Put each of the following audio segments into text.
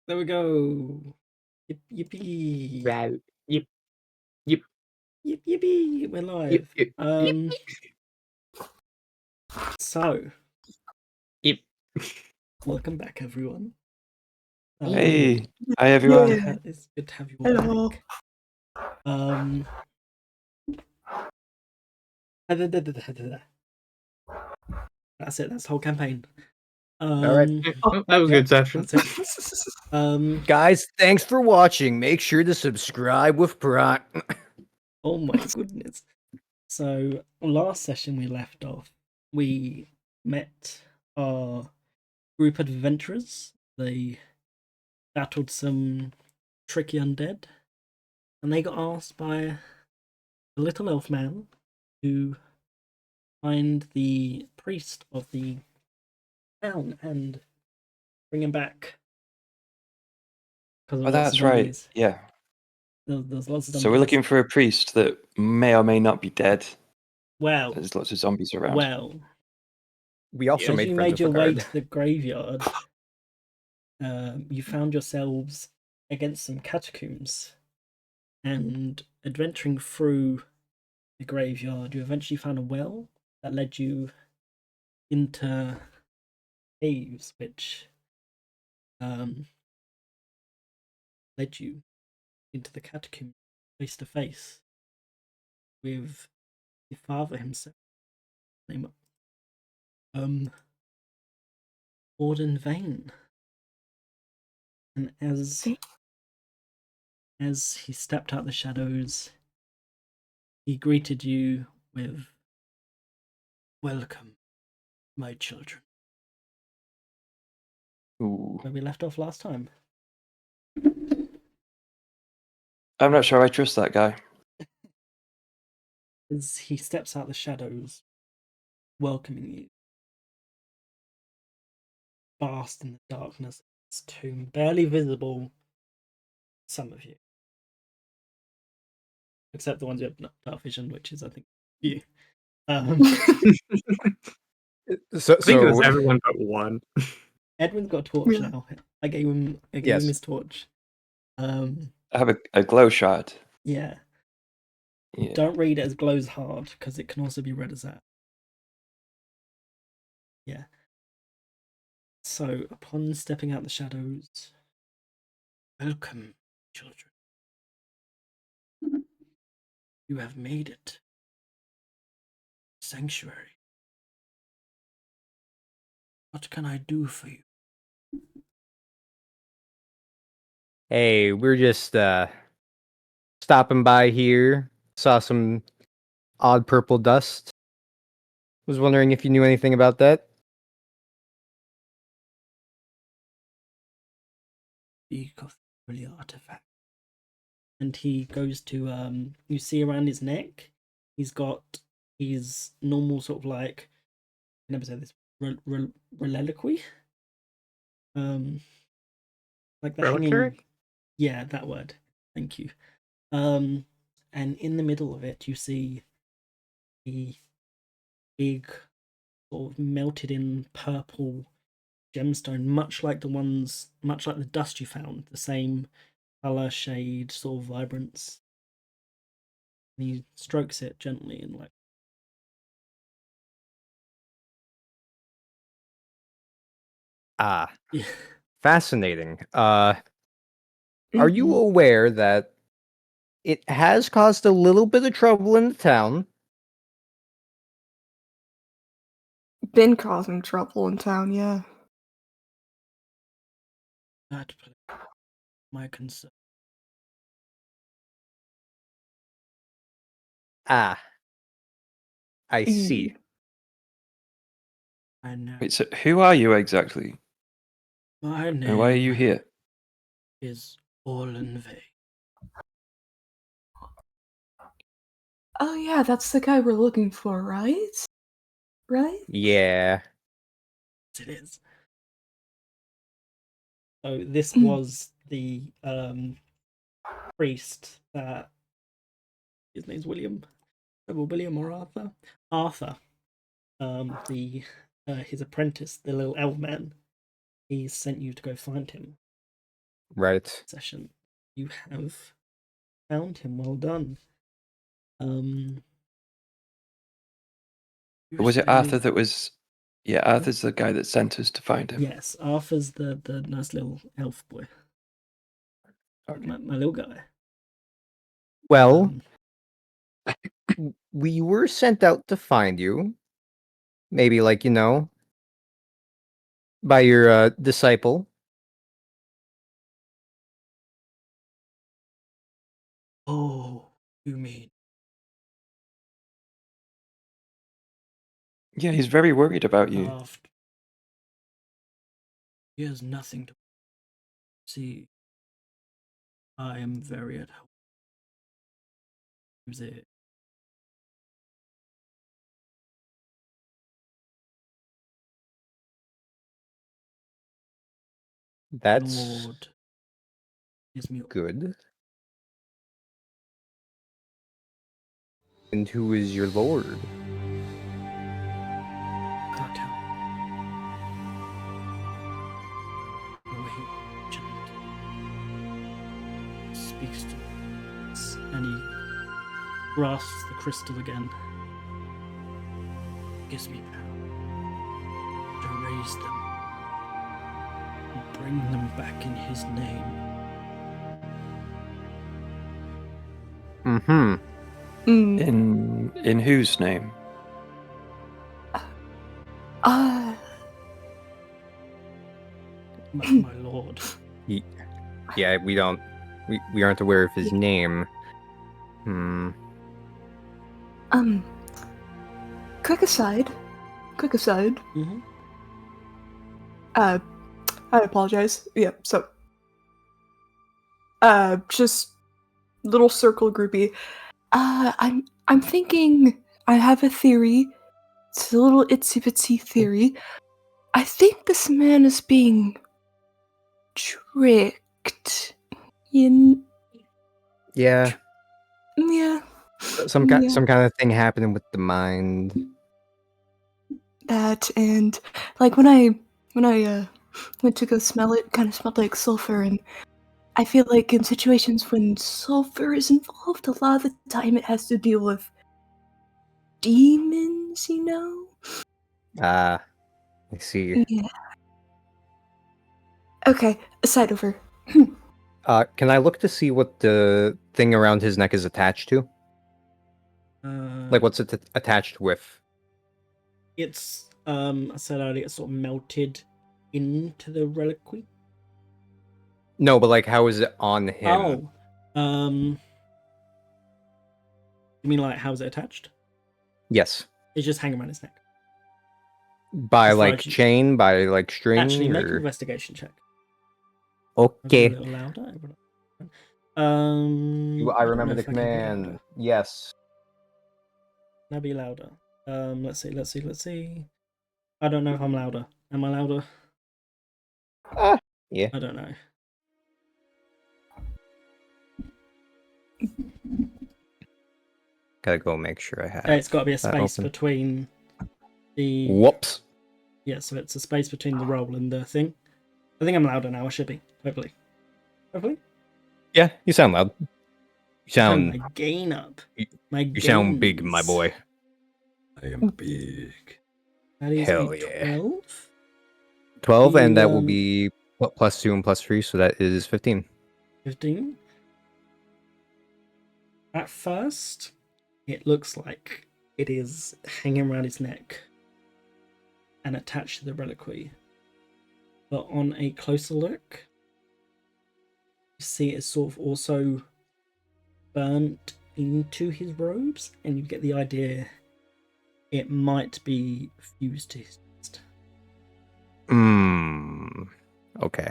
There we go. Yippee. Right. Yip. Yip. Yippee. We're live. Yip. So, Yip. welcome back, everyone. Hey, hi everyone. It's good to have you all Hello. back. That's it. That's the whole campaign. All right. That was a good session. That's it. Guys, thanks for watching. Make sure to subscribe with Prime. Oh my goodness. So, last session we left off, we met our group of adventurers. They battled some tricky undead, and they got asked by a little elf man to find the priest of the town and bring him back. Oh, that's right. Yeah. There's lots of zombies. So we're looking for a priest that may or may not be dead. Well, There's lots of zombies around. well, We also as made you friends made your with the way guard. to the graveyard, you found yourselves against some catacombs, and adventuring through the graveyard, you eventually found a well that led you into caves, which led you into the catacomb face to face with the father himself, name Warden Vane. And as he stepped out the shadows, he greeted you with, "Welcome, my children." Ooh. Where we left off last time. I'm not sure I trust that guy. As he steps out the shadows, welcoming you, vast in the darkness of this tomb, barely visible, some of you. Except the ones who have dark vision, which is, I think, you. So, I think it was everyone but one. Edwin's got a torch now. I gave him his torch. I have a glow shard. Yeah. Yeah. Don't read it as glows hard, because it can also be read as that. Yeah. So, upon stepping out the shadows, welcome, children. You have made it. Sanctuary. What can I do for you? Hey, we're just stopping by here. Saw some odd purple dust. Was wondering if you knew anything about that. Speak of the holy artifact. And he goes to you see around his neck, he's got his normal sort of like, I never say this, reliquary. Like that Reliquary? hanging. Yeah, that word. Thank you. And in the middle of it, you see the big, sort of melted in purple gemstone, much like the dust you found, the same color, shade, sort of vibrance. And he strokes it gently and like. Ah, Yeah. fascinating. Are you aware that it has caused a little bit of trouble in the town? Been causing trouble in town, yeah. That my concern. Ah, I see. I know. Wait, so who are you exactly? My name And why are you here? is Orlanve. Oh yeah, that's the guy we're looking for, right? Right? Yeah. It is. So this was the priest that, his name's William or Arthur. Arthur. The his apprentice, the little elf man, he sent you to go find him. Right. session. You have found him. Well done. Was who's it the Arthur elf? that was? Yeah, Arthur's the guy that sent us to find him. Yes, Arthur's the nice little elf boy. Okay. My little guy. Well, Um, we were sent out to find you. Maybe, like, by your disciple. oh, you mean Yeah, he's very worried about you. laughed? He has nothing to see. I am very at home. Who's it? That's Lord. Gives me good. And who is your lord? don't tell. Your agent speaks to us, and he grasps the crystal again. Gives me power to raise them and bring them back in his name. Mm-hmm. In whose name? My lord. Yeah, we aren't aware of his name. Quick aside. Mm-hmm. I apologize. Yeah, so just little circle groupie. I'm thinking I have a theory. It's a little itsy bitsy theory. I think this man is being tricked. In Yeah, yeah, some yeah, kind of thing happening with the mind. that and like when I went to go smell it, kind of smelled like sulfur, and I feel like in situations when sulfur is involved, a lot of the time it has to deal with demons, you know? Ah, I see. Yeah. Okay, aside over. Can I look to see what the thing around his neck is attached to? Like, what's it attached with? It's I said earlier, it's sort of melted into the reliquary. No, but like, how is it on him? Oh, you mean like how's it attached? Yes. It's just hanging around his neck. By As far like as you- chain, by like string. Actually, make an or... investigation check. I'll do a Okay. little louder. I don't remember know the if I can be command. louder. Yes. Now be louder. Let's see. I don't know if I'm louder. Am I louder? Yeah. I don't know. Gotta go make sure I have. It's got to be a that space open. between the. Whoops. Yeah, so it's a space between the roll and the thing. I think I'm louder now. I should be. Hopefully. Yeah, you sound loud. You Turn my sound. gain up. You sound big, my boy. I am big. That is Hell a yeah. 12. 12, and that will You, be plus 2 and plus 3, so that is 15. 15. At first, it looks like it is hanging around his neck and attached to the reliquary. But on a closer look, you see it's sort of also burnt into his robes, and you get the idea it might be fused to his chest. Okay.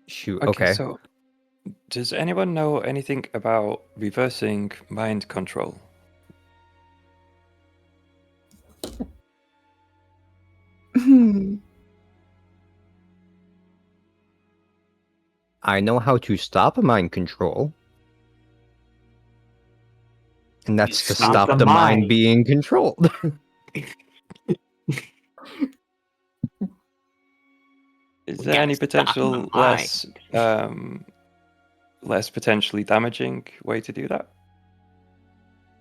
Shoot, okay. So, does anyone know anything about reversing mind control? I know how to stop mind control. And that's to Stop stop the the mind mind. being controlled. Is We there gotta any stop potential the mind. less potentially damaging way to do that?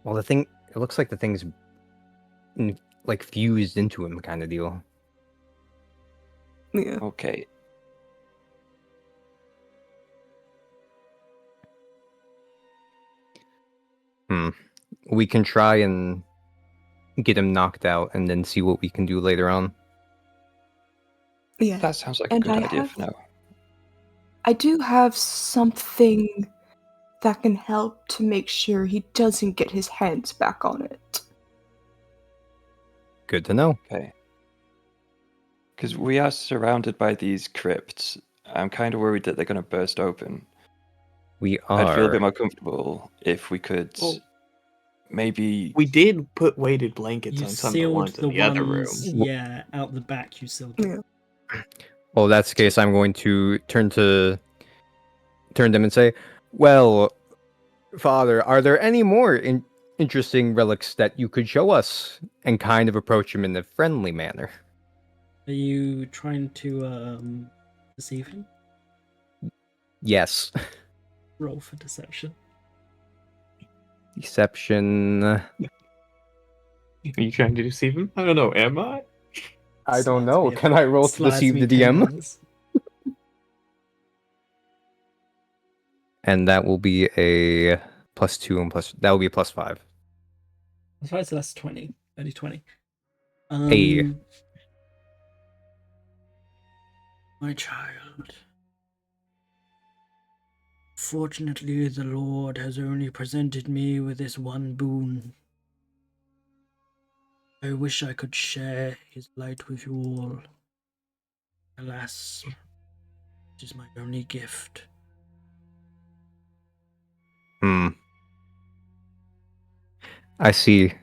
Well, it looks like the thing's like fused into him, kind of deal. Yeah. Okay. We can try and get him knocked out, and then see what we can do later on. Yeah. That sounds like a And good I idea have- for now. I do have something that can help to make sure he doesn't get his hands back on it. Good to know. Okay. Because we are surrounded by these crypts. I'm kind of worried that they're going to burst open. We I'd feel a bit are. more comfortable if we could Well, maybe. We did put weighted blankets You on some of the sealed ones the in the other room. ones, yeah, out the back. You sealed them. Yeah. Well, if that's the case, I'm going to turn them and say, "Well, Father, are there any more interesting relics that you could show us?" And kind of approach him in a friendly manner. Are you trying to deceive him? Yes. Roll for deception. Deception. Are you trying to deceive him? I don't know. Am I? I don't Slides know. me a- Can I roll to slides deceive me the DM? $10. And that will be a +2 and that will be a +5. That's right, so that's 20. Only 20. Hey. My child. Fortunately, the Lord has only presented me with this one boon. I wish I could share his light with you all. Alas, it is my only gift. I see.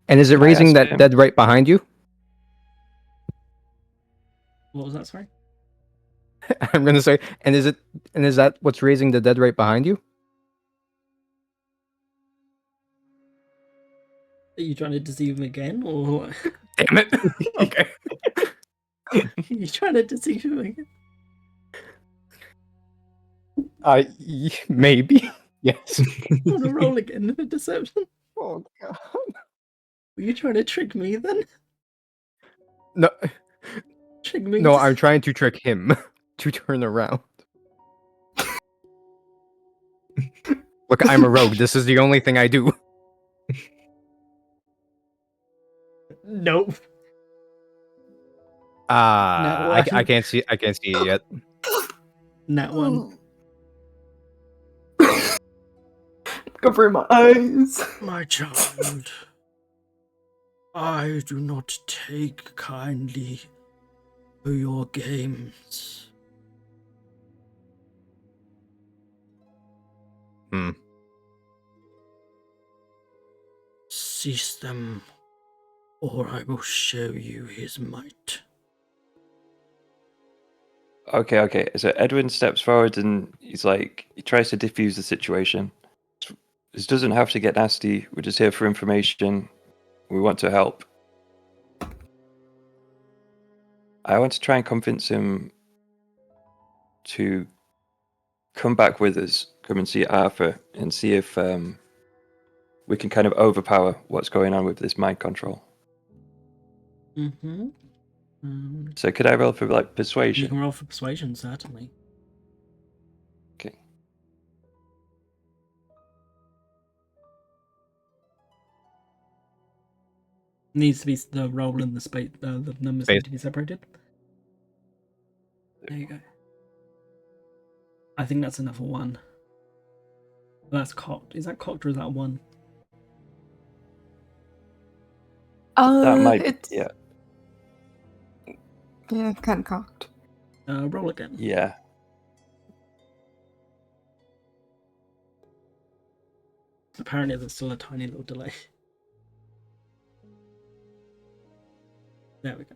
And is it Can I raising ask that him? dead right behind you? What was that, sorry? I'm gonna say, and is that what's raising the dead right behind you? Are you trying to deceive him again, or what? Damn it. Okay. Are you trying to deceive him again? Maybe. Yes. Want to roll again for deception? Oh god. Were you trying to trick me then? No, Trick me? no, I'm trying to trick him to turn around. Look, I'm a rogue. This is the only thing I do. Nope. I can't see. I can't see it yet. Nat one. Cover my eyes. My child, I do not take kindly to your games. Cease them, or I will show you his might. Okay. So Edwin steps forward and he tries to diffuse the situation. This doesn't have to get nasty. We're just here for information. We want to help. I want to try and convince him to come back with us, come and see Arthur, and see if we can kind of overpower what's going on with this mind control. Mm-hmm. So could I roll for You persuasion? can roll for persuasion, certainly. Okay. Needs to be the roll and the space. The numbers Space. need to be separated. There you go. I think that's another one. That's cocked. Is that cocked or is that one? That might It's yeah. yeah, kind of cocked. Roll again. Yeah. Apparently, there's still a tiny little delay. There we go.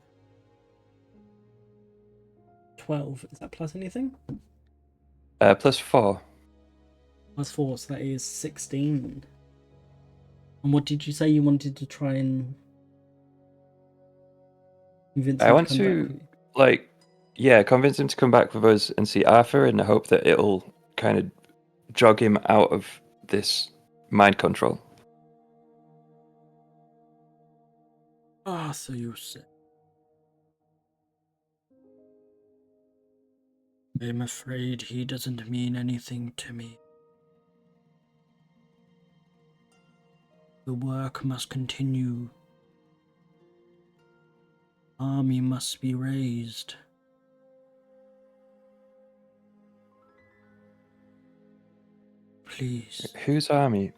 12. Is that plus anything? +4. Plus 4, so that is 16. And what did you say you wanted to try and convince him I want come back to, with you? like, yeah, convince him to come back with us and see Arthur in the hope that it'll kind of jog him out of this mind control. So you said. I'm afraid he doesn't mean anything to me. The work must continue. Army must be raised. Please, Whose army?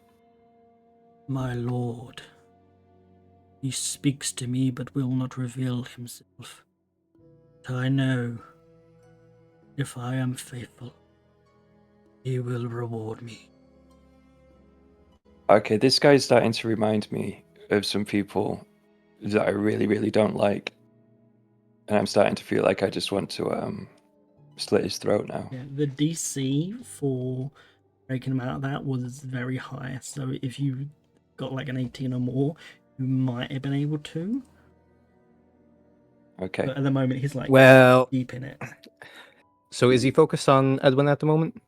my lord. He speaks to me but will not reveal himself. But I know if I am faithful, he will reward me. Okay, this guy's starting to remind me of some people that I really, really don't like. And I'm starting to feel like I just want to slit his throat now. Yeah, the DC for breaking him out of that was very high. So if you got like an 18 or more, you might have been able to. Okay. But at the moment, he's like Well, deep in it. so is he focused on Edwin at the moment?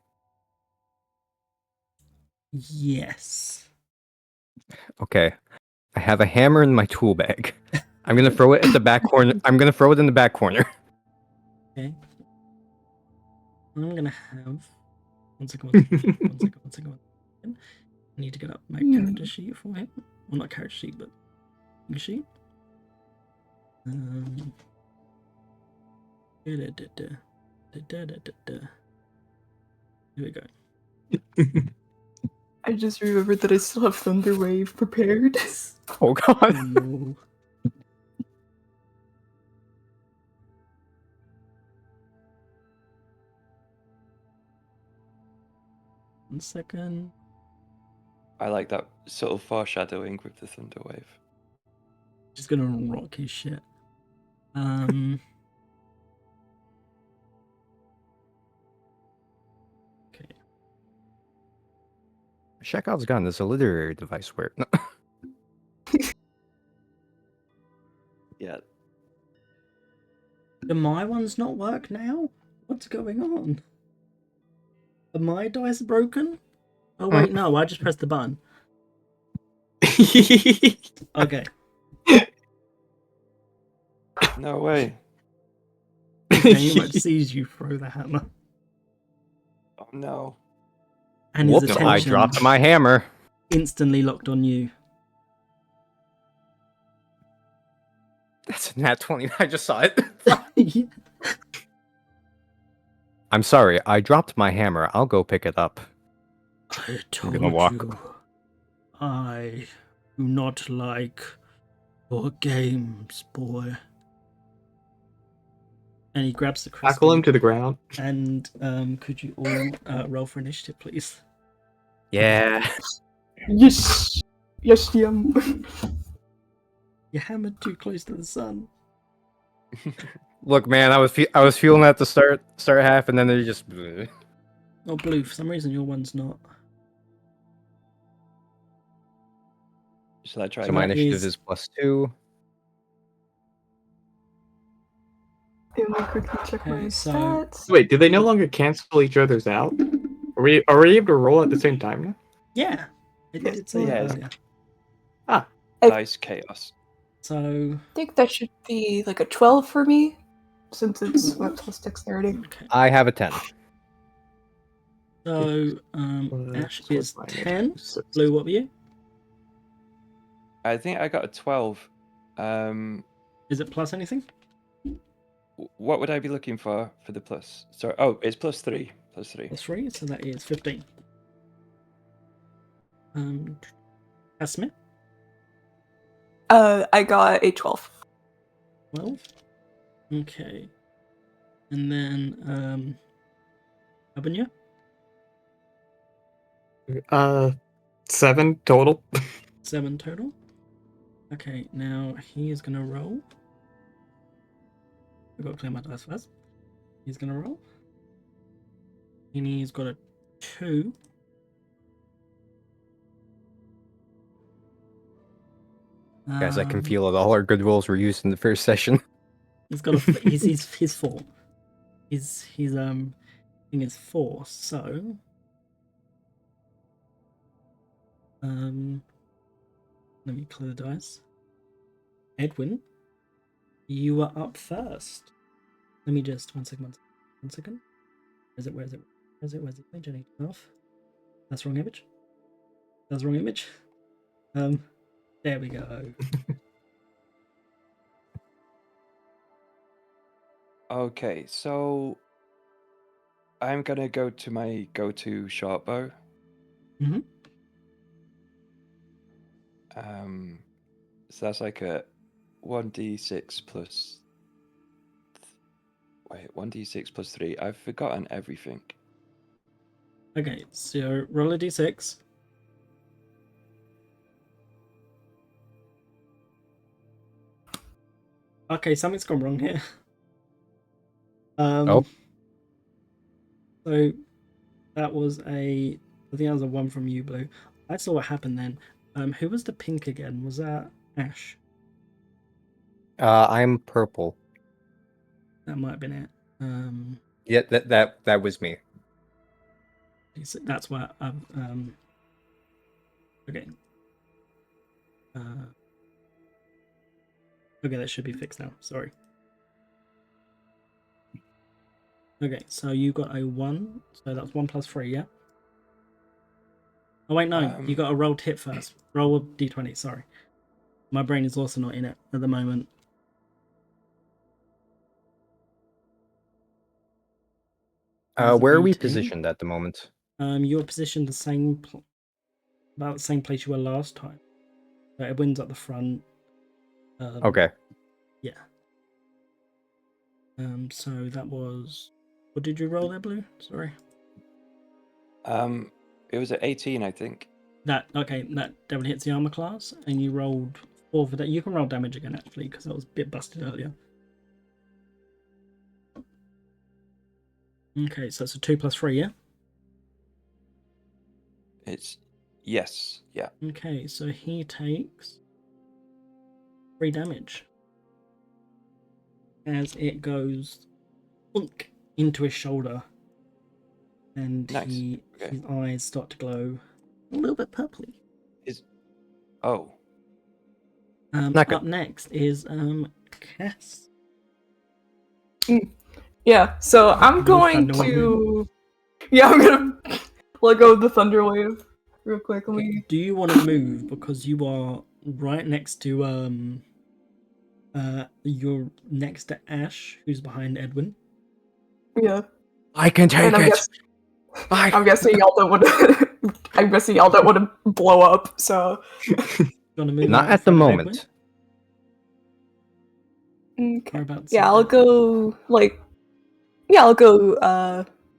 Yes. Okay. I have a hammer in my tool bag. I'm gonna throw it at the back corner. I'm gonna throw it in the back corner. Okay. I'm gonna have one second. I need to get up my character sheet for him. Well, not character sheet, but sheet. Here we go. I just remembered that I still have Thunderwave prepared. Oh god. No. One second. I like that subtle foreshadowing with the thunder wave. Just gonna rock his shit. Okay. Chekhov's gun is a literary device where Yeah. Do my ones not work now? What's going on? Are my dice broken? Oh wait, no, I just pressed the button. Okay. No way. Very much sees you throw the hammer. Oh no. And his Whoops, I attention dropped my hammer. instantly locked on you. That's a nat 20. I just saw it. I'm sorry, I dropped my hammer. I'll go pick it up. I told gonna walk. you, I do not like your games, boy. And he grabs the crystal. Tackle him to the ground. And could you all roll for initiative, please? Yeah. Yes! Yes, DM. You hammered too close to the sun. Look, man, I was feeling that to start half, and then they just. Oh, blue. For some reason, your one's not. Shall I try? So my That initiative is- is +2. Let me quickly check my Okay, so- stats. Wait, do they no longer cancel each other's out? Are we able to roll at the same time now? Yeah. I did say Yeah, that it's- earlier. Dice chaos. So, I think that should be like a 12 for me, since it's what, plus dexterity. okay. I have a 10. So, Ash is 10. Blue. Blue, what were you? I think I got a 12. Is it plus anything? What would I be looking for the plus? Sorry. Oh, it's +3. +3. Plus 3, so that is 15. Smith, I got a 12. 12. Okay. And then, Abanya? 7 total. 7 total. Okay, now he is gonna roll. I've got to clear my dice first. He's gonna roll. And he's got a 2. Guys, I can feel it. All our good rolls were used in the first session. He's got he's 4. His thing is 4. So let me clear the dice. Edwin, you are up first. Let me just one second. Where is it? Page I need to off. That's wrong image. That's wrong image. There we go. Okay, so I'm gonna go to my go-to short bow. Mhm. So that's like a 1d6 plus. Wait, 1d6 plus 3. I've forgotten everything. Okay, so roll a d6. Okay, something's gone wrong here. Oh. So that was I think that was a 1 from you, Blue. I saw what happened then. Who was the pink again? Was that Ash? I'm purple. That might have been it. Yeah, that was me. That's why okay. Okay, that should be fixed now. Sorry. Okay, so you got a 1, so that's 1 plus 3, yeah? Oh wait, no, you got a rolled hit first. Roll a d20, sorry. My brain is also not in it at the moment. Where are we positioned at the moment? You're positioned the same, about the same place you were last time. So Edwin's at the front. Okay. Yeah. So that was. What did you roll there, Blue? Sorry. It was at 18, I think. That definitely hits the armor class, and you rolled 4 for that. You can roll damage again actually, because that was a bit busted earlier. Okay, so it's a 2 plus 3, yeah. Yes, yeah. Okay, so he takes 3 damage as it goes thunk into his shoulder, and Nice. his eyes start to glow a little bit purpley. Oh. Up next is Cass. Yeah, so I'm going to. Yeah, I'm gonna let go of the thunder wave real quick. Let me. Do you want to move because you are right next to you're next to Ash, who's behind Edwin? Yeah. I can take it. I'm guessing y'all don't want to. I'm guessing y'all don't want to blow up. So. You want to move? Not at the moment. Okay. Yeah, I'll go like. Yeah, I'll go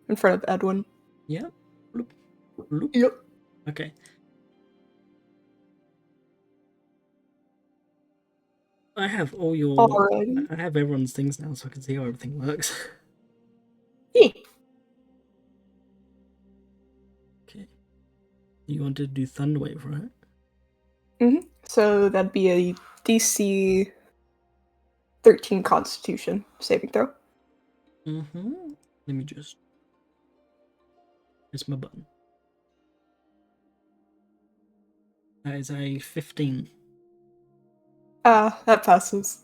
in front of Edwin. Yeah. Bloop. Bloop. Yep. Okay. I have all your. Alrighty. I have everyone's things now, so I can see how everything works. Yeah. Okay. You wanted to do Thunderwave, right? Mm-hmm. So that'd be a DC 13 Constitution saving throw. Mm-hmm. Let me just. It's my button. That is a 15. That passes.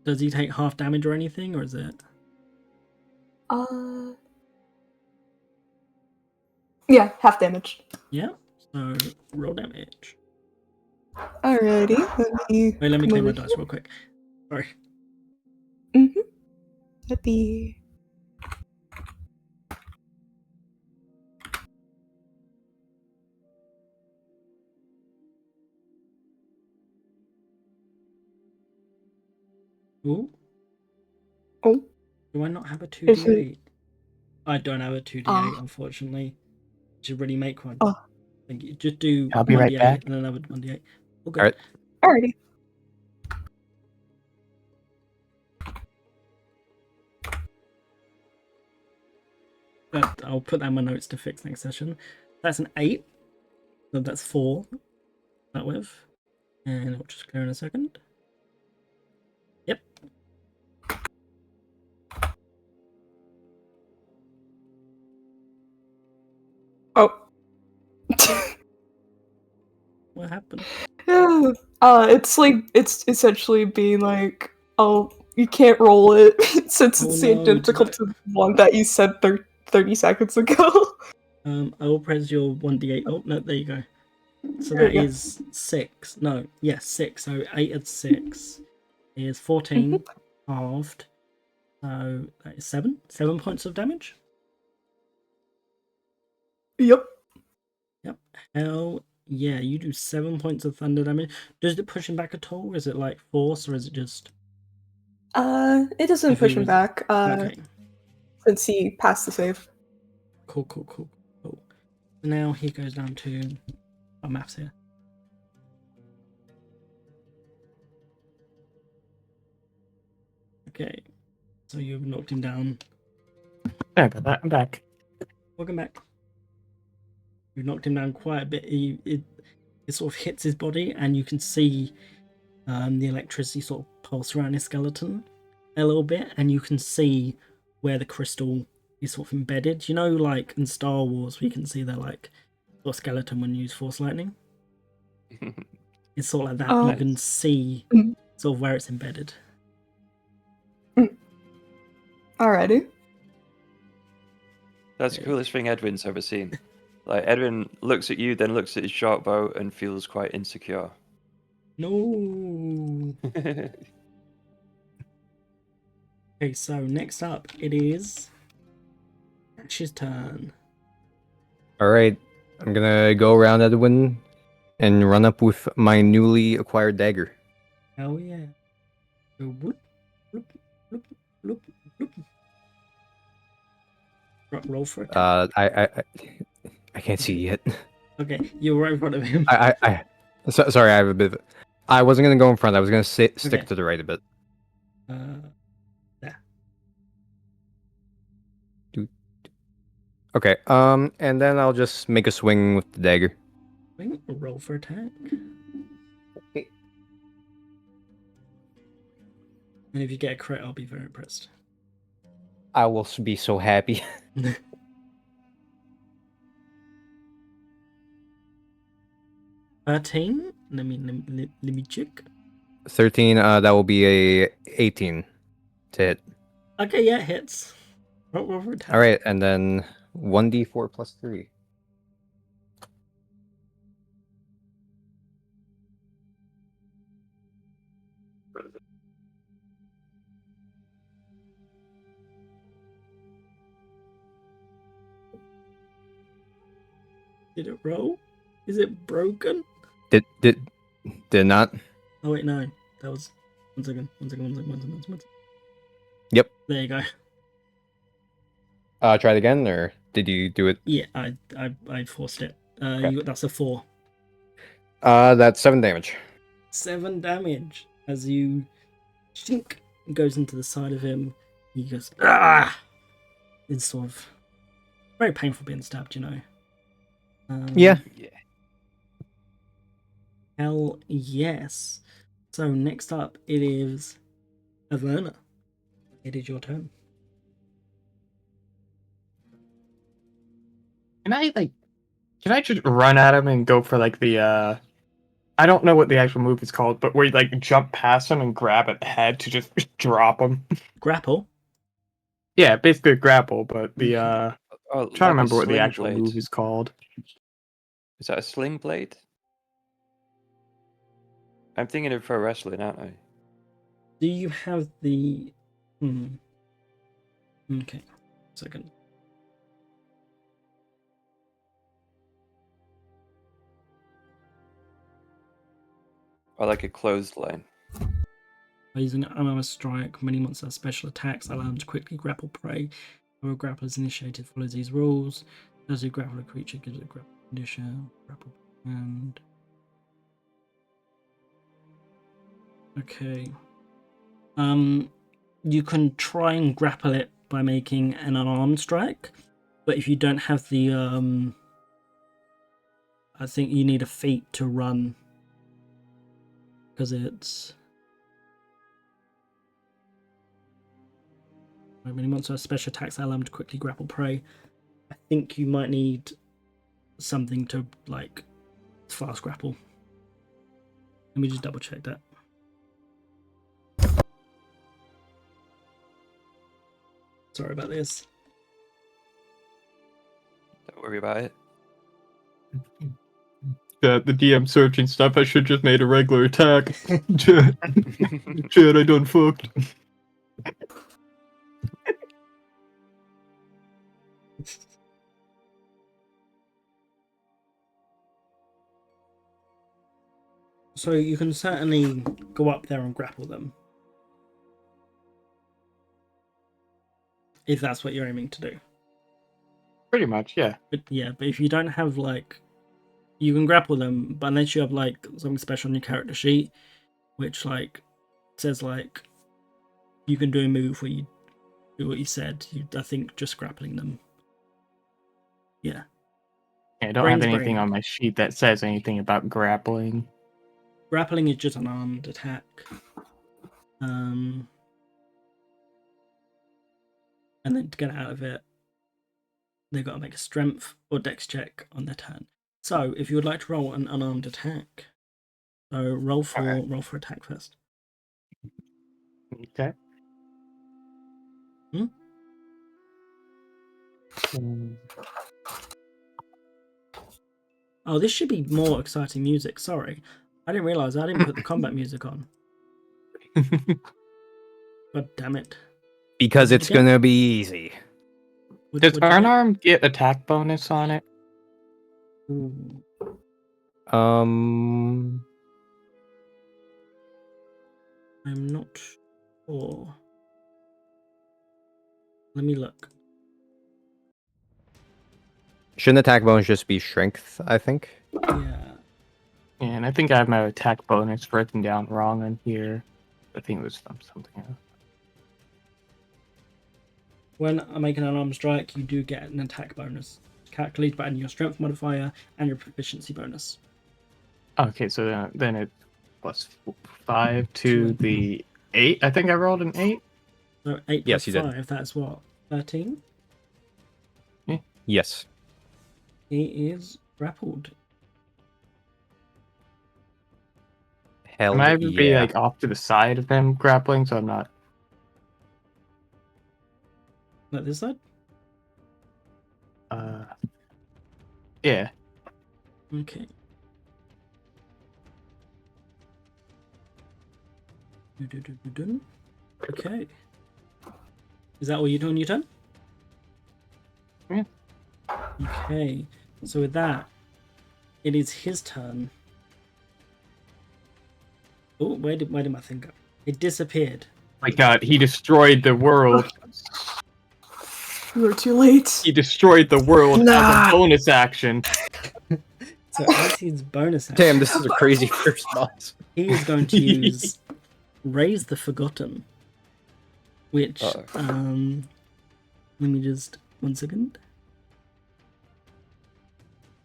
Does he take half damage or anything, or is it? Yeah, half damage. Yeah. So roll damage. Alrighty. Wait, let me clear my dice real quick. Sorry. Mm-hmm. That'd be. Ooh. Oh. Do I not have a 2d8? I don't have a 2d8, unfortunately. Should really make one. Oh. Thank you. Just do I'll be 1d8 right back. and another 1d8. Okay. Alright. Alrighty. I'll put that in my notes to fix next session. That's an 8. So that's 4. that with. And it'll just clear in a second. Yep. Oh. What happened? Yeah. It's like it's essentially being like, oh, you can't roll it since Oh it's no, identical did to the one that you said 30 seconds ago. I will press your 1d8. Oh, no, there you go. So There that you go. is 6. No, yes, 6. So 8 and 6 is 14 halved. So that is 7. 7 points of damage. Yep. Yep. Hell yeah, you do 7 points of thunder damage. Does it push him back at all? Is it like force or is it just. It doesn't If push he him was- back. Okay. Since he passed the save. Cool. Now he goes down to our maths here. Okay. So you've knocked him down. Sorry about that. I'm back. Welcome back. You've knocked him down quite a bit. It sort of hits his body, and you can see the electricity sort of pulse around his skeleton a little bit, and you can see where the crystal is sort of embedded. You know, like in Star Wars, we can see the like sort of skeleton when you use Force Lightning. It's sort of like that. Oh. You can see Mhm. sort of where it's embedded. Alrighty. That's the coolest thing Edwin's ever seen. Like, Edwin looks at you, then looks at his sharp bow and feels quite insecure. No. Okay, so next up it is Ash's turn. All right, I'm gonna go around Edwin and run up with my newly acquired dagger. Hell yeah. So whoop, whoop, whoop, whoop, whoop. Roll for it. I can't see yet. Okay, you're right in front of him. Sorry, I have a bit. I wasn't gonna go in front. I was gonna stick Okay. to the right a bit. There. Okay. And then I'll just make a swing with the dagger. Roll for attack. Okay. And if you get a crit, I'll be very impressed. I will be so happy. 13. Let me check. 13. That will be a 18 to hit. Okay, yeah, it hits. Roll for attack. All right, and then 1d4 plus 3. Did it roll? Is it broken? Did not? Oh wait, no. That was one second. Yep. There you go. Try it again, or did you do it? Yeah, I forced it. Okay. That's a 4. That's 7 damage. 7 damage as you shink goes into the side of him. He goes ah. It's sort of very painful being stabbed, you know. Yeah. Hell yes. So next up it is Averna. It is your turn. Can I just run at him and go for like the I don't know what the actual move is called, but where you like jump past him and grab at the head to just drop him. Grapple. Yeah, basically a grapple, but the Oh, I'm trying to like a remember what the sling actual blade. move is called. Is that a sling blade? I'm thinking of pro wrestling, aren't I? Do you have the Okay. Second. Or like a clothesline? By using an unarmed strike, many monsters have special attacks that allow them to quickly grapple prey. Whenever a grapple is initiated, follows these rules. As you grapple a creature, gives it a grapple condition. Grapple and okay. You can try and grapple it by making an unarmed strike, but if you don't have the I think you need a feat to run because it's when monster has special attacks that allow them to quickly grapple prey. I think you might need something to like fast grapple. Let me just double check that. Sorry about this. Don't worry about it. The DM searching stuff. I should just made a regular attack. Chad, I done fucked. So you can certainly go up there and grapple them. If that's what you're aiming to do. Pretty much, yeah. But if you don't have like, you can grapple them, but unless you have like something special on your character sheet, which like says like you can do a move where you do what you said. I think just grappling them. Yeah. I don't Brain's have anything brain. on my sheet that says anything about grappling. Grappling is just an armed attack. And then to get out of it, they've got to make a strength or dex check on their turn. So if you would like to roll an unarmed attack, so roll for attack first. Okay. Hmm? Oh, this should be more exciting music. Sorry, I didn't realize I didn't put the combat music on. God damn it! Because it's Again? gonna be easy. Does What'd you get? unarmed get attack bonus on it? Ooh. Um, I'm not sure. Let me look. shouldn't attack bonus just be strength? I think. Yeah. Yeah, and I think I have my attack bonus written down wrong on here. I think it was from something else. When I make an unarmed strike, you do get an attack bonus, calculated by adding your strength modifier and your proficiency bonus. Okay, so then it's plus 5 to Sure. the 8. I think I rolled an 8. So 8 Yes, plus you did. 5, that's what? 13? Yes. He is grappled. Hell I might even be yeah. like off to the side of them grappling, so I'm not. Like this side? Yeah. Okay. Okay. Is that all you do on your turn? Yeah. Okay. So with that, it is his turn. Oh, where did my thing go? It disappeared. My God, he destroyed the world. You were too late. He destroyed the world as Nah. a bonus action. So as his bonus action, Damn, this is a crazy first boss. he is going to use Raise the Forgotten. Which, Uh-oh. let me just, 1 second.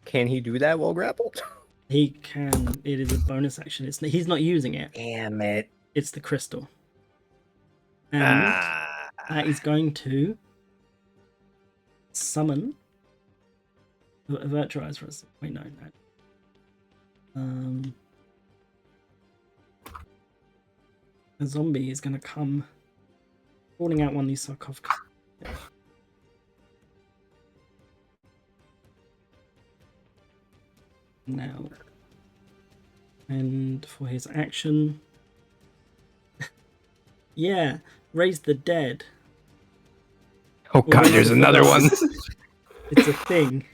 Can he do that while grappled? He can, it is a bonus action. He's not using it. Damn it. It's the crystal. And that is going to summon virtualize for us. Wait, no. A zombie is going to come crawling out one of these sarcophagus. Now, and for his action, yeah, raise the dead. Oh god, there's another one. It's a thing.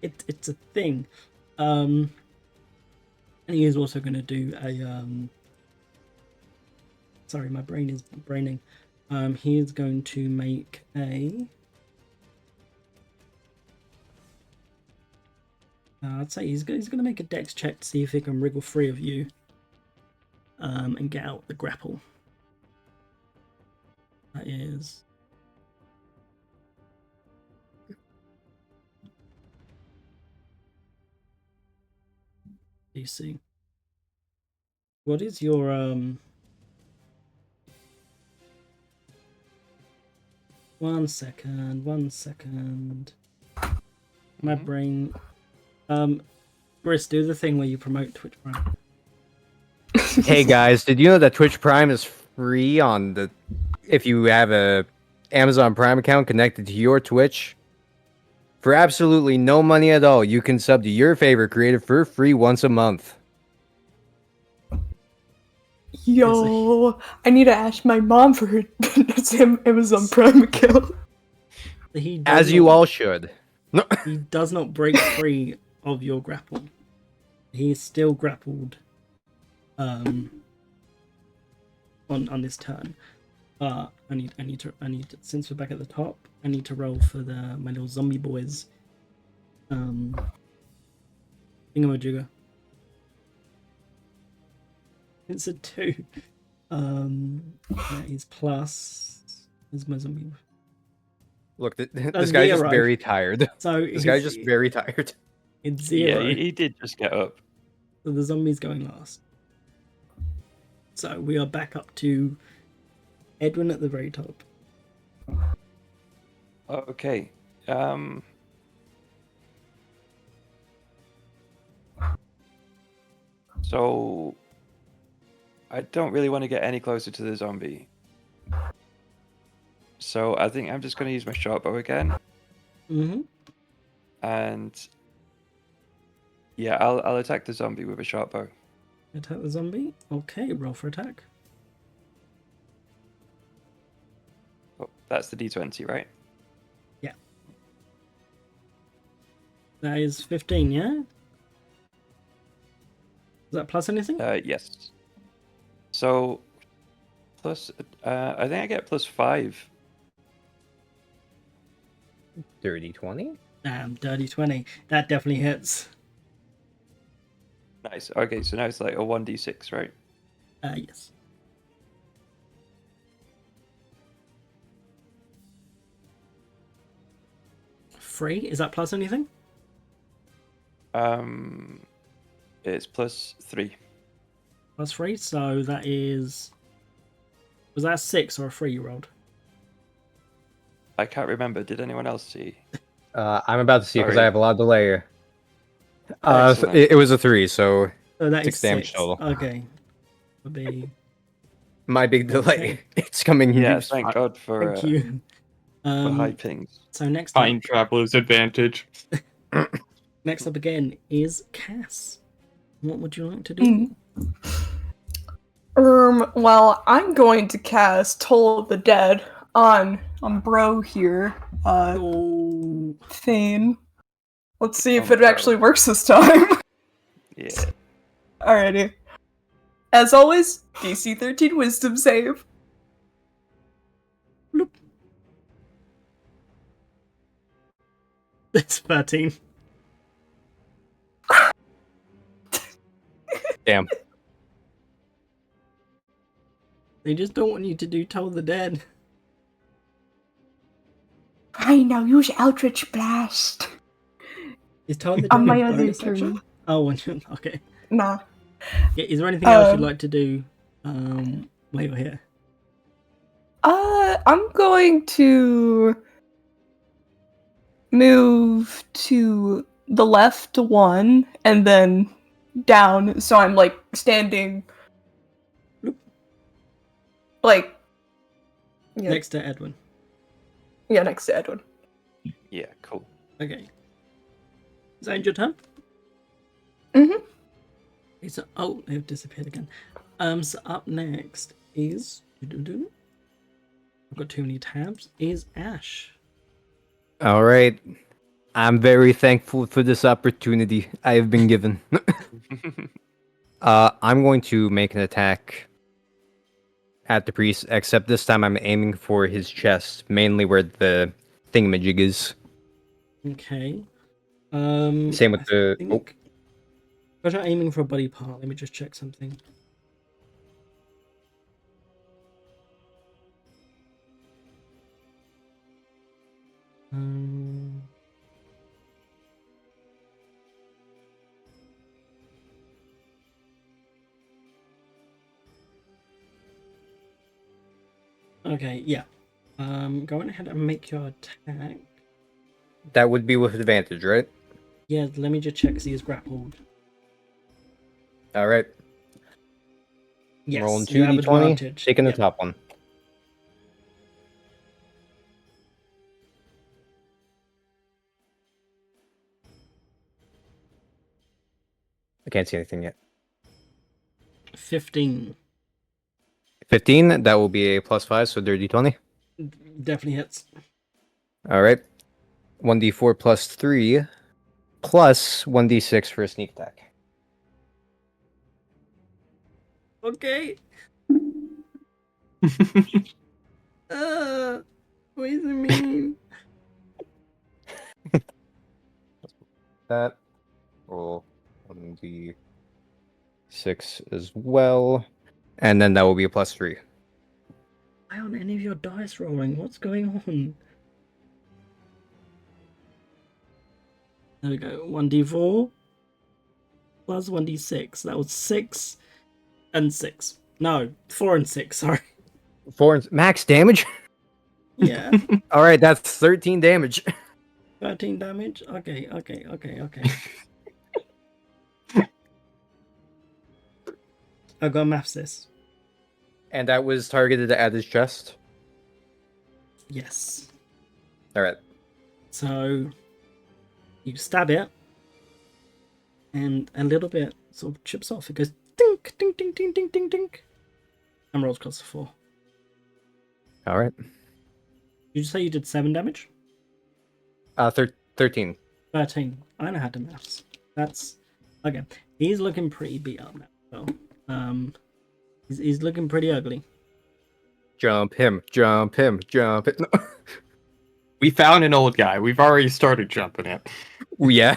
It's a thing. And he is also going to do a sorry, my brain is braining. He is going to make a I'd say he's going to make a dex check to see if he can wriggle free of you and get out the grapple. That is DC. What is your One second. My brain. Briss, do the thing where you promote Twitch Prime. Hey guys, did you know that Twitch Prime is free on the if you have a Amazon Prime account connected to your Twitch? For absolutely no money at all, you can sub to your favorite creator for free once a month. Yo, I need to ask my mom for her Amazon Prime account. He does As you not- all should. No. He does not break free of your grapple. He is still grappled on this turn. I need to since we're back at the top, I need to roll for my little zombie boys. Thingamajigger. It's a 2. That is plus. Where's my zombie? Look, this That's guy's just 0. very tired. So This guy's just very tired. It's 0. Yeah, he did just get up. So the zombie's going last. So we are back up to Edwin at the very top. Okay. So I don't really want to get any closer to the zombie. So I think I'm just going to use my short bow again. Mm-hmm. And yeah, I'll attack the zombie with a short bow. Attack the zombie. Okay, roll for attack. Oh, that's the D20, right? Yeah. That is 15, yeah? Is that plus anything? Yes. So plus, I think I get +5. Dirty 20? Damn, dirty 20. That definitely hits. Nice. Okay, so now it's like a 1d6, right? Yes. Free? Is that plus anything? It's +3. Plus 3, so that is... Was that a 6 or a 3 you rolled? I can't remember. Did anyone else see? I'm about to see because I Sorry. have a lot of delay. Excellent. It was a 3, so So that 6 is damage 6. total. Okay. Would be... My big delay. Okay. It's coming. Yeah, use thank fi- God for Thank you. high pings. So next up, Time traveler's advantage. again is Cass. What would you like to do? Well, I'm going to cast Toll of the Dead on Bro here, Oh, Thane. Let's see if Oh, it Bro. actually works this time. Yeah. Alrighty. As always, DC 13 Wisdom save. that's 13. Damn. They just don't want you to do Toll the Dead. Fine, now use Eldritch Blast. Is Toll the Dead On my a other bonus action? turn. Oh, okay. Nah. Yeah, is there anything else you'd like to do while you're here? I'm going to move to the left 1 and then down, so I'm like standing like Next to Edwin. Yeah, next to Edwin. Yeah, cool. Okay. Is that your turn? Mm-hmm. It's oh, they've disappeared again. So up next is I've got too many tabs. Is Ash. All right. I'm very thankful for this opportunity I have been given. I'm going to make an attack at the priest, except this time I'm aiming for his chest, mainly where the thingamajig is. Okay. Same with the... I think... Because you're aiming for a body part, let me just check something. Okay, yeah. Go on ahead and make your attack. That would be with advantage, right? Yeah, let me just check 'cause he is grappled. All right. Yes, Rolling you have 2d20, advantage. taking the Yep. top one. I can't see anything yet. 15. 15, that will be a +5, so dirty 20. Definitely hits. All right. 1d4 plus 3 plus 1d6 for a sneak attack. Okay. What does it mean? That. Roll 1d6 as well. And then that will be a +3. Why aren't any of your dice rolling? What's going on? There we go. 1d4 plus 1d6. That was 6 and 6. No, 4 and 6. Sorry. 4 max damage? Yeah. All right, that's 13 damage. 13 damage. Okay. I got maths this. And that was targeted at his chest. Yes. All right. So you stab it, and a little bit sort of chips off. It goes dink, dink, dink, dink, dink, dink, dink, and rolls close to 4. All right. Did you say you did 7 damage? 13. 13. I know how to maths. That's okay. He's looking pretty beat up now. So, he's looking pretty ugly. Jump him, jump him, jump it. No. We found an old guy. We've already started jumping it. Yeah.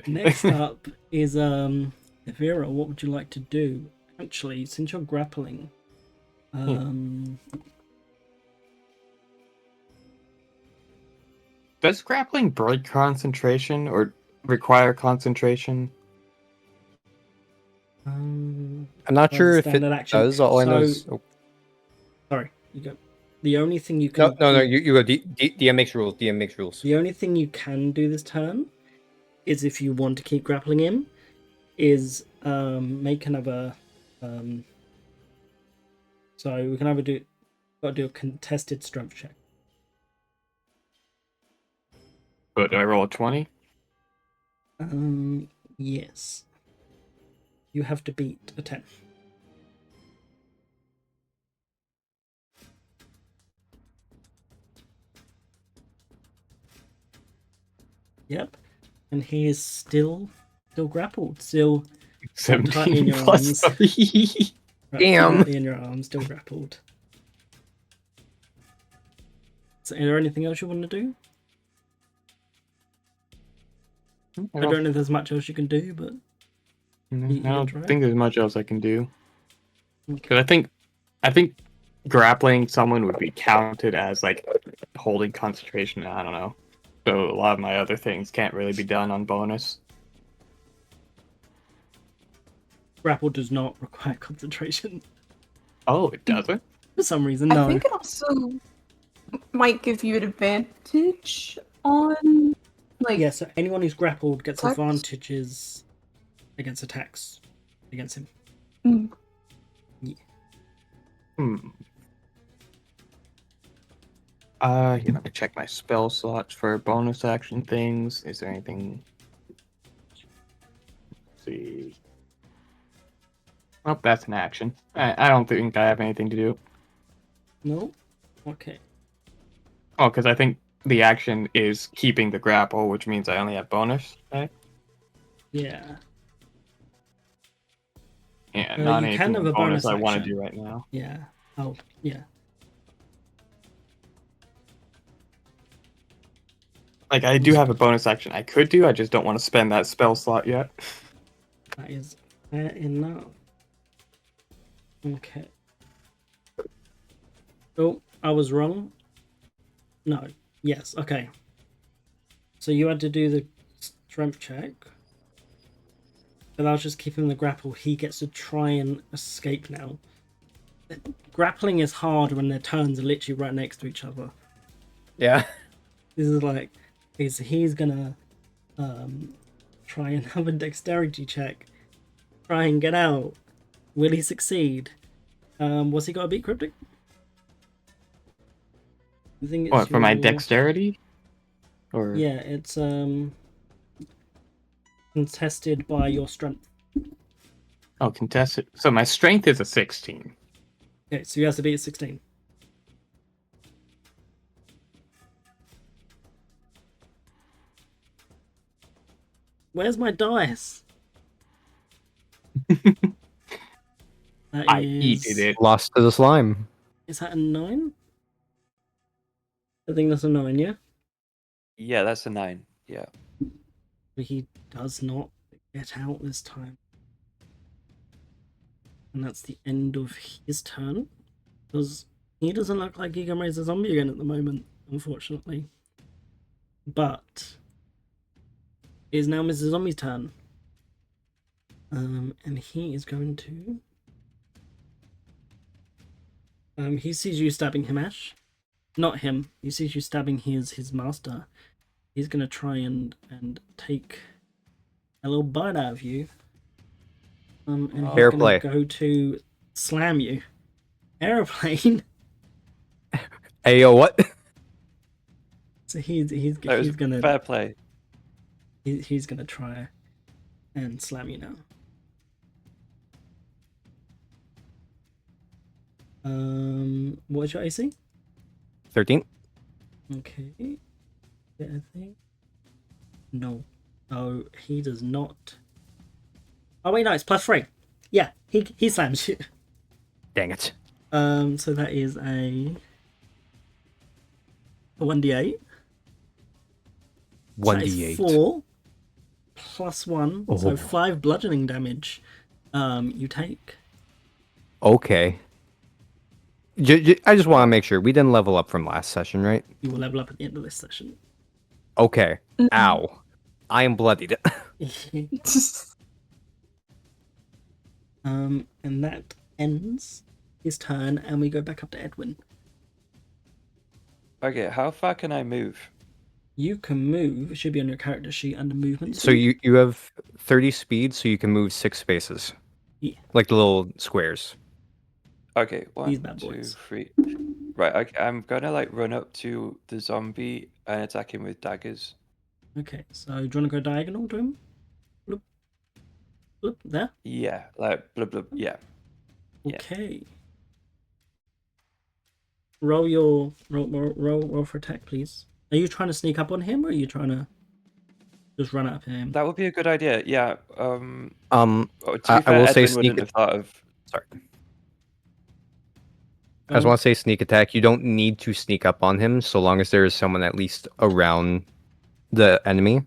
Next up is Vera. What would you like to do? Actually, since you're grappling, Does grappling break concentration or require concentration? I'm not sure if it standard action. does. All I know is. So- Sorry, you go. The only thing you No, can no, no. You go. DM makes rules. DM makes rules. The only thing you can do this turn is if you want to keep grappling him, is make another. So we can either got to do a contested strength check. But do I roll a 20? Yes. You have to beat a 10. Yep. And he is still grappled, still tightly in 17 your plus arms. 3. Damn. Tightly in your arms, still grappled. So, is there anything else you want to do? I don't know if there's much else you can do, but I don't try? think there's much else I can do. okay. Because I think grappling someone would be counted as like holding concentration. I don't know. So a lot of my other things can't really be done on bonus. Grapple does not require concentration Oh, it doesn't? for some reason. No. I think it also might give you an advantage on, like, Yeah, so anyone who's grappled gets Attacks? advantages against attacks against him. Mm. Yeah. Let me check my spell slots for bonus action things. Is there anything? Let's see. Oh, that's an action. I don't think I have anything to do. No? Okay. Oh, because I think the action is keeping the grapple, which means I only have bonus, right? Yeah. Yeah, You not can anything have with a bonus I want to action. do right now. Yeah. Oh, yeah. Like, I do have a bonus action I could do, I just don't want to spend that spell slot yet. That is fair enough. Okay. Oh, I was wrong. No. Yes, okay. So you had to do the strength check. But I was just keeping the grapple. He gets to try and escape now. grappling is hard when their turns are literally right next to each other. Yeah. This is like, he's gonna try and have a dexterity check, try and get out. Will he succeed? What's he got to beat, Cryptic? I think it's What, for my your- dexterity? Or Yeah, it's contested by your strength. oh, contested. So my strength is a 16. Okay, so he has to beat a 16. Where's my dice? That I is- eated it. Lost to the slime. Is that a 9? I think that's a 9, yeah? Yeah, that's a 9. Yeah. But he does not get out this time. And that's the end of his turn. Because he doesn't look like he can raise a zombie again at the moment, unfortunately. But it is now Mrs. Zombie's turn. And he is going to... he sees you stabbing him, Ash. Not him. He sees you stabbing his master. He's going to try and take a little bite out of you. And he's Fair going play. to go to slam you. Aeroplane. Ayo, what? So he's That was gonna fair play. he's gonna try and slam you now. What's your AC? 13. Okay. Yeah, I think. No. Oh, he does not. Oh wait, no, it's +3. Yeah, he slams you. Dang it. So that is a 1d8. So that is 1d8. 4 plus 1, so Oh. 5 bludgeoning damage. You take. Okay. I just want to make sure we didn't level up from last session, right? You will level up at the end of this session. Okay. Ow. I am bloodied. And that ends his turn, and we go back up to Edwin. Okay, how far can I move? You can move. It should be on your character sheet under movement. So you have 30 speed, so you can move 6 spaces. Yeah. Like the little squares. Okay, These 1, bad 2, boys. 3. Right, okay, I'm gonna like run up to the zombie and attack him with daggers. Okay, so do you want to go diagonal to him? Bloop. Bloop, there. Yeah, like blub blub. Yeah. Yeah. Okay. Roll for attack, please. Are you trying to sneak up on him, or are you trying to just run up at him? That would be a good idea. Yeah. To be I fair, will say Edwin sneak wouldn't have thought of. Sorry. I just want to say sneak attack. You don't need to sneak up on him so long as there is someone at least around the enemy.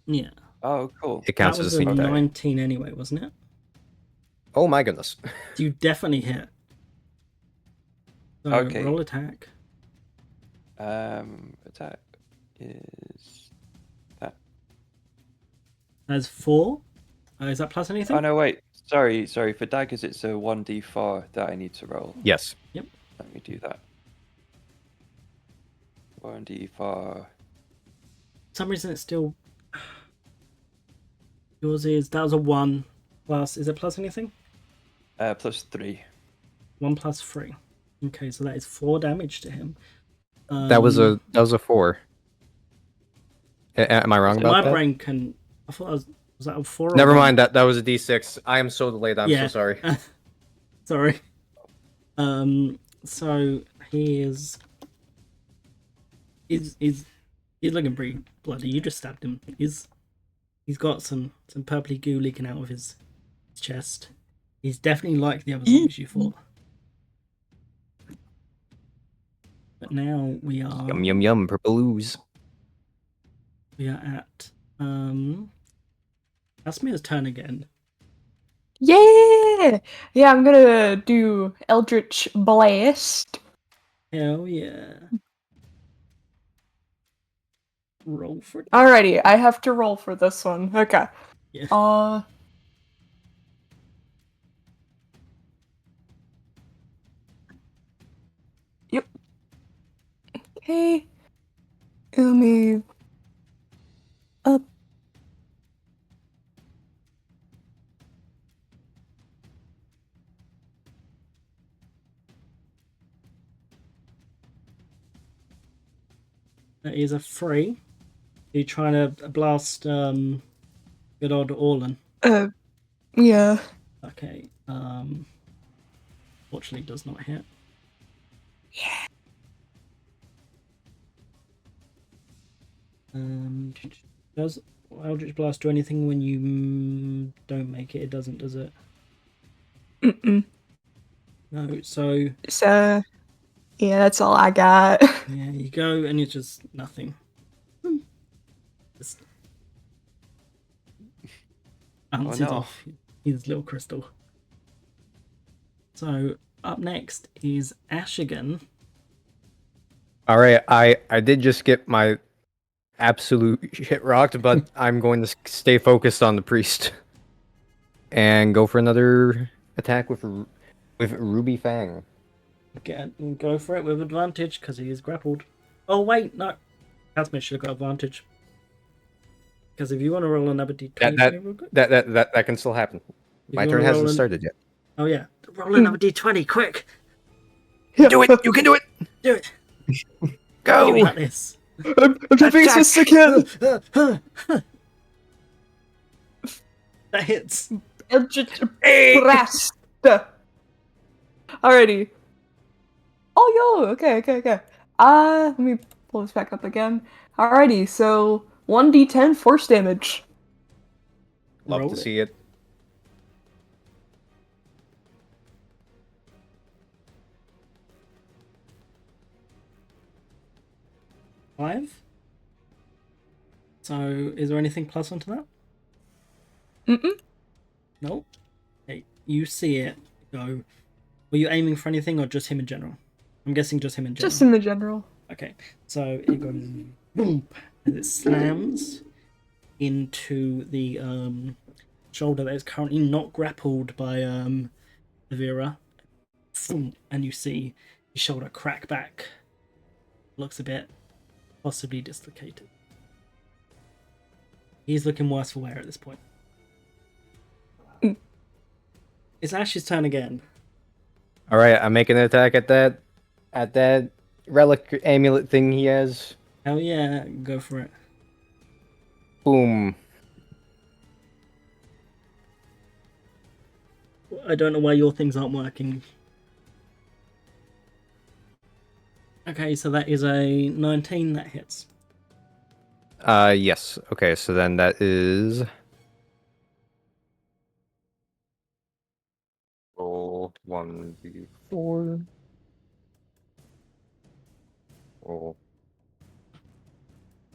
Yeah. Oh, cool. It counts That as was a a sneak attack. 19 anyway, wasn't it? Oh my goodness. You definitely hit. So Okay. roll attack. Attack is that. Has 4. Is that plus anything? Oh no, wait. Sorry. For daggers, it's a 1d4 that I need to roll. Yes. Let me do that. 1d4. For some reason it's still... Yours is... That was a 1 plus... Is it plus anything? Plus 3. 1 plus 3. Okay, so that is 4 damage to him. That was a 4. Am I wrong My about that? brain can... I thought that was that a 4 or Never 1? mind. That was a D6. I am so delayed. I'm Yeah. so sorry. Sorry. So he is... He's looking pretty bloody. You just stabbed him. He's got some purpley goo leaking out of his chest. He's definitely like the other zombies you fought. But now we are Yum yum yum. Purple ooze. at Asmir's turn again. Yeah! Yeah, I'm gonna do Eldritch Blast. Hell yeah. Roll for it. Alrighty, I have to roll for this one. Okay. Yeah. Okay. Let me. Up. That is a 3. Are you trying to blast good old Orlan? Yeah. Okay. Fortunately does not hit. Yeah. Does Eldritch Blast do anything when you don't make it? It doesn't, does it? Mm-mm. No. So So, yeah, that's all I got. yeah, you go and it's just nothing. Just bounces no. off his little crystal. So up next is Ash again. All right, I did just get my absolute shit rocked, but I'm going to stay focused on the priest and go for another attack with Ruby Fang. Go for it with advantage because he is grappled. Oh wait, no. Casmir should have got advantage. Because if you want to roll another d20 for me real quick. That can still happen. If My you turn wanna hasn't roll started yet. Oh yeah. Roll another d20, quick! Do it! You can do it! Do it! Go! You got this. I'm being so sick again. That hits. Eldritch Blast. Alrighty. Oh, yo. Okay. Let me pull this back up again. Alrighty. So 1d10 force damage. Love Roll to it. see it. Five. So is there anything plus onto that? Mm-mm. Nope. Okay, you see it go. Were you aiming for anything or just him in general? I'm guessing just him in general. Just in the general. Okay, so it goes boom as it slams into the shoulder that is currently not grappled by Vera. And you see his shoulder crack back. Looks a bit possibly dislocated. He's looking worse for wear at this point. Mm. It's Ash's turn again. All right, I'm making an attack at that relic amulet thing he has. Hell yeah, go for it. Boom. I don't know why your things aren't working. Okay, so that is a 19 that hits. Yes. Okay, so then that is roll 1d4. Roll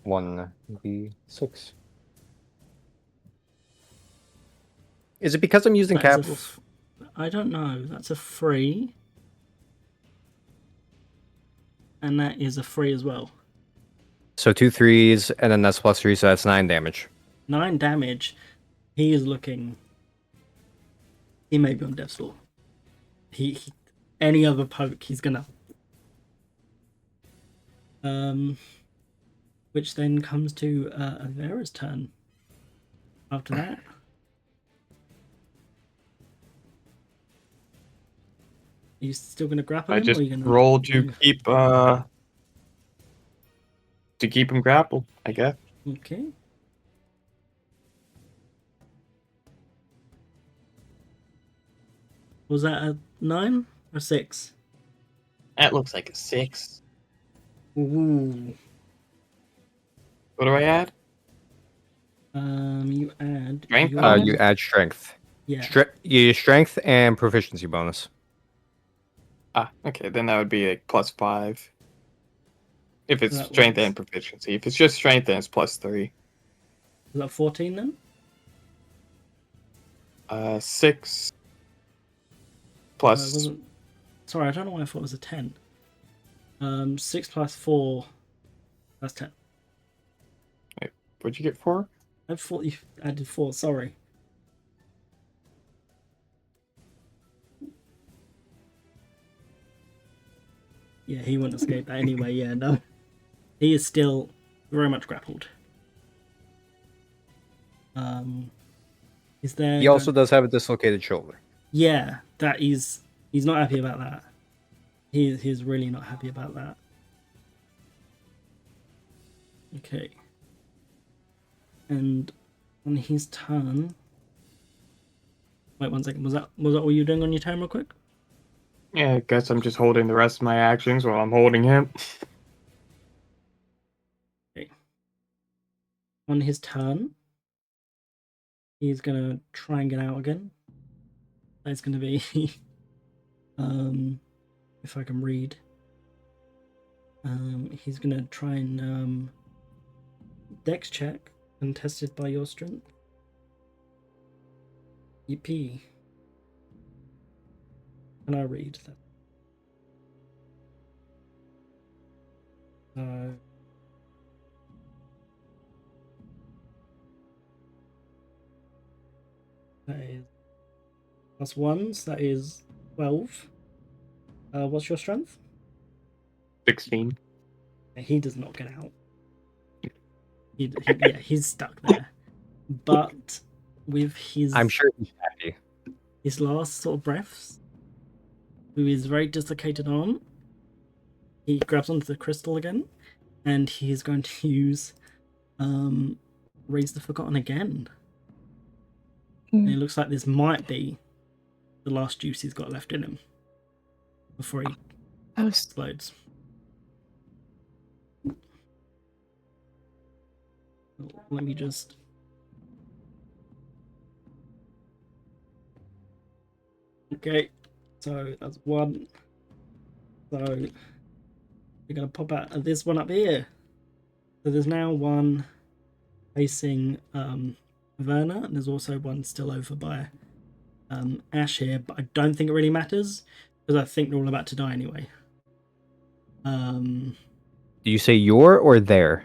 1d6. Is it because I'm using That is a capitals? I don't know. That's a 3. And that is a 3 as well. So 2 3s, and then that's plus 3, so that's 9 damage. 9 damage. He is looking. He may be on death's door. He any other poke, he's gonna. Which then comes to Avera's turn. After that, are you still gonna grapple I him? just or are you gonna roll to keep him grappled, I guess. Okay. Was that a 9 or 6? That looks like a 6. Ooh. What do I add? You add. Strength your- bonus? You add strength. Yeah. You use strength and proficiency bonus. Ah, okay, then that would be like +5. If it's That strength works. and proficiency. If it's just strength, then it's +3. Is that 14 then? 6 Oh, it plus. wasn't. Sorry, I don't know why I thought it was a 10. 6 plus 4. That's 10. What'd you get for? I thought you added 4. Sorry. Yeah, he wouldn't escape that anyway. Yeah, no. He is still very much grappled. Is there? He also does have a dislocated shoulder. Yeah, he's not happy about that. He's really not happy about that. Okay. And on his turn. Wait 1 second. Was that all you were doing on your turn, real quick? Yeah, I guess I'm just holding the rest of my actions while I'm holding him. Okay. On his turn, he's gonna try and get out again. That's gonna be if I can read. He's gonna try and dex check, contested by your strength. Yippee. Can I read that? That is +1, so that is 12. What's your strength? 16. He does not get out. Yeah, he's stuck there. But with his I'm sure he's happy. his last sort of breaths, with his very dislocated arm, he grabs onto the crystal again, and he's going to use Raise the Forgotten again. And it looks like this might be the last juice he's got left in him before he explodes. Let me just... Okay, so that's 1. So we're going to pop out this one up here. So there's now 1 facing Verna, and there's also 1 still over by Ash here, but I don't think it really matters because I think they're all about to die anyway. Do you say your or their?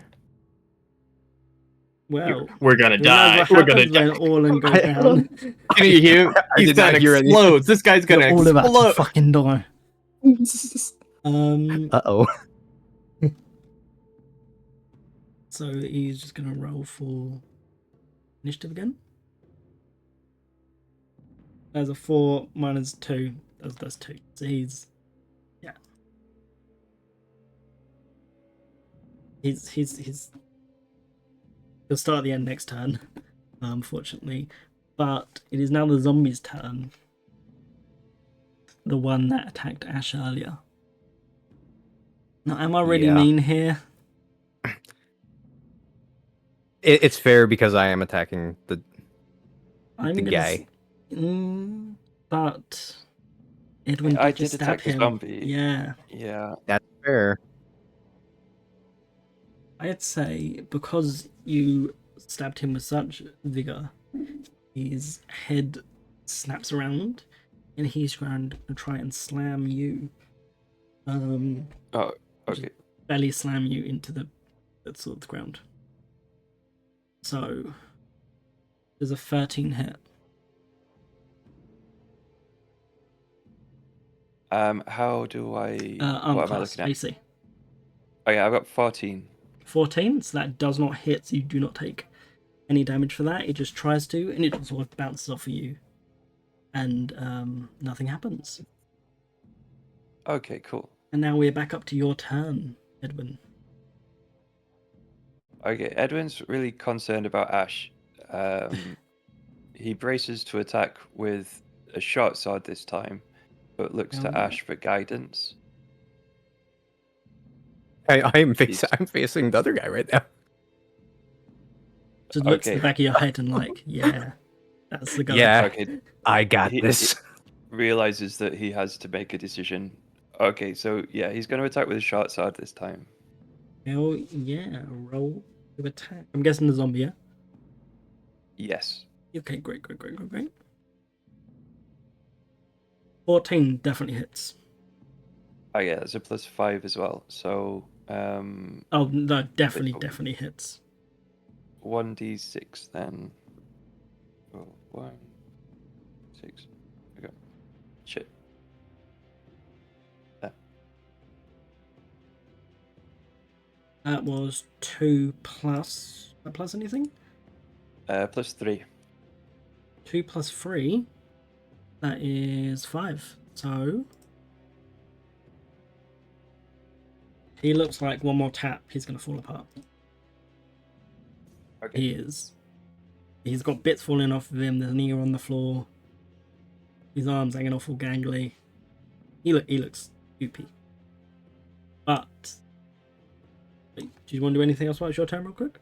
Well, We're gonna who knows die. what We're gonna happens when die. all in goes down. Can you hear him? I He's did not gonna hear anything. explode. This guy's gonna They're all about to explode. fucking die. Uh-oh. So he's just gonna roll for initiative again. There's a 4 minus 2. That's 2. So he's he'll start at the end next turn, unfortunately. But it is now the zombie's turn. The one that attacked Ash earlier. Now, am I really mean here? It's fair because I am attacking the I'm guy. But Edwin I did just did stab attack the him. zombie. Yeah. Yeah. That's fair. I'd say because you stabbed him with such vigor, his head snaps around and he's going to try and slam you. Oh, okay. Belly slam you into the sort of the ground. So there's a 13 hit. How do I? What am I Unclass looking at? AC. Oh yeah, I've got 14. 14, so that does not hit, so you do not take any damage for that. It just tries to, and it just sort of bounces off of you. And nothing happens. Okay, cool. And now we're back up to your turn, Edwin. Okay, Edwin's really concerned about Ash. He braces to attack with a short sword this time, but looks to Ash for guidance. I'm facing the other guy right now. Just looks at the back of your head and like, yeah, that's the guy. Yeah, Okay. I got this. He realizes that he has to make a decision. Okay, so yeah, he's going to attack with a short sword this time. Hell yeah, roll to attack. I'm guessing the zombie, yeah? Yes. Okay, great. 14 definitely hits. Oh yeah, there's a +5 as well. So Oh no, definitely hits. 1d6 then. Oh, 1, 6. 'There we go. Shit. There. That was 2 plus. Plus anything? +3. 2 plus 3. That is 5. So he looks like one more tap, he's gonna fall apart. Okay. He is. He's got bits falling off of him. There's an ear on the floor. His arms hanging off all gangly. He looks goopy. But do you want to do anything else while it's your turn, real quick?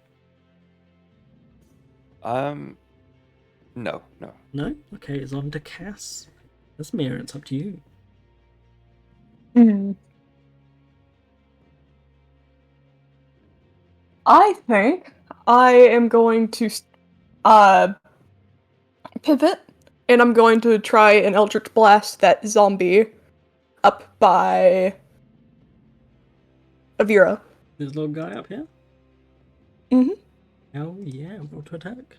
No. No? Okay, it's on to Cass. That's Mira, it's up to you. I think I am going to pivot, and I'm going to try an Eldritch Blast that zombie up by Avira. This little guy up here? Mhm. Hell yeah, roll to attack.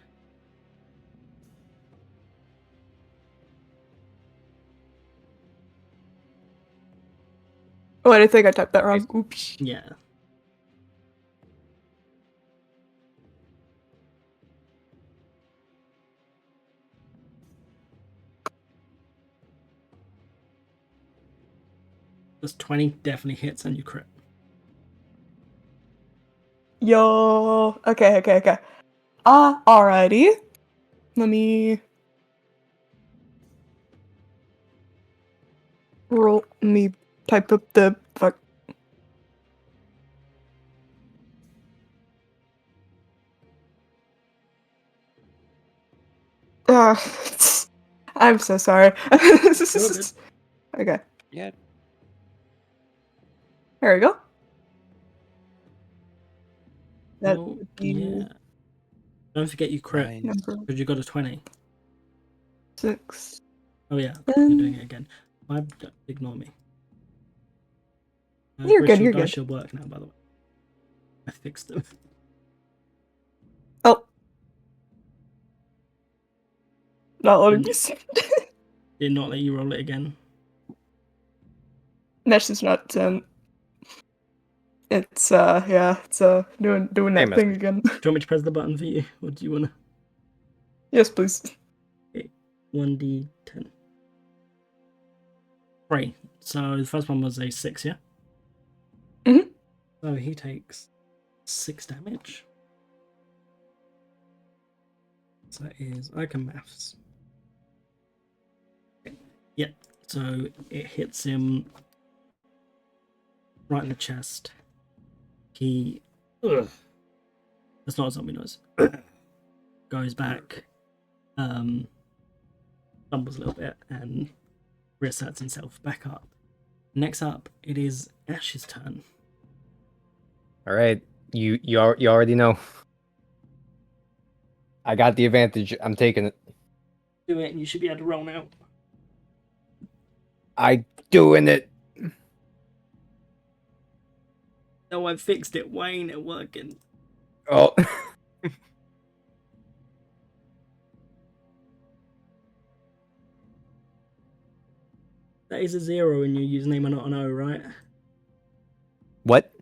Oh, I think I typed that wrong. Oops. Yeah. This 20 definitely hits and you crit. Yo. Okay. Alrighty. Let me roll. Let me type up the fuck. I'm so sorry. good. Okay. Yeah. There we go. That Oh, would be yeah. Don't forget you crit, Nice. number because you got a 20. 6. Oh yeah, you're doing it again. Ignore me. You're good, Ritual you're dice good. should work now, by the way. I fixed them. Oh. Not letting me see. Did not let you roll it again. That's just not it's yeah, it's doing that Same thing message. again. Do you want me to press the button for you? Or do you want to? Yes, please. 1d10. 3. So the first one was a 6, yeah? Mhm. So he takes 6 damage. So that is, I can maths. Yeah, so it hits him right in the chest. He, that's not a zombie noise. Goes back, stumbles a little bit, and reasserts himself back up. Next up, it is Ash's turn. All right, you already know. I got the advantage. I'm taking it. Do it, and you should be able to roll now. I doing it. No, I fixed it. Why ain't it working? Oh, That is a 0 in your username and not an O, right? what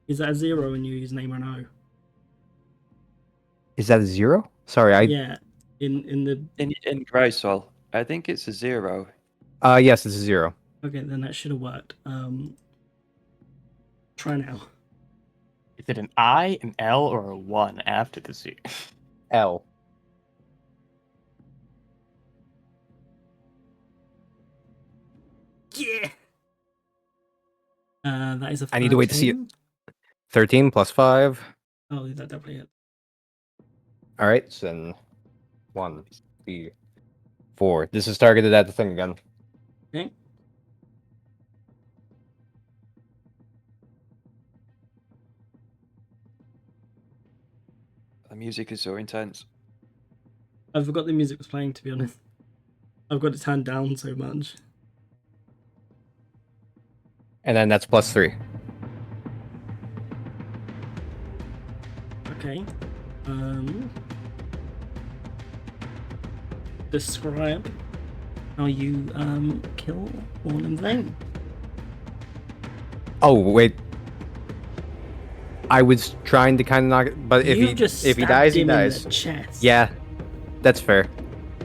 Is that a 0 in your username or an O? is that a 0? Sorry, Yeah, in the... In Griswell, I think it's a 0. Yes, it's a 0. Okay, then that should have worked. Try now. Is it an I, an L, or a 1 after the Z? L. Yeah! That is a 13. I need to wait to see it. 13 plus 5. Oh, that definitely hit. All right, so then 1, 3, 4. This is targeted at the thing again. Okay. The music is so intense. I forgot the music was playing, to be honest. I've got it turned down so much. And then that's plus 3. Okay. Describe how you kill Orn and Vane. Oh, wait. I was trying to kind of knock it, but You've just if he stabbed dies, he him in dies. the chest. Yeah, that's fair.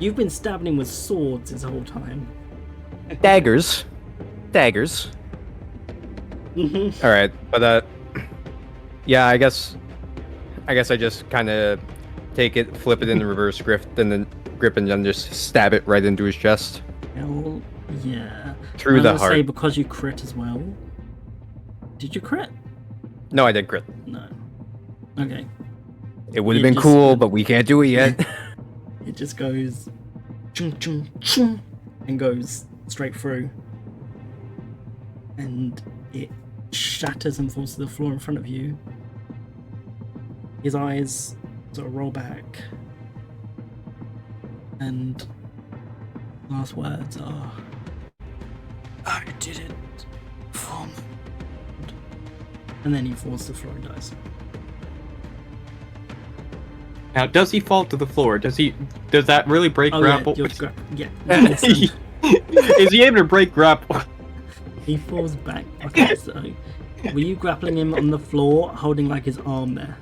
You've been stabbing him with swords this whole time. Daggers. Mhm. All right, but yeah, I guess I just kind of take it, flip it in the reverse grip, and then just stab it right into his chest Hell yeah. through I'm the gonna say heart. because you crit as well. Did you crit? No, I did crit. No. Okay. It would have You been just cool, would- but we can't do it yet. It just goes chung, chung, chung, and goes straight through. And it shatters and falls to the floor in front of you. His eyes sort of roll back. And last words are, I did it for me. And then he falls to the floor and dies. Now, does he fall to the floor? Does that really break grapple? Yeah. Is he able to break grapple? He falls back. Okay, so were you grappling him on the floor, holding like his arm there?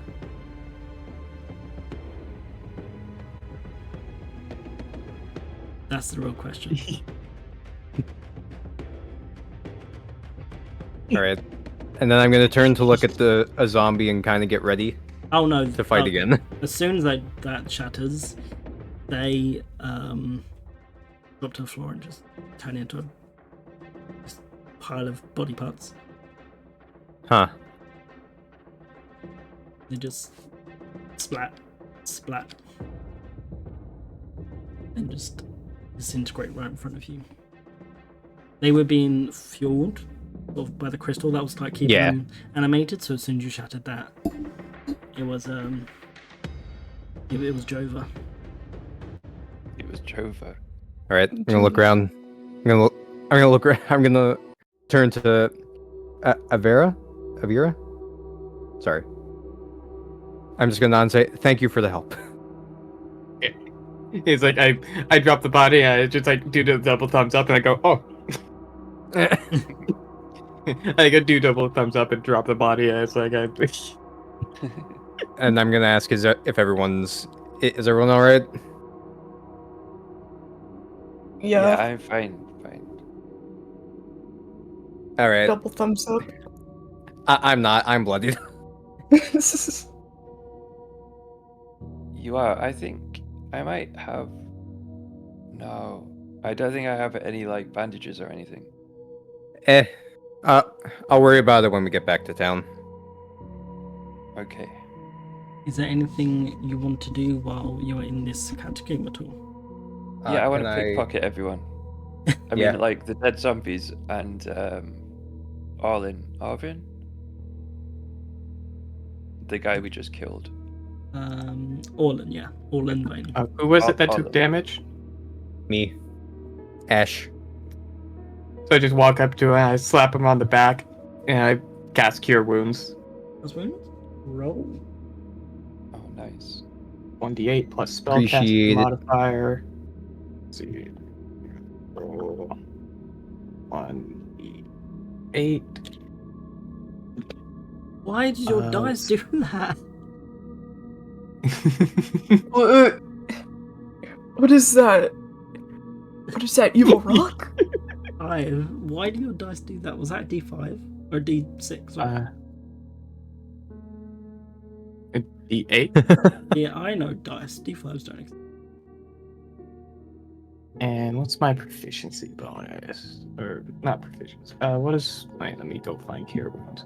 That's the real question. All right, and then I'm gonna turn to look at a zombie and kind of get ready Oh no! to fight again. As soon as that shatters, they drop to the floor and just turn into a pile of body parts. Huh? They just splat, and just disintegrate right in front of you. They were being fueled by the crystal that was like keeping them animated. So as soon as you shattered that, it was Jova. It was Jova. All right, I'm gonna look around. I'm gonna look. I'm gonna turn to Avira. Sorry. I'm just gonna nod and say thank you for the help. He's like, I drop the body, I just like do the double thumbs up, and I go, oh. I go do double thumbs up and drop the body. It's like And I'm gonna ask is everyone all right? Yeah, Yeah. I'm fine. All right. Double thumbs up. I'm not. I'm bloodied. You are. I think I might have. No, I don't think I have any like bandages or anything. I'll worry about it when we get back to town. Okay. Is there anything you want to do while you're in this catacomb at all? Yeah, I want can to pickpocket everyone. I Yeah. mean, like the dead zombies and Arvin, the guy we just killed. Orlin, yeah. Orlin Vane. who was it that All took of them. damage? Me, Ash. So I just walk up to him, I slap him on the back, and I cast Cure Wounds. That's wounds? Roll. Oh, nice. 1d8 plus Appreciate spellcasting it. modifier. Let's see. Roll 1d8. Why did your dice do that? What is that? What is that? Evil rock? 5. Why do your dice do that? Was that D5 or D6? A d8. Yeah, I know dice. D5s don't exist. And what's my proficiency bonus? Or not proficiency. What is? Wait, let me go find Cure Wounds.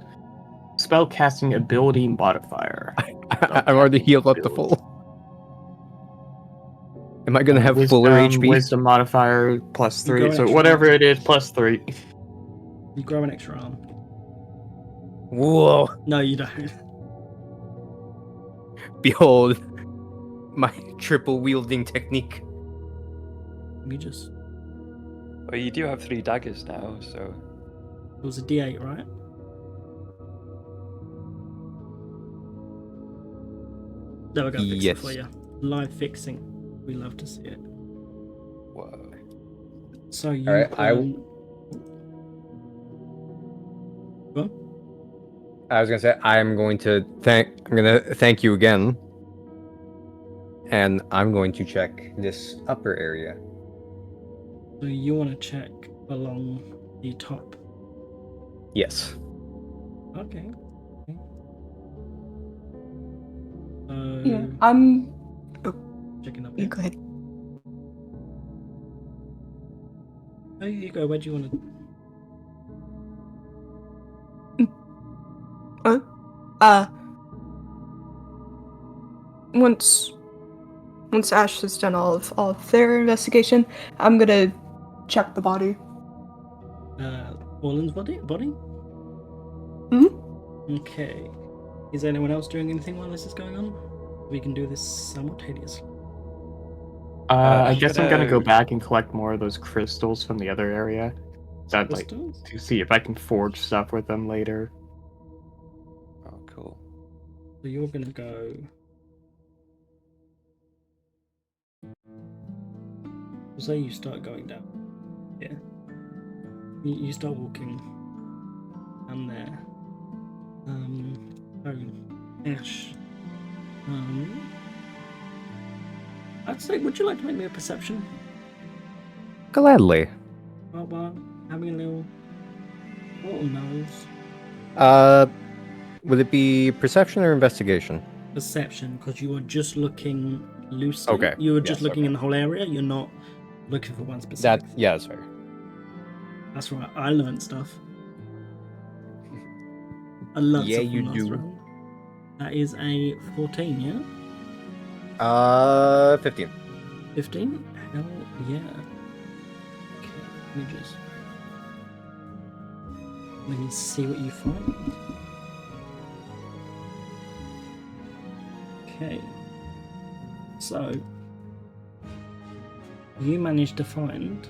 Spellcasting ability modifier. I'm already healed up to full. Am I gonna have fuller HP? Wisdom modifier plus You 3. go So extra. whatever it is, plus 3. You grow an extra arm. Whoa! No, you don't. Behold, my triple wielding technique. You just. Well, you do have 3 daggers now, so It was a D8, right? There we go. Fix Yes. it for you. Live fixing. We love to see it. whoa. So you. Alright, Go on. I was gonna say I'm gonna thank you again, and I'm going to check this upper area. So you want to check along the top. Yes. Okay. Yeah, I'm. Checking up You here. go ahead. Oh, you go. Where do you want to? Uh, once Ash has done all of their investigation, I'm gonna check the body. Orland's body? Hmm? Okay. Is anyone else doing anything while this is going on? We can do this simultaneously. I I'm guess I'm gonna go gonna- back and collect more of those crystals from the other area. I'd like Crystals? to see if I can forge stuff with them later. Oh, cool. So you're gonna go. Say you start going down. Yeah. You start walking down there. Ash. I'd say, would you like to make me a perception? Gladly. Well, having a little nose. Would it be perception or investigation? Perception, because you were just looking loosely. Okay, You were just yes, looking okay. in the whole area. You're not looking for one specific. Yeah, that's fair. That's right. I learned stuff. I learned Yeah, stuff you from last do. round. That is a 14, yeah? 15. 15? Hell yeah. Okay, let me see what you find. Okay. So, you managed to find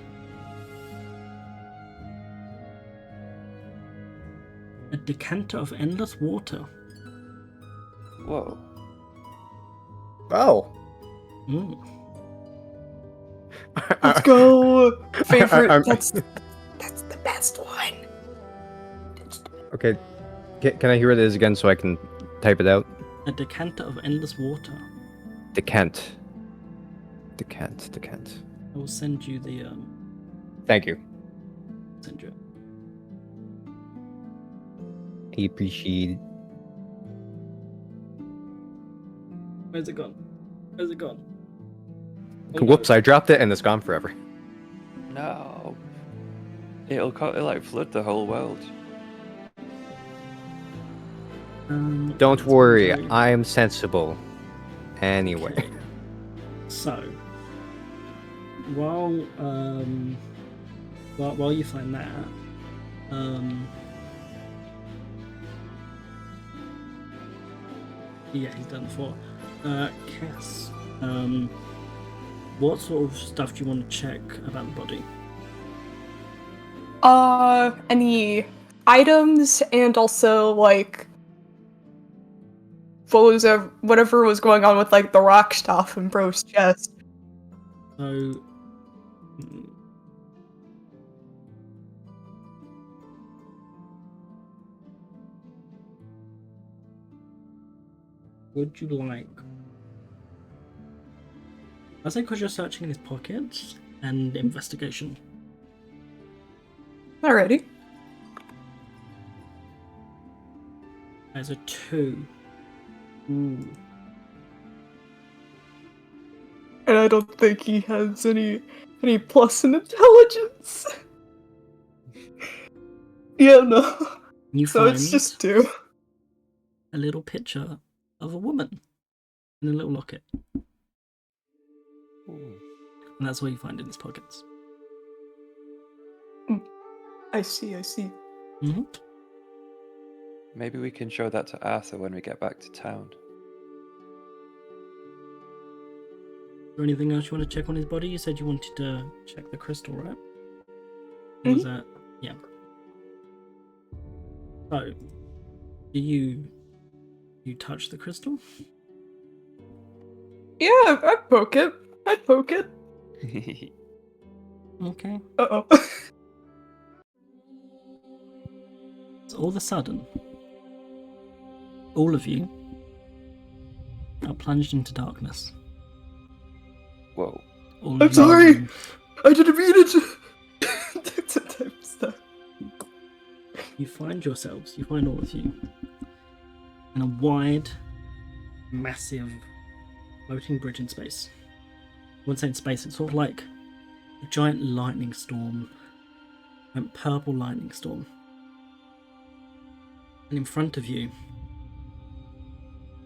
a decanter of endless water. Whoa. Oh. Mm. Let's go. Favorite. I'm- That's the best one. Okay. Can I hear what it is again so I can type it out? A decanter of endless water. Decant. I will send you the Thank you. send you it. I appreciate it. Where's it gone? Oh, Whoops, I dropped it and it's gone forever. No. It'll like flood the whole world. Don't let's worry, go. I am sensible. Anyway. Okay. So, while you find that, yeah, he's done before. Cass, what sort of stuff do you want to check about the body? Any items and also like whatever was going on with like the rock stuff in Bro's chest. So, would you like? I say because you're searching in his pockets and investigation. Alrighty. There's a 2. Ooh. And I don't think he has any plus in intelligence. Yeah, no. You So find it's just 2. a little picture of a woman in a little locket. And that's what you find in his pockets. I see. Mm-hmm. Maybe we can show that to Arthur when we get back to town. Is there anything else you want to check on his body? You said you wanted to check the crystal, right? Or was that? Yeah. So, do you touch the crystal? Yeah, I'd poke it. Okay. Uh-oh. So all of a sudden, all of you are plunged into darkness. Whoa. All I'm of sorry. you, I didn't mean it. you find yourselves, you find all of you, in a wide, massive, floating bridge in space. I wouldn't say in space, it's sort of like a giant lightning storm, a purple lightning storm. And in front of you,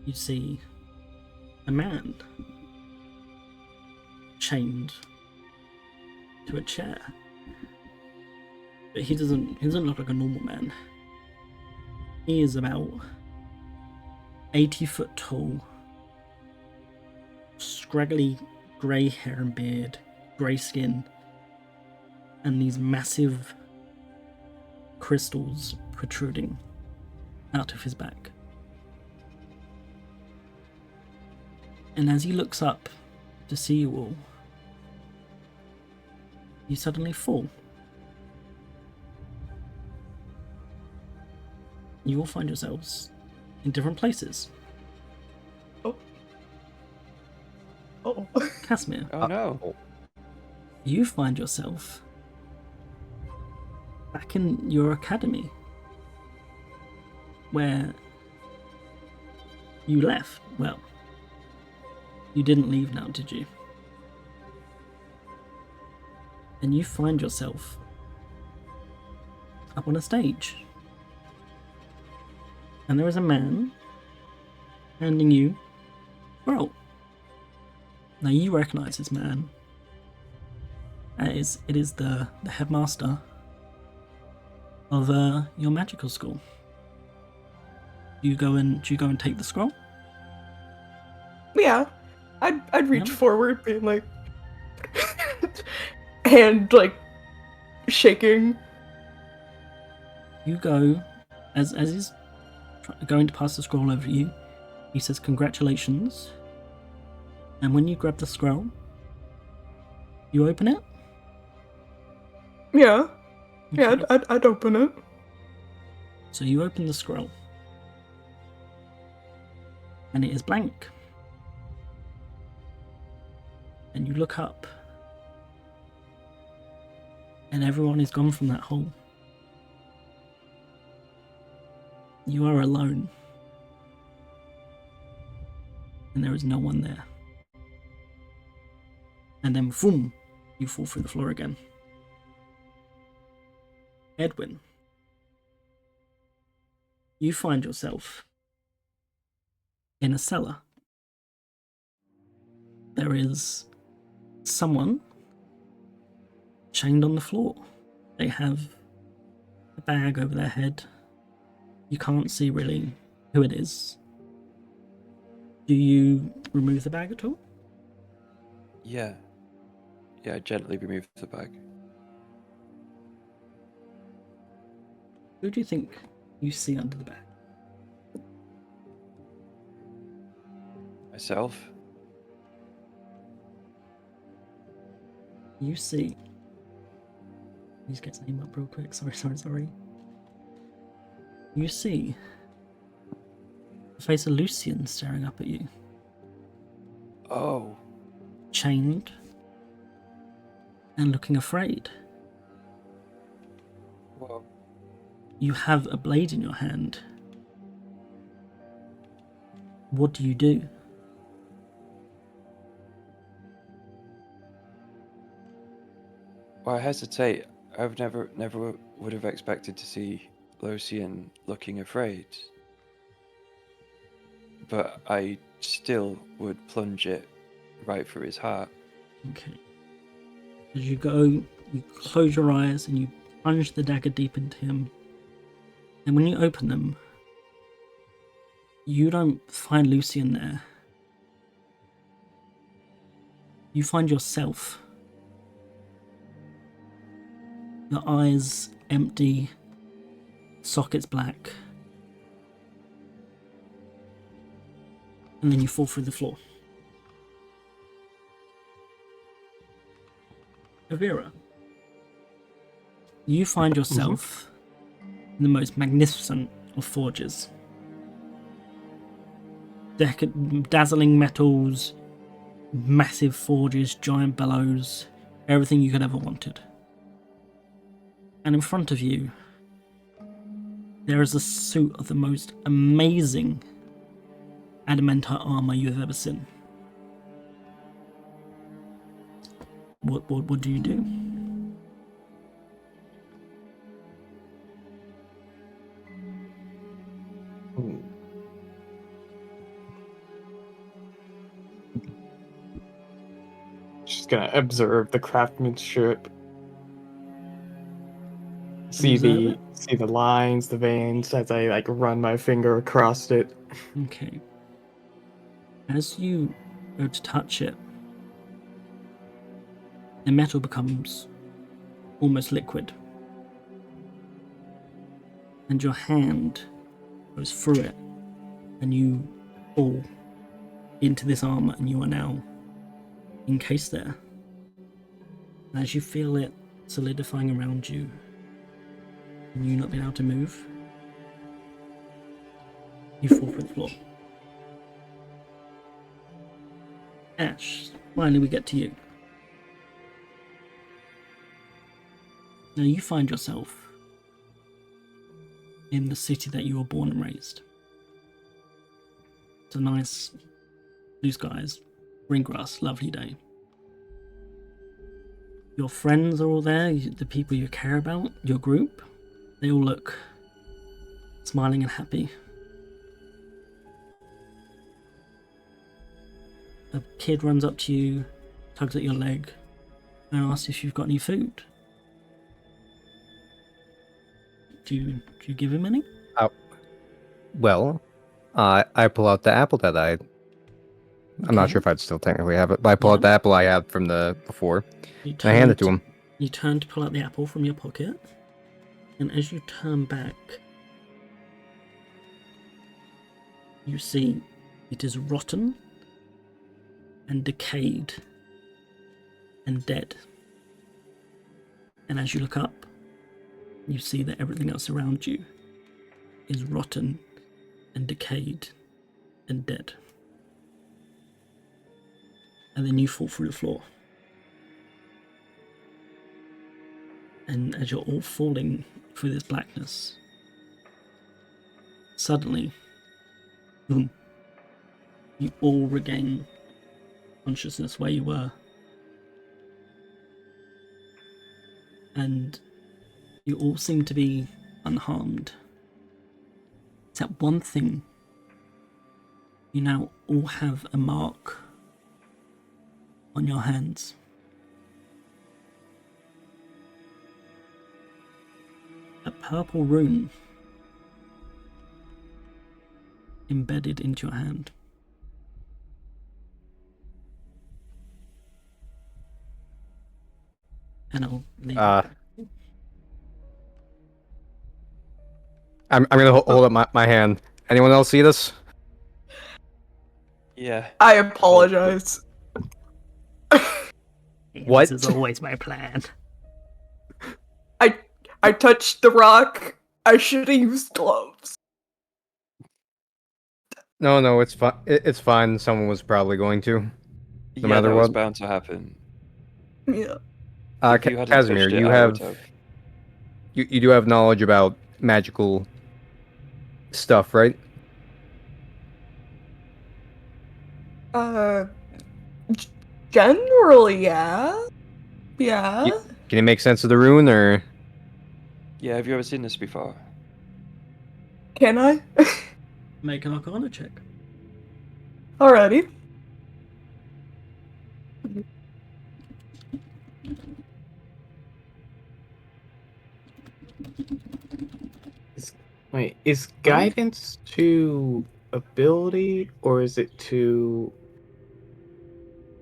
you see a man chained to a chair. But he doesn't look like a normal man. He is about 80 foot tall, scraggly grey hair and beard, grey skin, and these massive crystals protruding out of his back. And as he looks up to see you all, you suddenly fall. You all find yourselves in different places. Oh. Casimir, Oh no. you find yourself back in your academy, where you left. Well, you didn't leave now, did you? And you find yourself up on a stage. And there is a man handing you a scroll. Now you recognize this man. It is the headmaster of your magical school. Do you go and take the scroll? Yeah, I'd reach Yeah. forward, being like, hand like shaking. You go, as he's going to pass the scroll over to you, he says congratulations. And when you grab the scroll, you open it. Yeah, yeah, Okay. I'd open it. So you open the scroll, and it is blank. And you look up, and everyone is gone from that hole. You are alone, and there is no one there. And then, boom, you fall through the floor again. Edwin, you find yourself in a cellar. There is someone chained on the floor. They have a bag over their head. You can't see really who it is. Do you remove the bag at all? Yeah. Yeah, I gently remove the bag. Who do you think you see under the bag? Myself. You see. Please get his name up real quick. Sorry. You see the face of Lucian staring up at you, Oh. chained and looking afraid. Whoa. You have a blade in your hand. What do you do? Well, I hesitate. I've never would have expected to see Lucian looking afraid. But I still would plunge it right through his heart. Okay. As you go, you close your eyes and you plunge the dagger deep into him. And when you open them, you don't find Lucian there. You find yourself. Your eyes empty, sockets black. And then you fall through the floor. Avira, you find yourself in the most magnificent of forges. dazzling metals, massive forges, giant bellows, everything you could ever wanted. And in front of you, there is a suit of the most amazing adamantite armor you've ever seen. What do you do? Just gonna observe the craftsmanship. See Observe the lines, the veins as I like run my finger across it. Okay. As you go to touch it, the metal becomes almost liquid. And your hand goes through it, and you fall into this armor, and you are now encased there. And as you feel it solidifying around you, and you not being able to move, you fall through the floor. Ash, finally we get to you. Now you find yourself in the city that you were born and raised. It's a nice, blue skies, green grass, lovely day. Your friends are all there, the people you care about, your group. They all look smiling and happy. A kid runs up to you, tugs at your leg, and asks if you've got any food. Do you give him any? Well, I pull out the apple that I'm not Okay. sure if I'd still technically have it, but I pull out the apple I had from the before. You And I hand it to him. You turn to pull out the apple from your pocket, and as you turn back, you see it is rotten and decayed and dead. And as you look up, you see that everything else around you is rotten and decayed and dead. And then you fall through the floor. And as you're all falling through this blackness, suddenly, boom, you all regain consciousness where you were. And you all seem to be unharmed. Except one thing. You now all have a mark on your hands. A purple rune embedded into your hand. And I'll leave it. I'm gonna hold up my hand. Anyone else see this? Yeah. I apologize. What? This is always my plan. I touched the rock. I should have used gloves. No, it's fine. It's fine. Someone was probably going to. Yeah, matter that was what. bound to happen. Yeah. If you hadn't Casimir, touched it, you I would have you do have knowledge about magical stuff, right? Generally, yeah. Yeah. Can you make sense of the rune, or Yeah, have you ever seen this before? Can I? Make an Arcana check. Alrighty. Wait, is guidance to ability or is it to?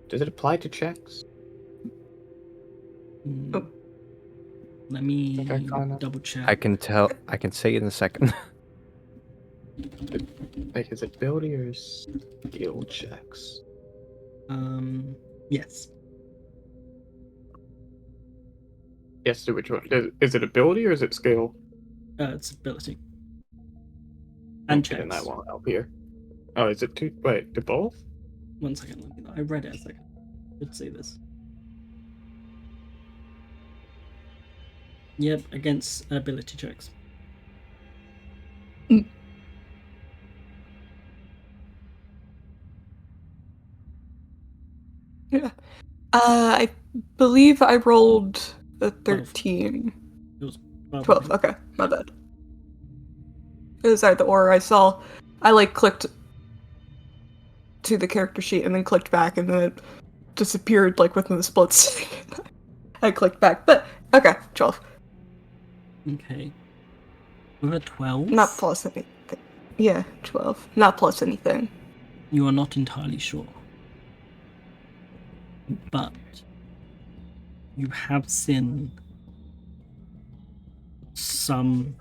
Does it apply to checks? Oh. Let me Think Arcana. double check. I can tell. I can say it in a second. Like, is it ability or skill checks? Yes. Yes, to which one? Is it ability or is it skill? It's ability. And Okay, then checks. that won't help here. Oh, is it two? Wait, to both? 1 second. I read it a second. Should see this. Yep, against ability checks. Yeah. I believe I rolled a 13. It was 12. 12, okay, my bad. It was either or. I like clicked to the character sheet and then clicked back and then it disappeared like within the split second. I clicked back, but okay, 12. Okay. With a 12? Not plus anything. Yeah, 12. Not plus anything. You are not entirely sure. But you have seen some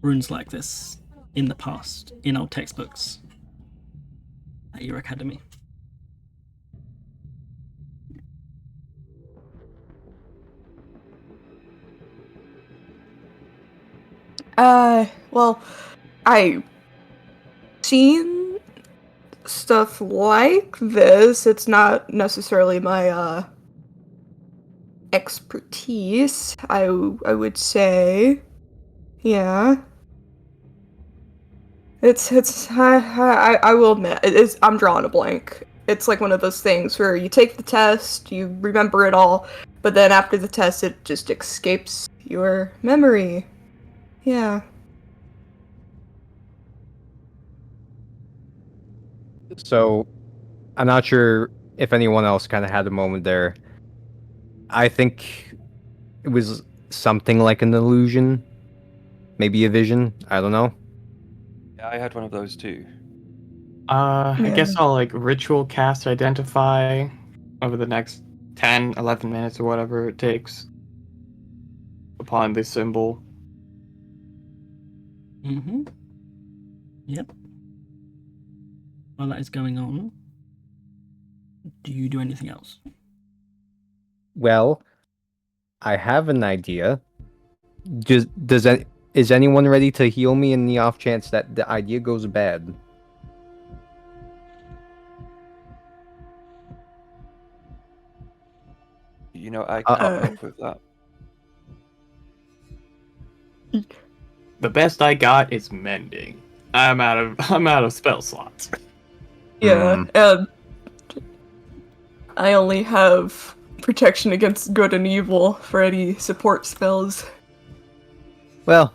runes like this in the past, in our textbooks at your academy. Well, I seen stuff like this. It's not necessarily my expertise, I would say. Yeah. I will admit, I'm drawing a blank. It's like one of those things where you take the test, you remember it all, but then after the test it just escapes your memory. Yeah. So, I'm not sure if anyone else kind of had a moment there. I think it was something like an illusion, maybe a vision. I don't know. Yeah, I had one of those too. I Yeah. guess I'll like ritual cast identify over the next 10, 11 minutes or whatever it takes upon this symbol. Mm-hmm. Yep. While that is going on, do you do anything else? Well, I have an idea. Is anyone ready to heal me in the off chance that the idea goes bad? You know, I can help with that. The best I got is mending. I'm out of spell slots. Yeah, and I only have protection against good and evil for any support spells. I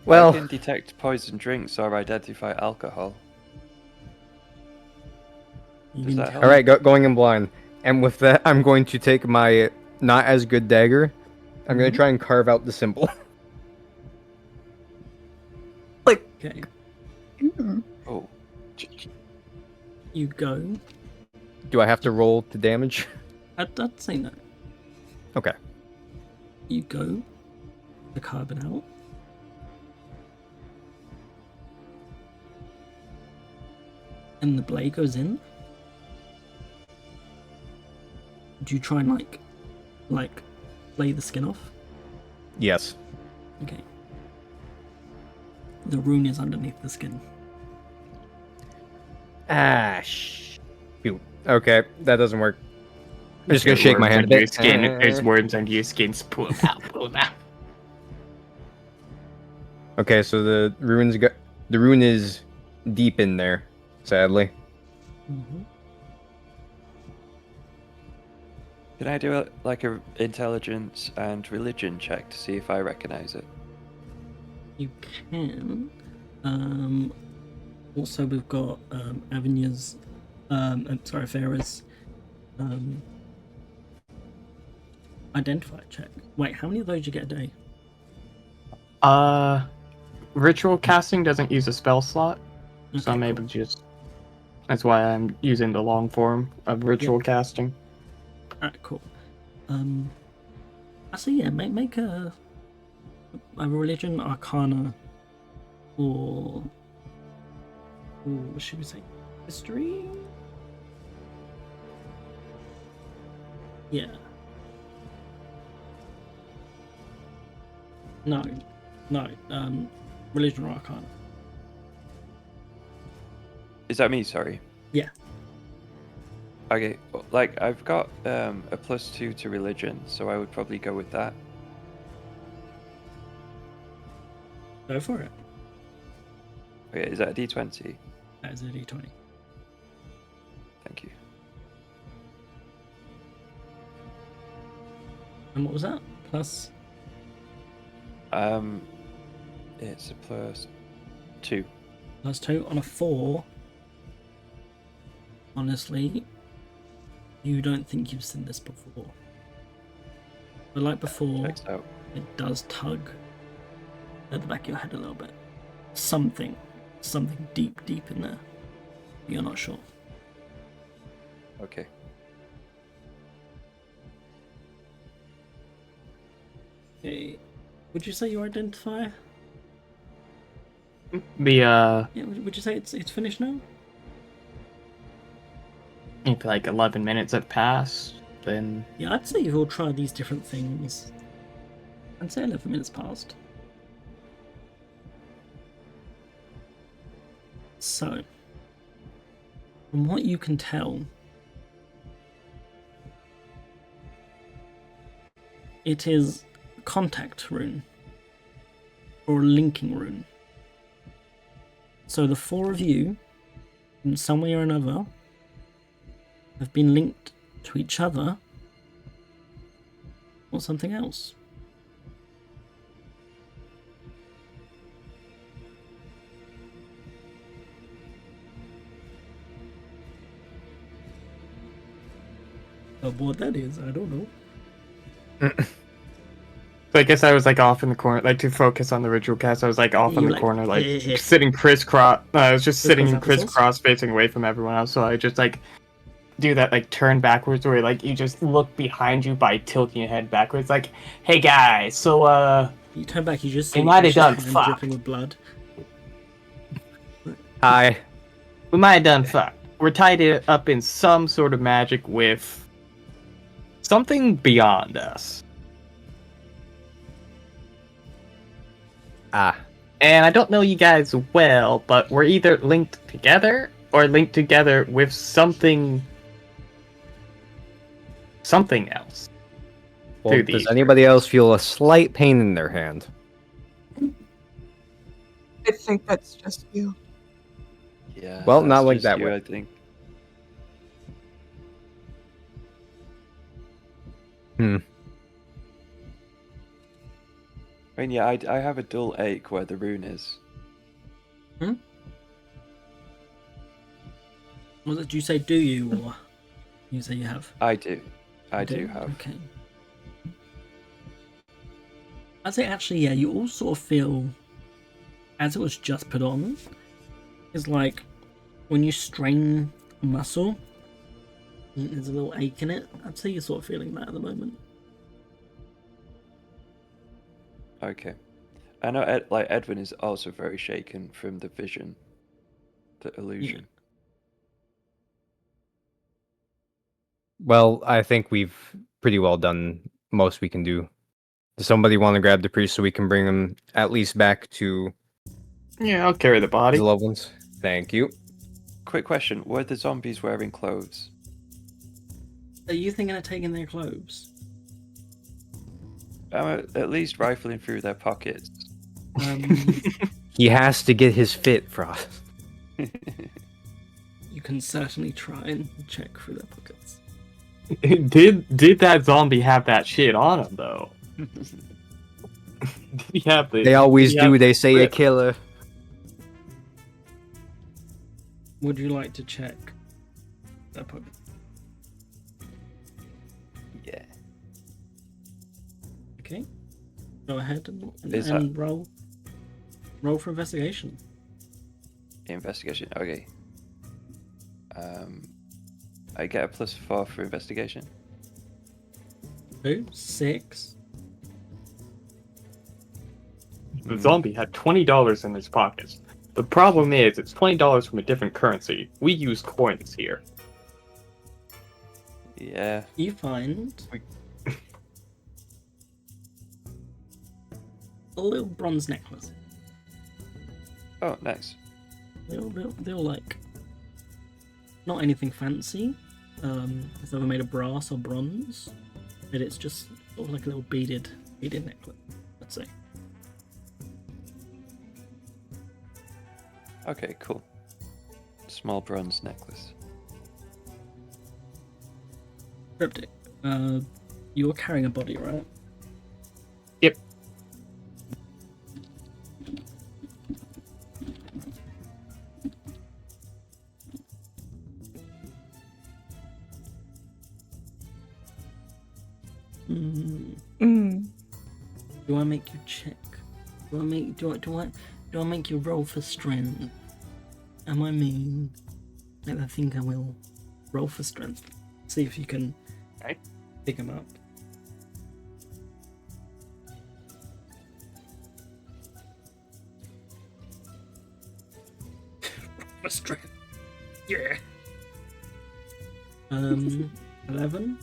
Well, can detect poison drinks or identify alcohol. You Does can that help? all right, going in blind. And with that, I'm going to take my not as good dagger. I'm going to try and carve out the symbol. Like, Okay. Oh, You go. Do I have to roll the damage? I'd say no. Okay. You go to carve it out. And the blade goes in. Do you try and like flay the skin off? Yes. Okay. The rune is underneath the skin. Shoot. Okay, that doesn't work. I'm just gonna shake my hand a bit. There's worms under your skin. Pull them out. Pull them out. Okay, so the rune is deep in there, sadly. Mm-hmm. can I do a intelligence and religion check to see if I recognize it? You can. Also, we've got Avenya's. Farah's. Identify check. Wait, how many of those do you get a day? Ritual casting doesn't use a spell slot, so I'm Okay, able to just. That's why I'm using the long form of ritual casting. Alright, cool. I say yeah, make a religion, arcana, or what should we say, history? Yeah. No. Religion or arcana. Is that me? Sorry. Yeah. Okay. Like I've got a +2 to religion, so I would probably go with that. Go for it. Okay. Is that a D20? That is a d20. Thank you. And what was that? Plus. It's a +2. +2 on a 4. Honestly, you don't think you've seen this before. But like before, Checks out. it does tug at the back of your head a little bit. Something deep in there. You're not sure. Okay. Okay. Would you say you identify? The Yeah. Would you say it's finished now? if like 11 minutes have passed, then Yeah, I'd say you've all tried these different things. I'd say 11 minutes passed. So, from what you can tell, it is a contact rune, or a linking rune. So the 4 of you, in some way or another, have been linked to each other, or something else. But what that is, I don't know. So I guess I was like off in the corner, like to focus on the ritual cast. I was like off in You the like, corner, like yeah. sitting crisscross. I was just sitting Crisscross crisscross, facing away from everyone else. So I just like do that like turn backwards, where like you just look behind you by tilting your head backwards. Like, hey guys, so You turn back, you just We see might have done hand fucked. dripping with blood. Hi. we might have done fucked. We're tied up in some sort of magic with something beyond us. Ah. And I don't know you guys well, but we're either linked together or linked together with something else. Well, Through does these anybody else feel a slight pain in their hand? I think that's just you. Yeah. Well, not that's like just that you, way. I think. Hmm. I mean, yeah, I have a dull ache where the rune is. What did you say, do you, or you say you have? I do. I You do have. Okay. I'd say actually, yeah, you all sort of feel, as it was just put on, is like when you strain a muscle, there's a little ache in it. I'd say you're sort of feeling that at the moment. Okay. I know Edwin is also very shaken from the vision, the illusion. Well, I think we've pretty well done most we can do. Does somebody want to grab the priest so we can bring him at least back to Yeah, I'll carry the body. his loved ones? Thank you. Quick question: were the zombies wearing clothes? Are you thinking of taking their clothes? I'm at least rifling through their pockets. He has to get his fit, Frost. You can certainly try and check through their pockets. Did that zombie have that shit on him though? Did he have the? They always did he do. have They the say a grip? killer. Would you like to check their pockets? Yeah. Okay. Go ahead and, Is and roll. Roll for investigation. Investigation. Okay. I get a +4 for investigation. 2, 6. The zombie had $20 in his pockets. The problem is, it's $20 from a different currency. We use coins here. Yeah. You find a little bronze necklace. Oh, nice. They'll like not anything fancy. It's either made of brass or bronze, but it's just sort of like a little beaded necklace, let's say. Okay, cool. Small bronze necklace. Cryptic. You're carrying a body, right? Yep. Do I make you check? Do I make you roll for strength? Am I mean? I think I will. Roll for strength. See if you can pick him up. For strength. Yeah. 11.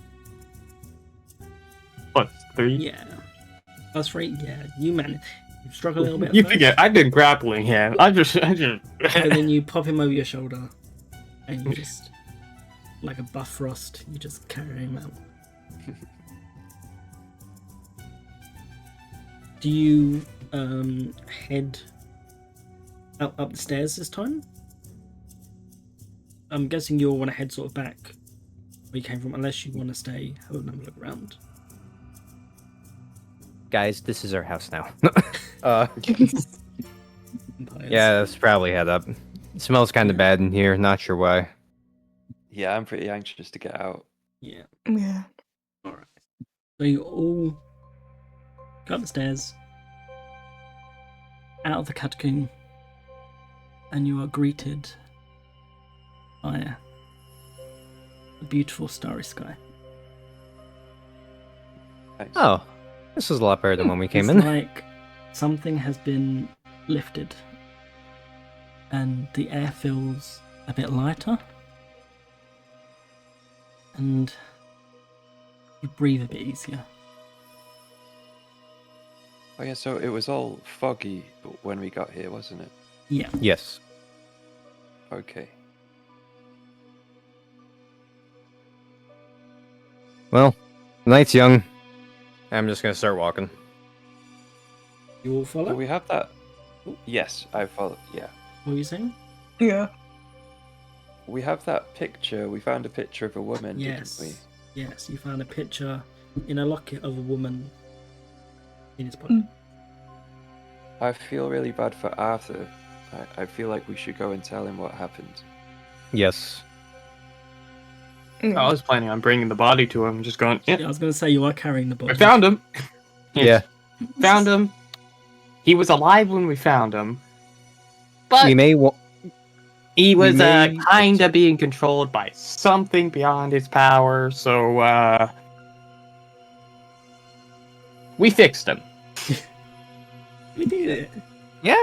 Plus 3. Yeah. Plus 3. Yeah. You managed. You struggle a little bit. You first, forget, I've been grappling him. I just. and then you pop him over your shoulder, and you just, like a Bifrost, you just carry him out. Do you head up the stairs this time? I'm guessing you'll want to head sort of back where you came from, unless you want to stay, have a look around. Guys, this is our house now. Vampires. Yeah, let's probably head up. It smells kind of bad in here. Not sure why. Yeah, I'm pretty anxious to get out. Yeah. Yeah. Alright. So you all go up the stairs, out of the catacomb, and you are greeted by a beautiful starry sky. Nice. Oh, this is a lot better than when we came It's in. like something has been lifted, and the air feels a bit lighter, and you breathe a bit easier. Oh yeah, so it was all foggy when we got here, wasn't it? Yeah. Yes. Okay. Well, the night's young. I'm just gonna start walking. You all Do follow? we have that? Oh. Yes, I follow. Yeah. What were you saying? Yeah. We have that picture. We found a picture of a woman, Yes. didn't Yes, you found a picture in a locket of a woman in his pocket. we? I feel really bad for Arthur. I feel like we should go and tell him what happened. Yes. I was planning on bringing the body to him, just going, Yeah, I was going to say you are carrying the body. we found him. Yeah. Found him. He was alive when we found him. But We may. he was may- kind of being controlled by something beyond his power, so we fixed him. We did it. Yeah.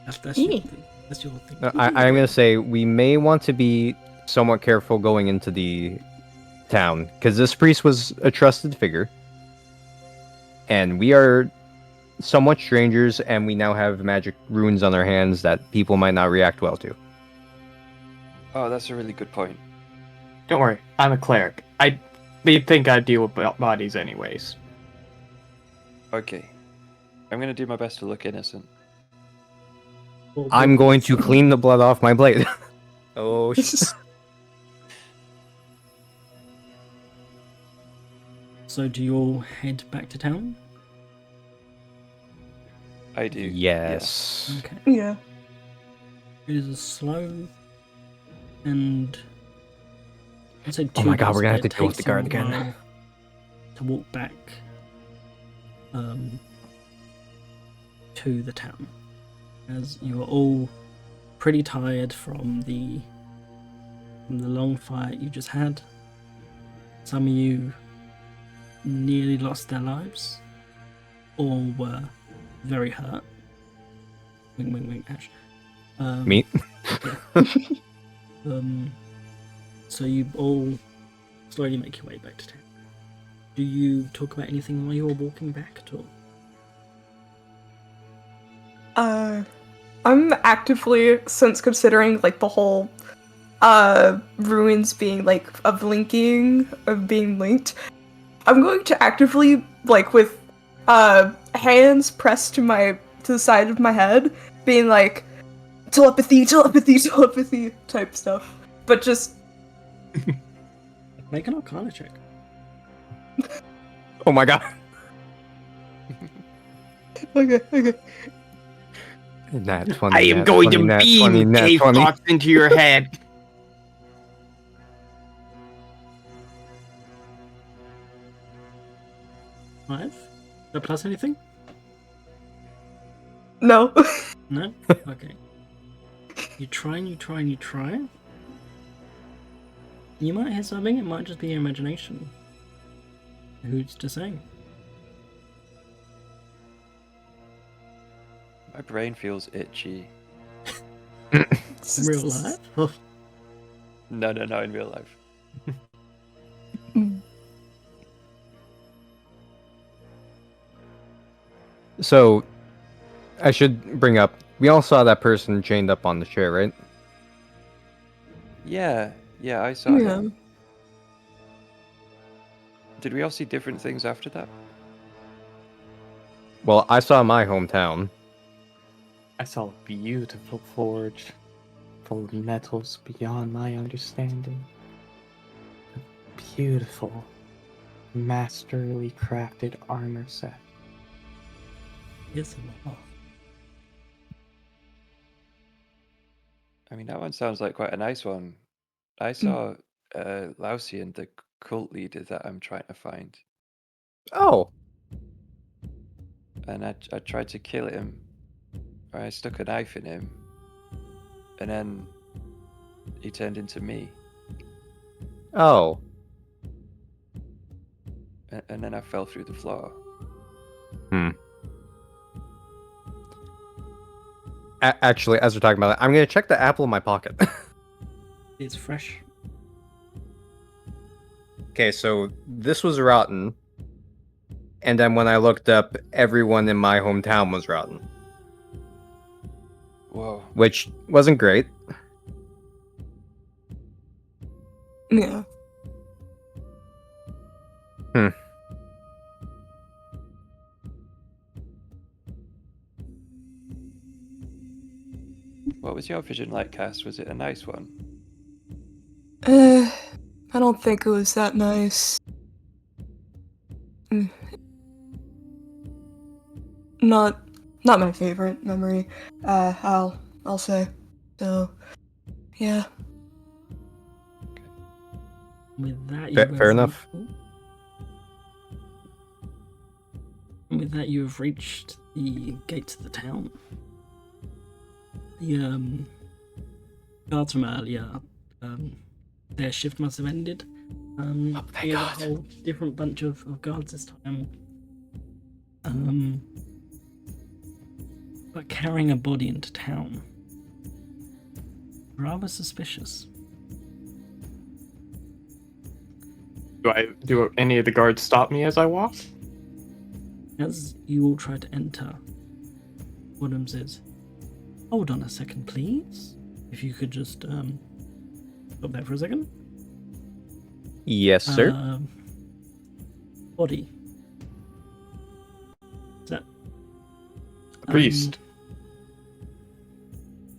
That's your thing. That's your thing. I'm gonna say we may want to be somewhat careful going into the town because this priest was a trusted figure, and we are somewhat strangers, and we now have magic runes on our hands that people might not react well to. Oh, that's a really good point. Don't worry, I'm a cleric. They think I deal with bodies anyways. Okay. I'm gonna do my best to look innocent. I'm going to clean the blood off my blade. Oh, So do you all head back to town? I do. yes. Okay. Yeah. It is a slow and I'd say Oh my God, days, we're gonna but have to it deal with the takes you a guard again. while to walk back to the town, as you are all pretty tired from the long fight you just had. Some of you nearly lost their lives, or were very hurt. Wink, wink, wink, Ash. Me? So you all slowly make your way back to town. Do you talk about anything while you're walking back at all? I'm actively, since considering like the whole ruins being like of being linked, I'm going to actively, like, with hands pressed to the side of my head, being like telepathy type stuff, but just Make an Arcana check. Oh my god. okay. Nat 20, I am nat going 20, to nat beam 20, nat cave 20. thoughts into your head. Five. That plus anything? No. No? Okay. You try and you try and you try. You might hit something, it might just be your imagination. Who's to say? My brain feels itchy. In real life? Oh, No, in real life. So, I should bring up, we all saw that person chained up on the chair, right? Yeah, I saw Yeah. him. Did we all see different things after that? Well, I saw my hometown. I saw a beautiful forge full of metals beyond my understanding. A beautiful, masterly crafted armor set. yes and no. I mean, that one sounds like quite a nice one. I saw Lausian, the cult leader that I'm trying to find, Oh, and I tried to kill him. Or I stuck a knife in him, and then he turned into me, oh. and then I fell through the floor. Actually, as we're talking about it, I'm gonna check the apple in my pocket. It's fresh. Okay, so this was rotten. And then when I looked up, everyone in my hometown was rotten. Whoa. Which wasn't great. Yeah. What was your vision like, Cass? Was it a nice one? I don't think it was that nice. Mm. Not my favorite memory. I'll say. So, yeah. With that, you Fair have enough. With that, you have reached the gates of the town. The guards from earlier, their shift must have ended. thank We have God. a whole different bunch of guards this time. But carrying a body into town. Rather suspicious. Do any of the guards stop me as I walk? As you all try to enter, Woodham says, "Hold on a second, please. If you could just stop there for a second." Yes, sir. Body. Is that A priest.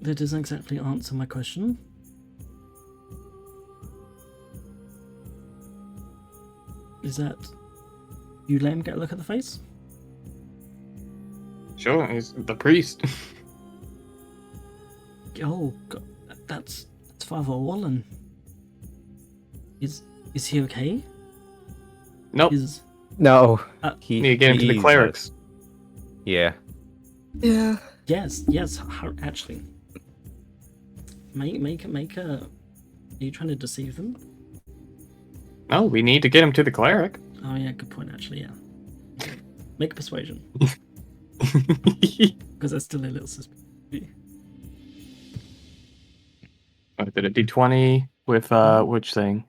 that doesn't exactly answer my question. Is that you let him get a look at the face? Sure, he's the priest. Oh God, that's Father Wallen. Is he okay? Nope. Is No. Need to get him to the he's, clerics. Yeah. yes, actually. Make a. Are you trying to deceive them? No, we need to get him to the cleric. Oh yeah, good point. Actually, yeah. Make a persuasion because that's still a little suspicious. I did a d20 with which thing?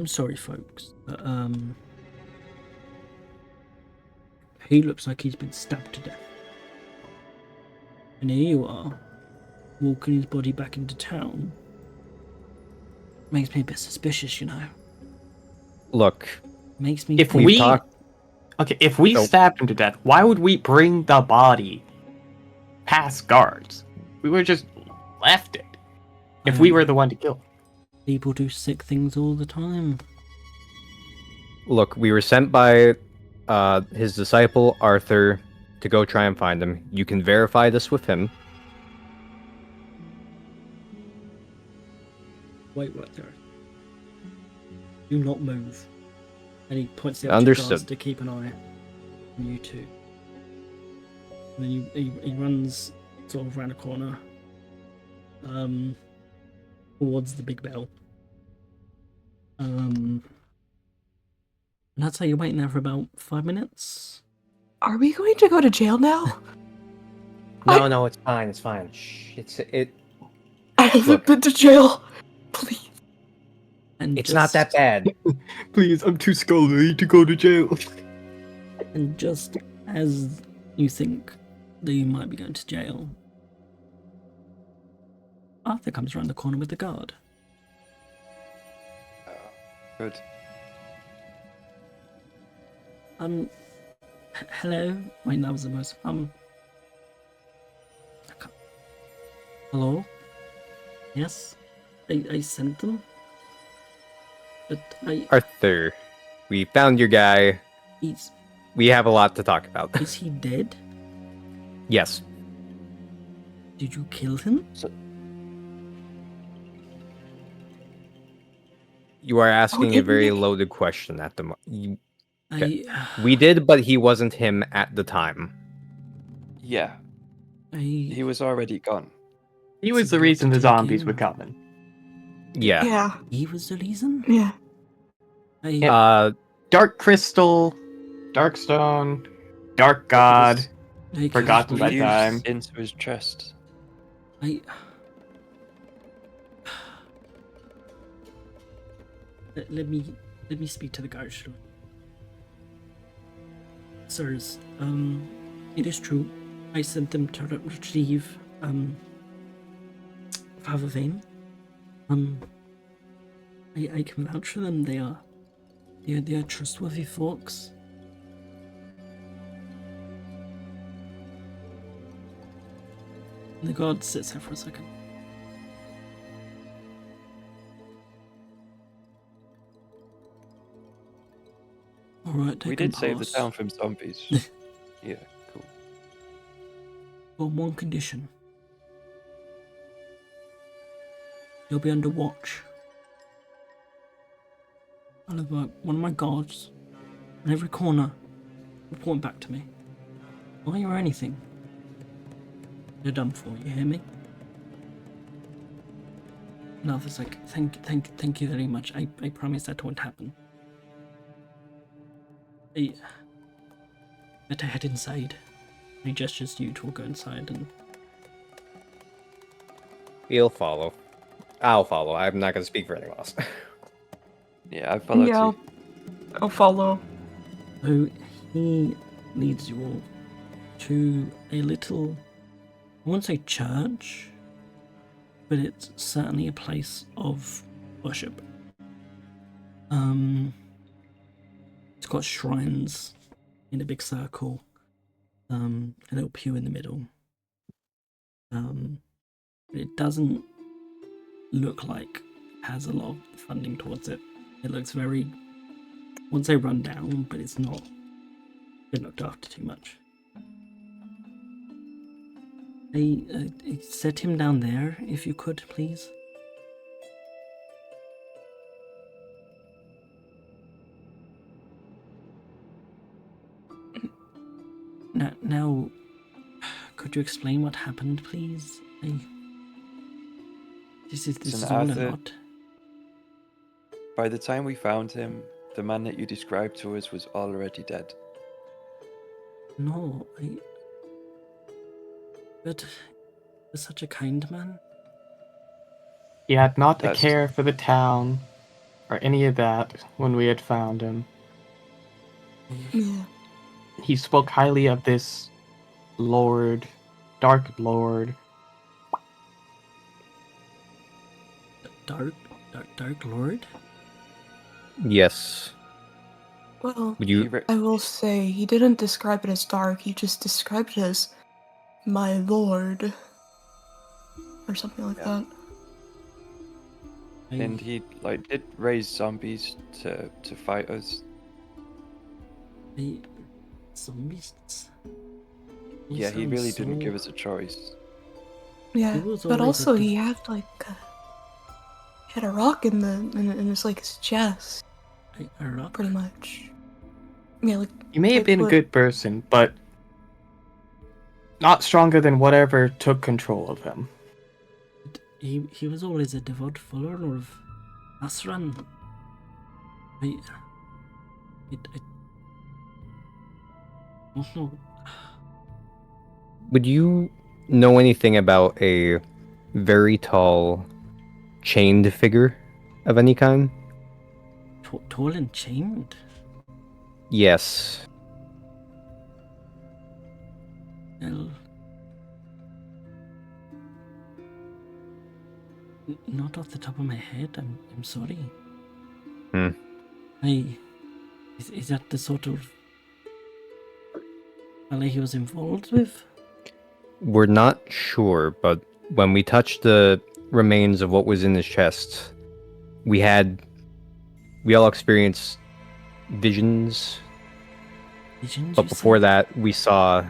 I'm sorry, folks, but he looks like he's been stabbed to death. And here you are, walking his body back into town. Makes me a bit suspicious, you know. Look, Makes me If think. we talked- if we So- stabbed him to death, why would we bring the body past guards? We would just left it. If we were the one to kill him. People do sick things all the time. look, we were sent by his disciple Arthur to go try and find him. You can verify this with him. Wait right there. Do not move. And he points the Understood. guards to keep an eye on you two. And then he runs sort of around a corner, towards the big bell. And I'd say you're waiting there for about 5 minutes. Are we going to go to jail now? No, it's fine. It's fine. Shh. I haven't Look. been to jail. Please. And It's not that bad. Please, I'm too scared to go to jail. And just as you think that you might be going to jail, Arthur comes around the corner with the guard. Good. Hello? Wait, that was the most, hello? Yes? I sent them? But Arthur, we found your guy. is We have a lot to talk about. he dead? Yes. Did you kill him? You are asking a didn't very we? loaded question at the moment. I, We did, but he wasn't him at the time. Yeah, I, he was already gone. He was the reason the zombies were coming. Yeah. Yeah. he was the reason? Yeah. Dark Crystal, Darkstone, Dark God. I Forgotten by can't Fused time. into his chest. believe- Let me speak to the guards. Sirs, it is true. I sent them to retrieve Father Vane. I can vouch for them. They are trustworthy folks. The guard sits there for a second. All right, they We can did save the pass. town from zombies. Yeah, cool. On one condition. You'll be under watch. I'll have one of my guards on every corner reporting back to me. Why or anything they're done for, you hear me? And Arthur's like, thank you very much. I promise that won't happen. Better head inside. He gestures to you to go inside and He'll follow. I'll follow. I'm not going to speak for anyone else. Yeah, I followed Yeah. too. I'll follow. so he leads you all to a little, I won't say church, but it's certainly a place of worship. It's got shrines in a big circle, a little pew in the middle. But it doesn't look like it has a lot of funding towards it. It looks very, I wouldn't say run down, but it's not been looked after too much. Set him down there, if you could, please. Now, could you explain what happened, please? This is Listen, all a Arthur. lot. By the time we found him, the man that you described to us was already dead. No, but you're such a kind man. He had not a That's- care for the town. or any of that when we had found him. Yeah. He spoke highly of this Lord, Dark Lord. Dark Lord? Yes. Well, Would He you? re- I will say he didn't describe it as dark. He just described it as my lord, or something like Yeah. that. and he like did raise zombies to fight us. Zombies? Yeah, he sounds really didn't so- give us a choice. Yeah, He was but always a also he had he had a rock in his like his chest, a rock. pretty much. Yeah, like He may have like been a what- good person, but not stronger than whatever took control of him. He was always a devout follower of Asran. I don't know. Would you know anything about a very tall, chained figure of any kind? Tall and chained. Yes. Well, not off the top of my head. I'm sorry. Hmm. Is that the sort of fella he was involved with? We're not sure, but when we touched the remains of what was in his chest, we all experienced visions, Visions, but you before say? that, we saw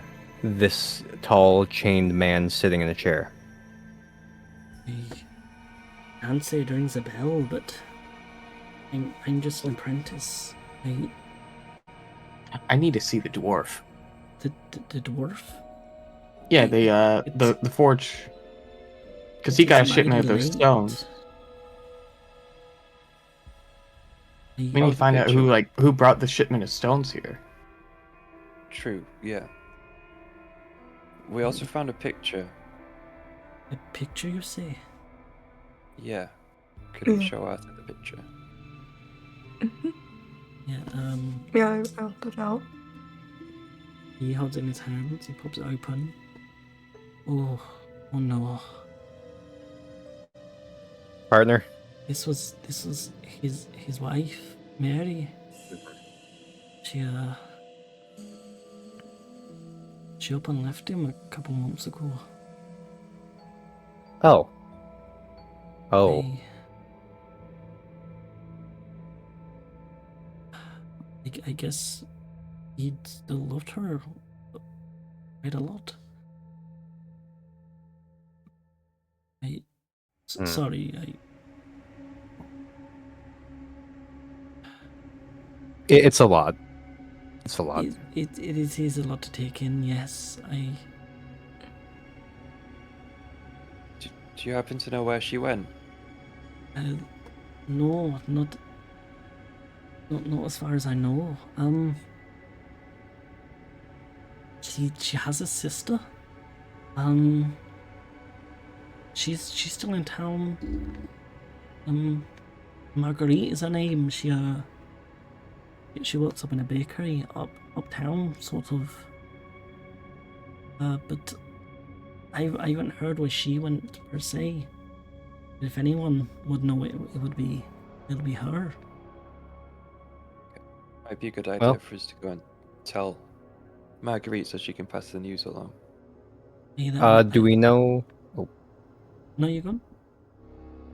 this tall, chained man sitting in a chair. I can't say it rings a bell, but I'm just an apprentice. I need to see the dwarf. The dwarf. Yeah, It's- the forge, because he got a It's shipment of mighty those late. stones. We need Oh, to the find out picture. who brought the shipment of stones here. True, yeah. We also found a picture. A picture, you say? Yeah. Could we Yeah. show Arthur the picture? Yeah. Yeah, I looked it out. He holds it in his hands. He pops it open. Oh no! Partner? This was his wife, Mary. She up and left him a couple months ago. Oh. Oh. I guess he'd still loved her quite a lot. Sorry, It's a lot. It's a lot. it is a lot to take in. Yes, Do you happen to know where she went? no, not as far as I know. She has a sister. She's still in town. Marguerite is her name. She works up in a bakery uptown, sort of. But I haven't heard where she went per se. If anyone would know it'll be her. Might be a good idea Well- for us to go and tell Marguerite so she can pass the news along. Do we know? No, you gone?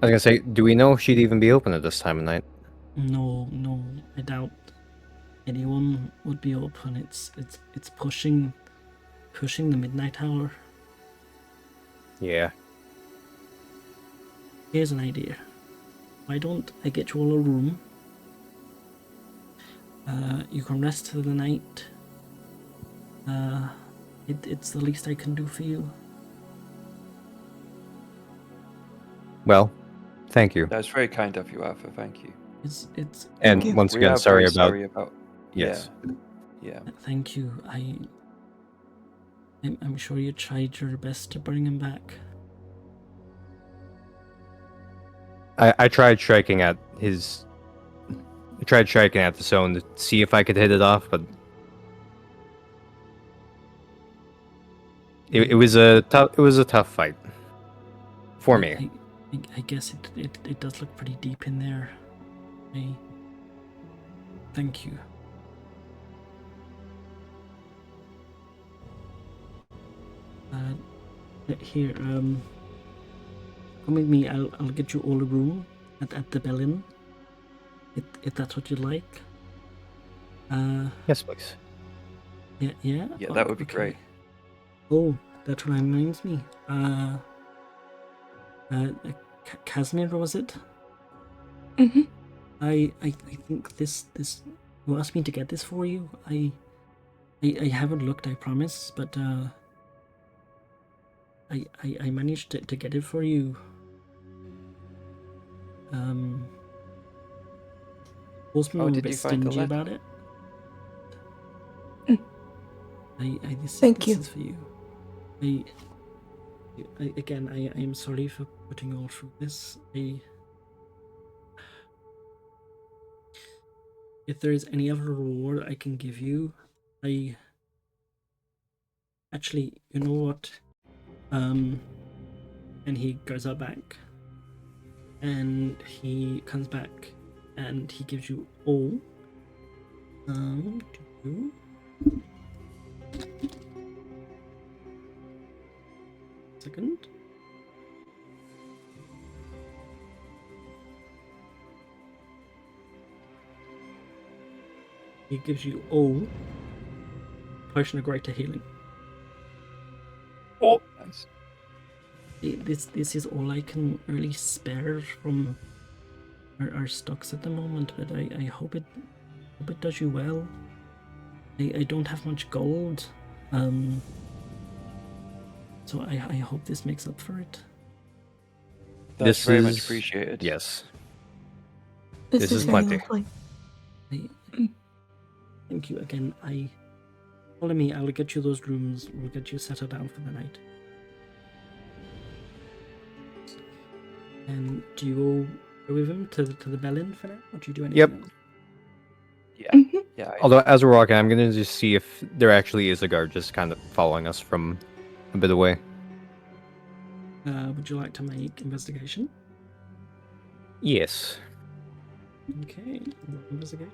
I was gonna say, do we know if she'd even be open at this time of night? No, I doubt anyone would be open. It's pushing the midnight hour. Yeah. Here's an idea. Why don't I get you all a room? You can rest for the night. It's the least I can do for you. Well, thank you. That's very kind of you, Arthur. Thank you. It's And you. once We again, are sorry very about. sorry about. Yes. Yeah. Thank you. I'm sure you tried your best to bring him back. I tried striking at his I tried striking at the stone to see if I could hit it off, but it was a tough fight for me. I guess it does look pretty deep in there. Thank you. Here, come with me. I'll get you all a room at the Bellin. If that's what you'd like. Yes, please. Yeah. Yeah, that would be Okay. great. Oh, that reminds me. Casimir, was it? Mhm. I think this you asked me to get this for you. I haven't looked, I promise, but I managed to get it for you. Horseman Oh, were a did bit you find the stingy letter? about it. This Thank you. is for you. Again, I am sorry for putting you all through this. If there is any other reward I can give you, actually, you know what? And he goes out back, and he comes back, and he gives you all. Second. He gives you all potion of greater healing. Oh, nice. This is all I can really spare from our stocks at the moment, but I hope it does you well. I don't have much gold, so I hope this makes up for it. That's This very much is- appreciated. Yes. This This is is very plenty. lovely. Thank you again. Follow me. I'll get you those rooms. We'll get you settled down for the night. And do you all go with him to the Bellin for now, or do you do anything Yep. else? Yeah. Mhm. Yeah. Although as we're walking, I'm gonna just see if there actually is a guard just kind of following us from a bit away. Would you like to make investigation? Yes. Okay, roll investigate.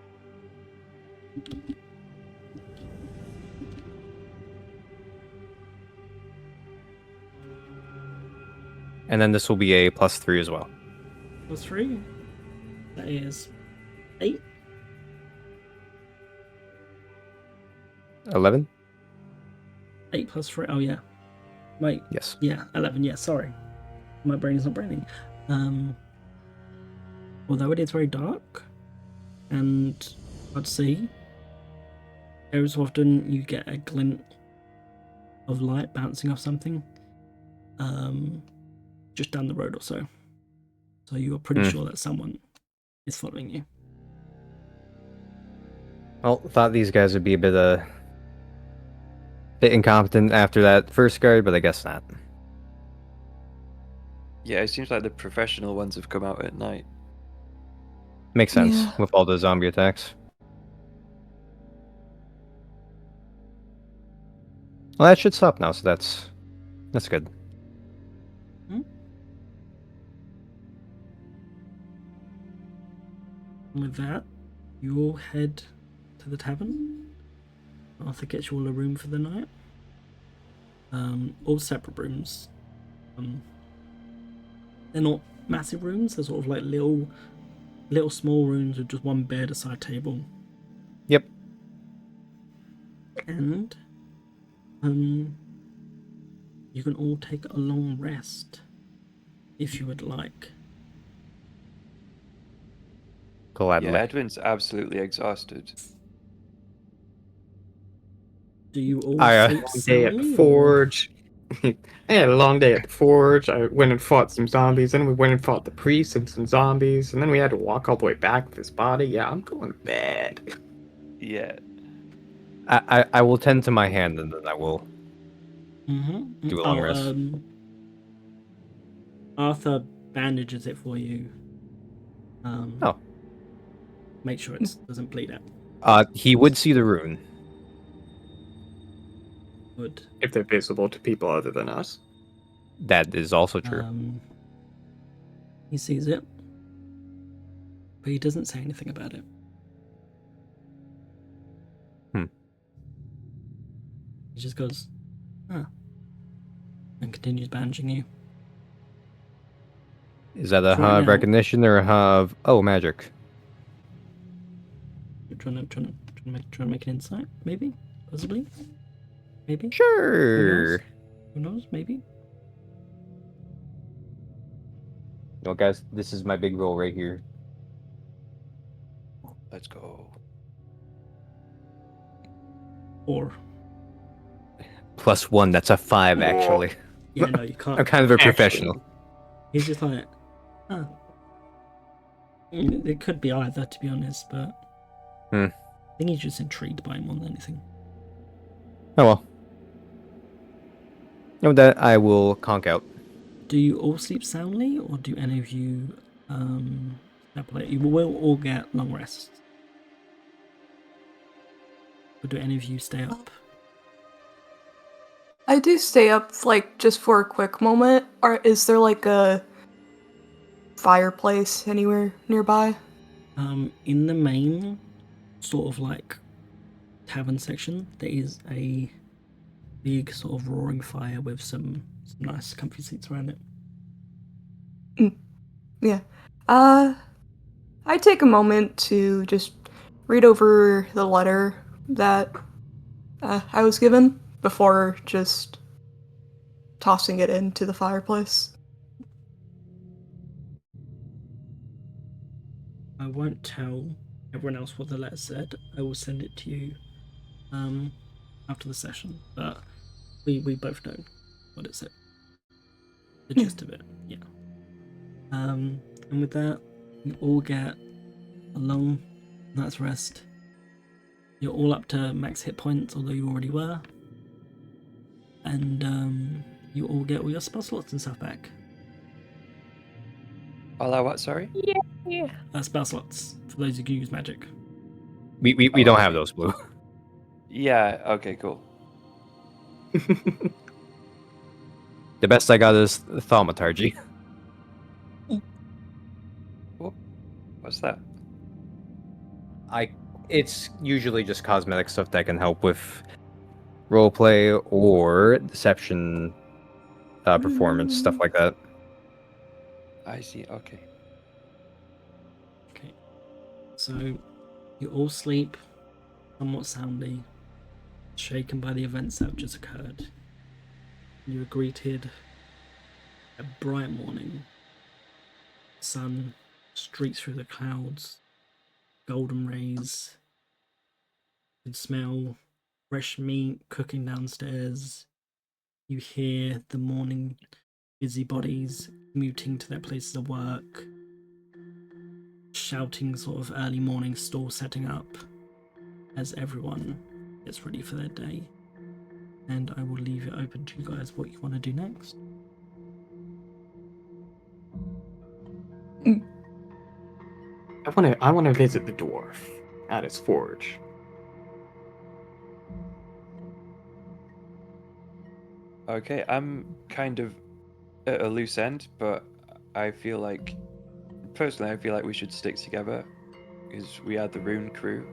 And then this will be a +3 as well. Plus 3. That is 8. 11? 8 plus 3. Oh yeah. Wait. Yes. Yeah, 11. Yeah, sorry. My brain is not braining. Although it is very dark and hard to see, every so often you get a glint of light bouncing off something just down the road or so. So you are pretty sure that someone is following you. Well, thought these guys would be a bit incompetent after that first guard, but I guess not. Yeah, it seems like the professional ones have come out at night. Makes sense Yeah. with all the zombie attacks. Well, that should stop now, so that's good. And with that, you all head to the tavern. Arthur gets you all a room for the night. All separate rooms. They're not massive rooms. They're sort of like little small rooms with just one bed, a side table. Yep. And you can all take a long rest if you would like. Gladly. Yeah, Edwin's absolutely exhausted. Do you all I had a sleep long day at the soundly, or- forge. I had a long day at the forge. I went and fought some zombies. Then we went and fought the priest and some zombies. And then we had to walk all the way back with his body. Yeah, I'm going to bed. Yeah. I will tend to my hand and then I will Mhm. do a long rest. Arthur bandages it for you. Oh. Make sure it doesn't bleed out. He would see the rune. Would. If they're visible to people other than us. That is also true. He sees it, but he doesn't say anything about it. He just goes, and continues bandaging you. Is that a So right now- recognition or magic? You're trying to make an insight, maybe, possibly, maybe. Sure. Who knows? Maybe. Well, guys, this is my big roll right here. Let's go. Or +1, that's a 5, actually. yeah, no, you can't. I'm kind of a professional. He's just like, It could be either, to be honest, but I think he's just intrigued by him more than anything. Oh well. And with that, I will conk out. Do you all sleep soundly, or do any of you separate? You will all get long rests. Or do any of you stay up? I do stay up, like, just for a quick moment. Or is there, like, a fireplace anywhere nearby? In the main sort of like tavern section, there is a big sort of roaring fire with some nice comfy seats around it. Yeah. I take a moment to just read over the letter that I was given before just tossing it into the fireplace. I won't tell everyone else what the letter said. I will send it to you after the session, but we both know what it said. The gist of it, yeah. And with that, you all get a long night's rest. You're all up to max hit points, although you already were. And you all get all your spell slots and stuff back. All our what, sorry? Spell slots, for those who can use magic. We don't have those, Blue. Yeah, okay, cool. The best I got is thaumaturgy. What's that? It's usually just cosmetic stuff that can help with roleplay or deception, performance, stuff like that. I see, okay. Okay. So, you all sleep somewhat soundly, shaken by the events that have just occurred. You are greeted a bright morning. Sun streaks through the clouds, golden rays. You can smell fresh meat cooking downstairs. You hear the morning busybodies commuting to their places of work, shouting sort of early morning stall setting up as everyone gets ready for their day. And I will leave it open to you guys what you want to do next. I wanna visit the dwarf at his forge. Okay, I'm kind of at a loose end, but I feel like, personally, I feel like we should stick together because we are the Rune crew.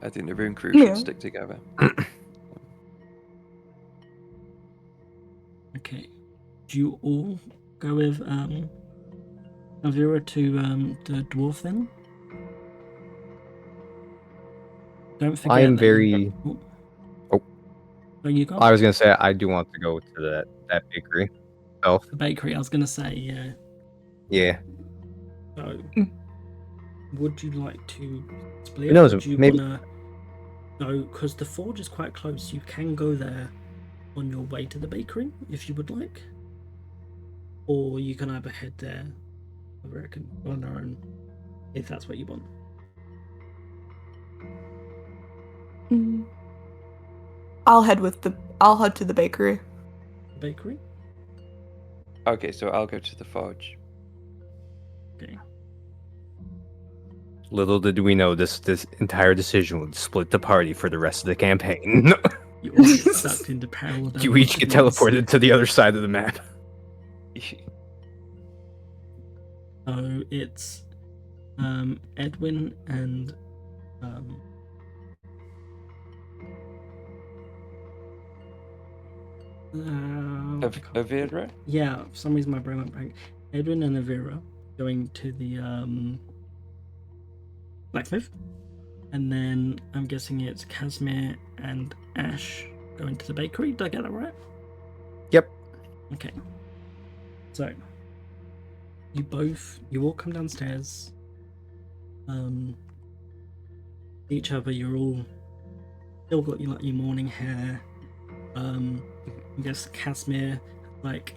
I think the Rune crew Yeah. should stick together. Okay. Do you all go with Avira to the dwarf then? Don't forget I am that very. Oh, you go? I was gonna say I do want to go to that bakery. Oh, The bakery, I was gonna say, yeah. yeah. So, would you like to split? Who knows, Or do you maybe- wanna go? Because the forge is quite close. You can go there on your way to the bakery if you would like, or you can either head there, I reckon, on your own, if that's what you want. I'll head to the bakery. The bakery. Okay, so I'll go to the forge. Okay. Little did we know this entire decision would split the party for the rest of the campaign. You all get sucked into parallel. You each get teleported to the other side of the map. So it's Edwin and Avira? yeah, for some reason my brain went blank. Edwin and Avira going to the blacksmith, and then I'm guessing it's Casimir and Ash going to the bakery. Did I get that right? Yep. Okay. So you all come downstairs. Each other, you're all still got your morning hair. I guess Casimir like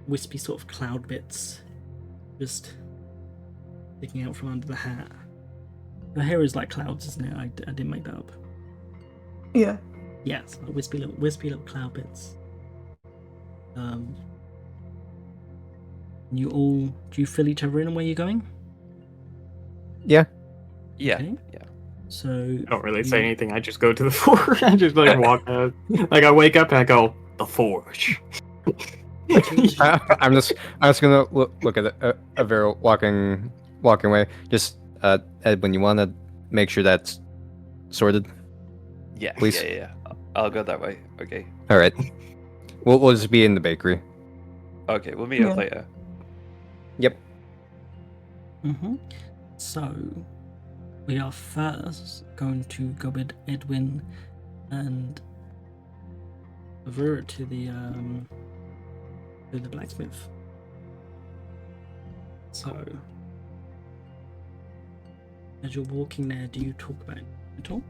wispy sort of cloud bits just sticking out from under the hat. Her hair is like clouds, isn't it? I didn't make that up. Yeah. Yeah, it's like wispy little cloud bits. You all, do you fill each other in on where you're going? Yeah. Yeah. Okay. Yeah. So I don't really say anything. I just go to the forge. I just like walk out. Like I wake up and I go, the forge. I'm just gonna look at Avira walking away. Just Edwin, you want to make sure that's sorted? Yeah. Please. Yeah. I'll go that way. Okay. All right. We'll just be in the bakery. Okay. We'll meet up later. Yep. So we are first going to go with Edwin and Avira to the blacksmith. So as you're walking there, do you talk about it at all?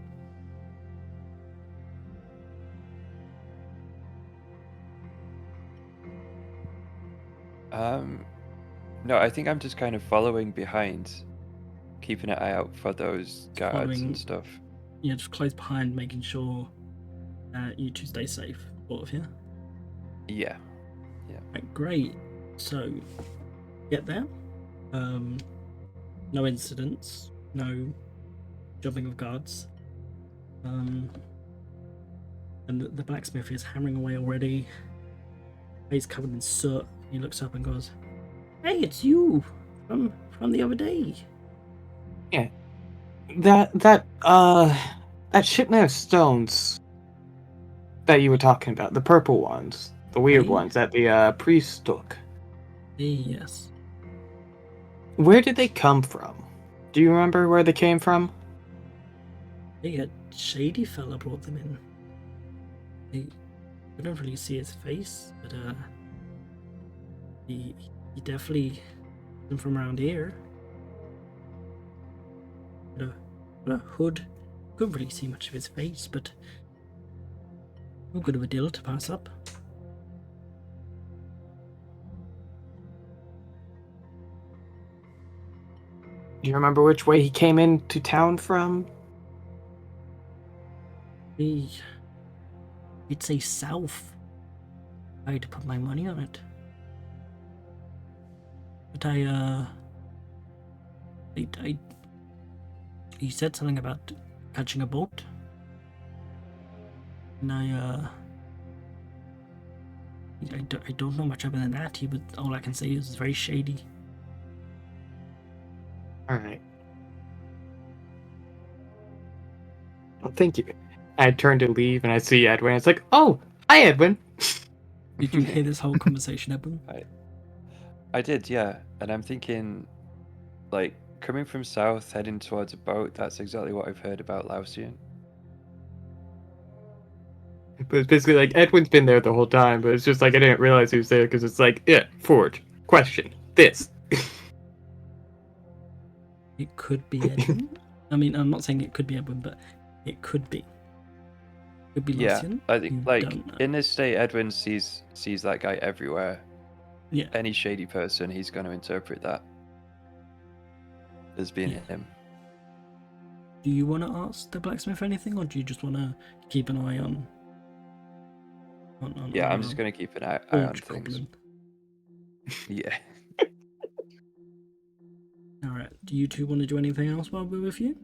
No, I think I'm just kind of following behind, keeping an eye out for those guards Following- and stuff. Yeah, just close behind, making sure you two stay safe, sort of, yeah? Yeah. Right, great. So, get there. No incidents, no jumping of guards. And the blacksmith is hammering away already. He's covered in soot. He looks up and goes, "Hey, it's you from the other day." That shipment of stones that you were talking about, the purple ones, the weird Hey. ones that the priest took. Yes. Where did they come from? Do you remember where they came from? Hey, a shady fella brought them in. I don't really see his face, but he definitely isn't from around here. But a hood, couldn't really see much of his face, but no good of a deal to pass up. Do you remember which way he came into town from? He'd say south. I had to put my money on it. But he said something about catching a boat. And I don't know much other than that. But all I can say is it's very shady. Alright. Well, thank you. I turn to leave and I see Edwin. It's like, oh, hi, Edwin. Did you hear this whole conversation, Edwin? I did, yeah. And I'm thinking, like, coming from south, heading towards a boat, that's exactly what I've heard about Lausian. But it's basically like Edwin's been there the whole time, but it's just like I didn't realize he was there because it's like, yeah, forge, question, this. It could be Edwin. I mean, I'm not saying it could be Edwin, but it could be. Could be Yeah, Lucian. I think, You like, don't know. in this state, Edwin sees that guy everywhere. Yeah. Any shady person, he's going to interpret that as being Yeah. him. Do you want to ask the blacksmith anything, or do you just want to keep an eye on? Yeah, I'm just going to keep an eye on forge things. goblin? Yeah. Alright, do you two want to do anything else while we're with you?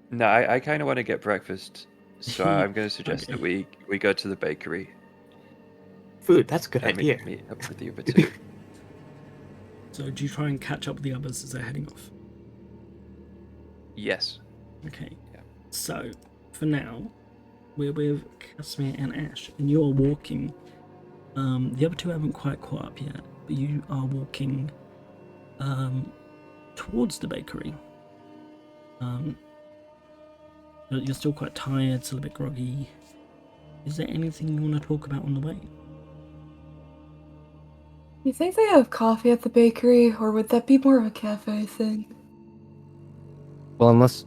No, I kind of want to get breakfast, so I'm going to suggest Okay. that we go to the bakery Food, that's a good and idea. meet up with the other two. So do you try and catch up with the others as they're heading off? Yes. Okay. Yeah. So, for now, we're with Casimir and Ash, and you're walking. The other two haven't quite caught up yet, but you are walking towards the bakery. You're still quite tired, still a bit groggy. Is there anything you want to talk about on the way? You think they have coffee at the bakery, or would that be more of a cafe thing? Well, unless,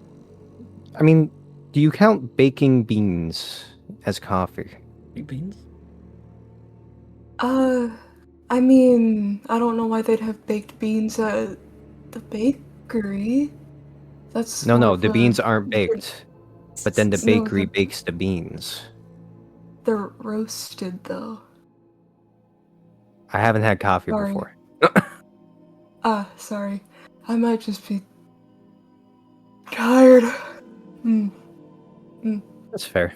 I mean, do you count baking beans as coffee? Big beans? I mean, I don't know why they'd have baked beans at the bakery. That's No, more no, of the a beans aren't different- baked, but then the No, bakery bakes the beans. they're roasted though. I haven't had coffee Sorry. before. Sorry. I might just be tired. That's fair.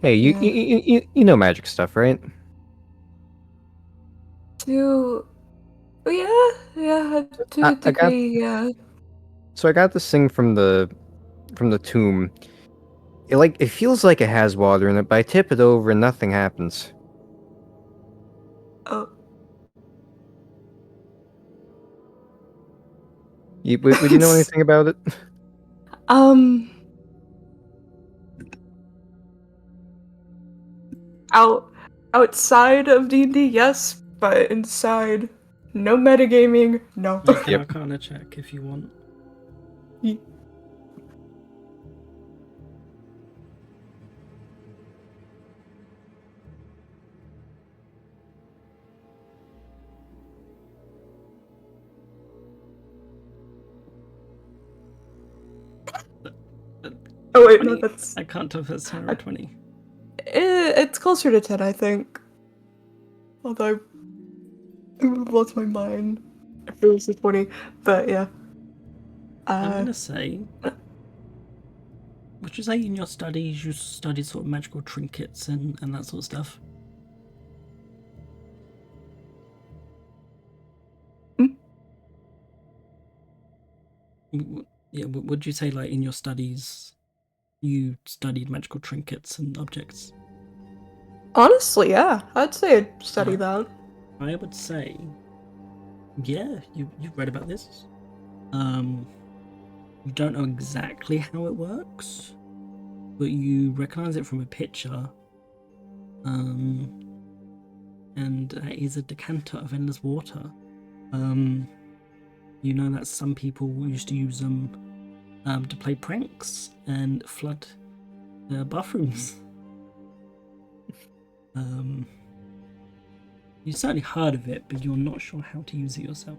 Hey, you, Yeah. you know magic stuff, right? To yeah, to I a got- degree, yeah. So I got this thing from the tomb. It feels like it has water in it, but I tip it over and nothing happens. Oh, Would you know anything about it? Outside of D&D, yes, but inside, no metagaming, no. Make an Yep. Arcana check if you want. Oh wait, no, 20? that's I can't tell if it's 10 or 20. it's closer to 10, I think. Although it would have lost my mind if it was a 20, but yeah. I'm gonna say, would you say in your studies you studied sort of magical trinkets and that sort of stuff? Yeah, would you say like in your studies you studied magical trinkets and objects? Honestly, yeah, I'd say I'd study that. I would say, yeah, you've read about this. You don't know exactly how it works, but you recognize it from a picture. And that is a decanter of endless water. You know that some people used to use them to play pranks and flood bathrooms. You certainly heard of it, but you're not sure how to use it yourself.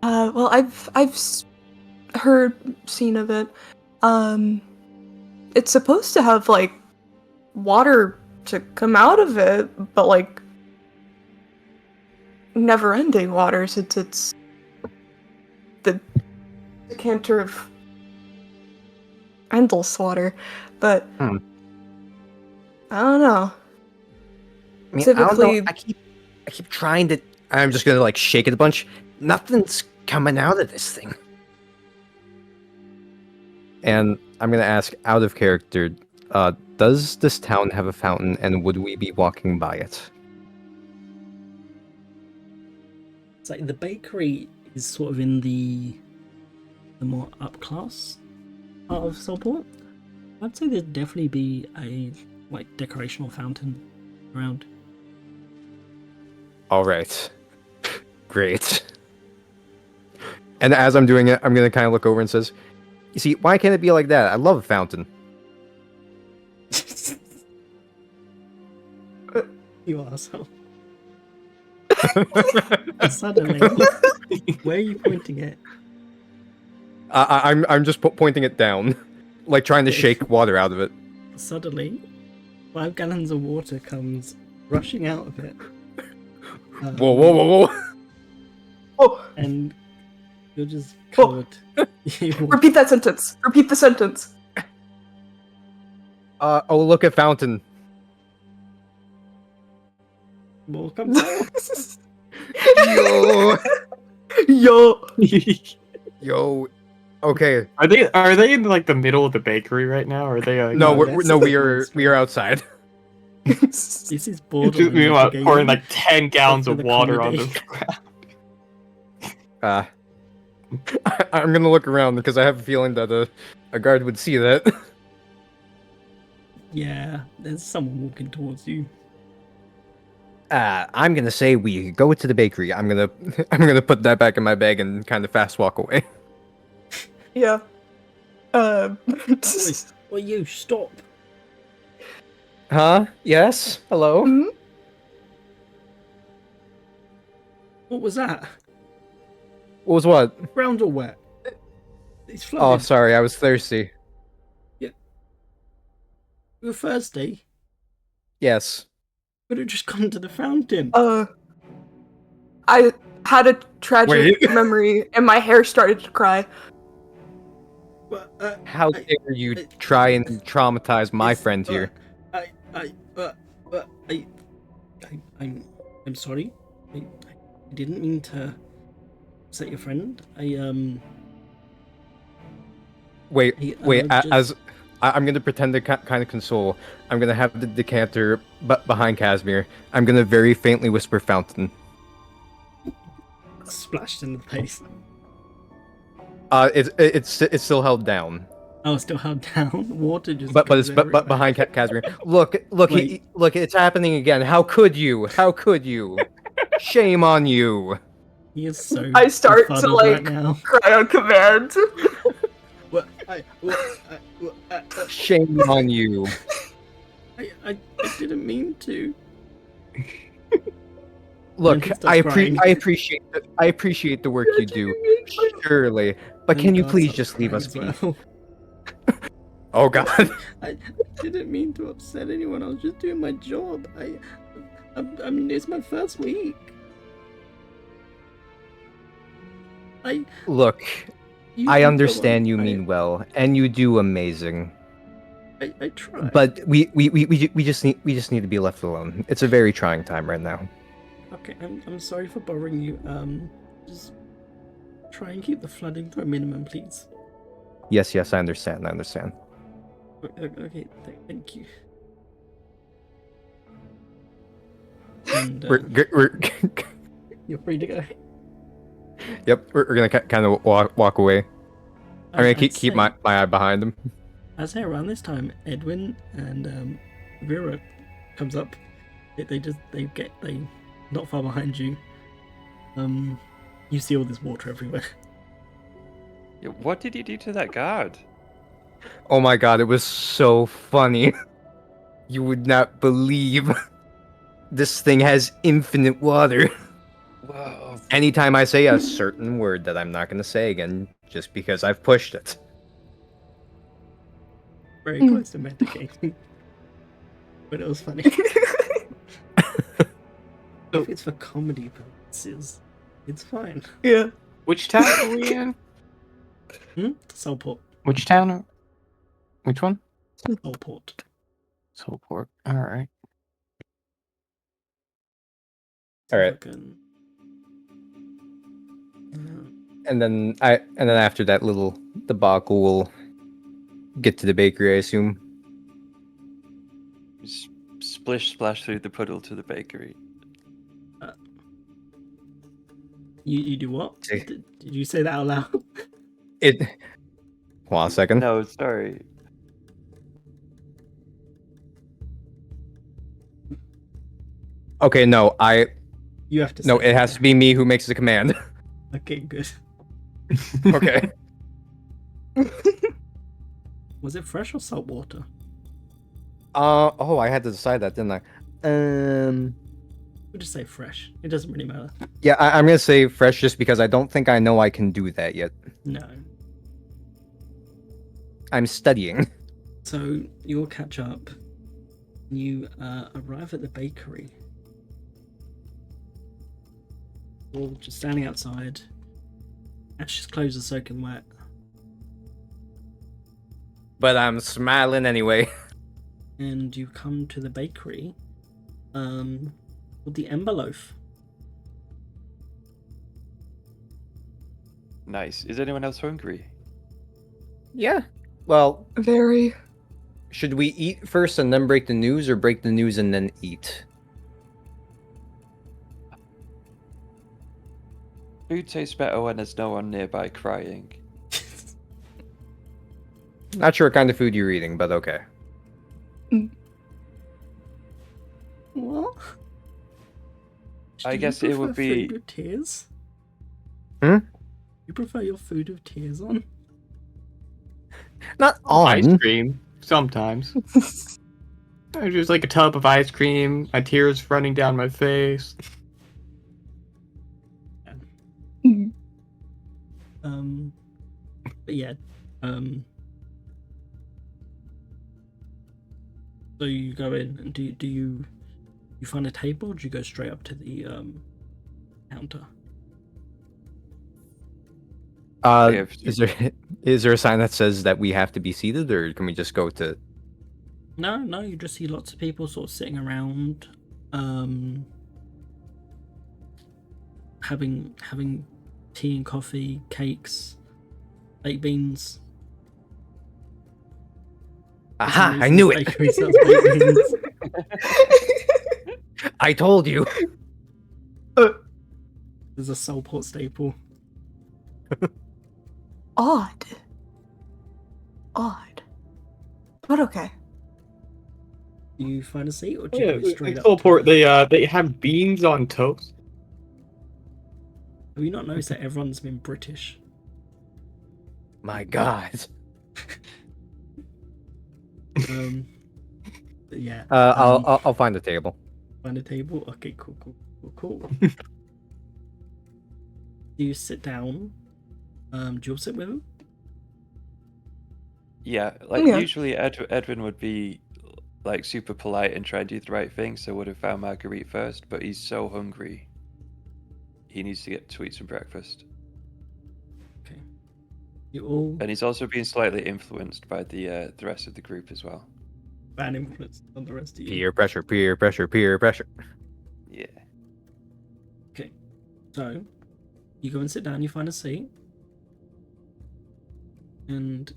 Well, I've seen of it. It's supposed to have like water to come out of it, but like never-ending water since it's the decanter of endless water. But Hmm. I don't know. I mean, I don't Typically- know. I keep trying to. I'm just gonna like shake it a bunch. Nothing's coming out of this thing. And I'm gonna ask, out of character, does this town have a fountain, and would we be walking by it? It's like the bakery is sort of in the more up class part of Southport. I'd say there'd definitely be a like decorational fountain around. All right, great. And as I'm doing it, I'm gonna kind of look over and says, "You see, why can't it be like that? I love a fountain." You arsehole. Suddenly, where are you pointing it? I'm just pointing it down, like trying to shake water out of it. Suddenly, 5 gallons of water comes rushing out of it. Whoa, whoa, whoa, whoa! Oh, And you're just Whoa. covered. You walk- repeat that sentence. Repeat the sentence. Oh, look at Fountain. More comes out. Yo, Yo. yo. Okay. Are they in like the middle of the bakery right now? Or are they? No, No, that's we the are outside. This is Just borderline. meanwhile, replicating pouring like 10 gallons for of the water on comedy. the ground. I'm gonna look around because I have a feeling that a guard would see that. Yeah, there's someone walking towards you. I'm gonna say we go to the bakery. I'm gonna put that back in my bag and kind of fast walk away. Yeah. Well, you stop. Huh? Yes. Hello. Hmm? What was that? What was what? Ground or wet? It's Oh, flooded. sorry. I was thirsty. You were thirsty. Yes. Could have just gone to the fountain. I had a tragic Wait. memory and my hair started to cry. But, How I- dare you try and traumatize my it's- friend here? I'm sorry. I didn't mean to upset your friend. Wait, just- as I'm gonna pretend to kind of console. I'm gonna have the decanter behind Casimir. I'm gonna very faintly whisper Fountain. splashed in the face. It's still held down, I was still held down. Water just. but goes it's everywhere. behind Casimir. Look, Wait. look, it's happening again. How could you? How could you? Shame on you. He is so. I start to, befuddled like- right now. Cry on command. Shame on you. I didn't mean to. Look, Lincoln starts crying. I appreciate the work you do, surely. But can And you God please starts just leave crying us as be? well. Oh God. I didn't mean to upset anyone. I was just doing my job. It's my first week. Look, You I go understand on. you mean well, and you do amazing. I try. But we just need to be left alone. It's a very trying time right now. Okay, I'm sorry for bothering you. Just try and keep the flooding to a minimum, please. Yes, I understand. Okay, thank you. And We're you're free to go. yep. We're gonna kind of walk away. I'm gonna keep my eye behind him. I'd say around this time, Edwin and Vera comes up. They not far behind you. You see all this water everywhere. Yeah, what did you do to that guard? Oh my God, it was so funny. You would not believe. This thing has infinite water. Whoa. Anytime I say a certain word that I'm not gonna say again, just because I've pushed it. Very close to metagaming. But it was funny. If it's for comedy purposes, it's fine. Yeah. Which town are we in? Soulport. Which town? Which one? Soulport. Soulport. Alright. Alright. Fucking- And then after that little debacle, we'll get to the bakery, I assume. Splish splash through the puddle to the bakery. You do what? See. Did you say that out loud? Hold on a second. No, sorry. Okay, no, You have to. no, say it has to be me who makes the command. Okay, good. Okay. Was it fresh or salt water? Oh, I had to decide that, didn't I? We'll just say fresh. It doesn't really matter. Yeah, I'm gonna say fresh just because I don't think I know I can do that yet. No. I'm studying. So you'll catch up. You arrive at the bakery, All just standing outside. Ash's clothes are soaking wet. But I'm smiling anyway. And you come to the bakery with the Ember Loaf. Nice. Is anyone else hungry? Yeah. Well, Very. should we eat first and then break the news, or break the news and then eat? Food tastes better when there's no one nearby crying. Not sure what kind of food you're eating, but okay. What? I Do guess you it would prefer be- food with tears? Hmm? You prefer your food with tears on? Not Ice on. cream, sometimes. Just like a tub of ice cream, my tears running down my face. But yeah, so you go in and do you find a table, or do you go straight up to the counter? Yeah, Is there a sign that says that we have to be seated, or can we just go to? No, you just see lots of people sort of sitting around, having tea and coffee, cakes, baked beans. For some Aha! I reason, knew the it. bakery sells baked beans. I told you. There's a Soulport staple. Odd. But okay. Do you find a seat, or do you Yeah, go in straight up? Soulport, they have beans on toast. Have you not noticed that everyone's been British? My God. But yeah. I'll find a table. Find a table. Okay, cool. Do you sit down? Do you all sit with him? Yeah, like Yeah. usually Edwin would be like super polite and try and do the right thing, so would have found Marguerite first, but he's so hungry. He needs to eat some breakfast. Okay. You all And he's also being slightly influenced by the rest of the group as well. bad influence on the rest of you. Peer pressure. Peer pressure. Peer pressure. Yeah. Okay. So you go and sit down. You find a seat, and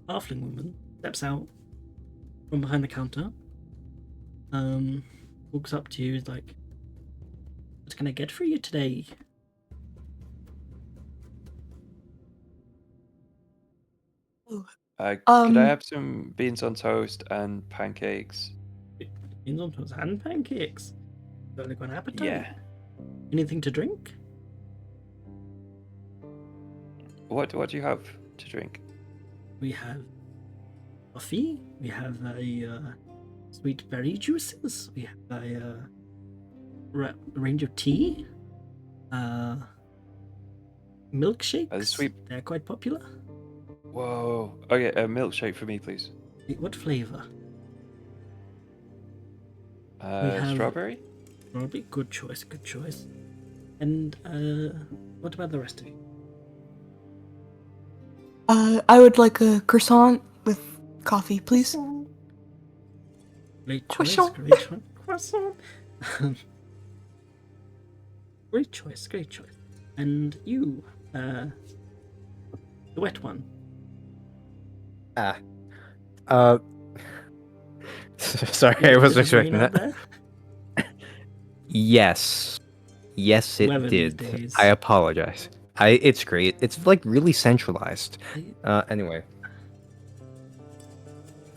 halfling woman steps out from behind the counter. Walks up to you. Is like, "What can I get for you today?" Could Um, I have some beans on toast and pancakes? Beans on toast and pancakes. Got like an appetite? Yeah. Anything to drink? What do you have to drink? We have coffee. We have a sweet berry juices. We have a range of tea. Milkshakes. sweet- They're quite popular. Whoa. Okay, a milkshake for me, please. What flavour? have- Strawberry? Probably good choice. And what about the rest of you? I would like a croissant with coffee, please. Great choice. Croissant. Croissant. Great choice. And you, the wet one. Sorry, I was Did it rain expecting out that. there? Yes, it Weather these did. days. I apologize. It's great. It's like really centralized. Anyway.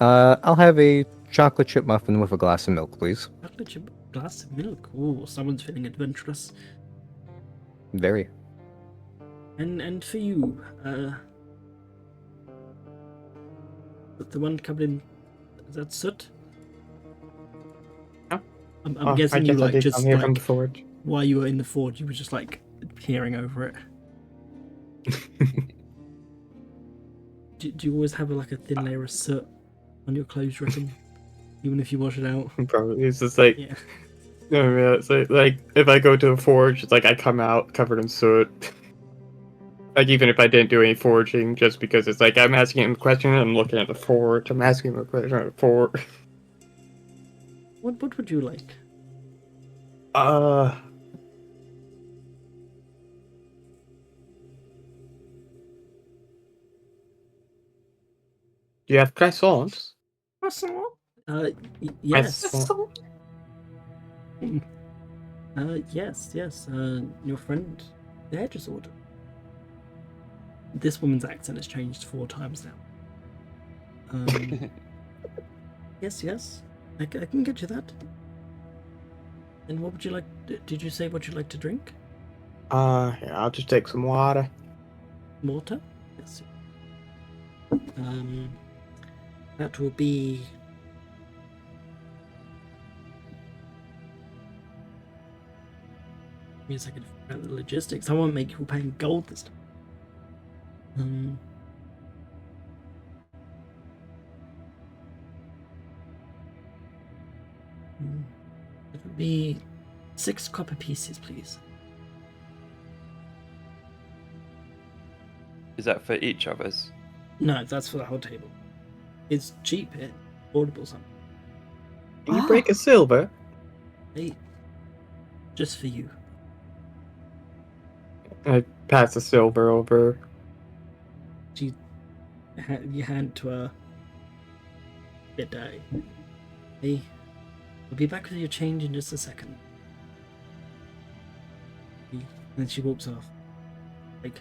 I'll have a chocolate chip muffin with a glass of milk, please. Chocolate chip, glass of milk. Oh, someone's feeling adventurous. Very. And for you, the one covered in, is that soot? No. I'm guessing you like just I'm here from like the forge. while you were in the forge, you were just like peering over it. Do you always have like a thin layer of soot on your clothes, you reckon? Even if you wash it out? Probably it's just like Yeah. Yeah, it's like if I go to a forge, it's like I come out covered in soot. Like even if I didn't do any forging, just because it's like I'm asking him a question, I'm looking at the forge. I'm asking him a question at the forge. What would you like? Uh, do you have croissants? Croissant? Yes. Croissant. Yes. Your friend, the hairdresser ordered. This woman's accent has changed 4 times now. Yes. I can get you that. And what would you like? Did you say what you'd like to drink? Yeah, I'll just take some water. Water? Yes. That will be. Give me a second to figure out the logistics. I won't make you pay in gold this time. It would be 6 copper pieces, please. Is that for each of us? No, that's for the whole table. It's cheap, it's affordable something. Can you break a silver? Hey, just for you. I pass the silver over. You hand to her. Bit dirty. Hey, I'll be back with your change in just a second. And then she walks off. Like,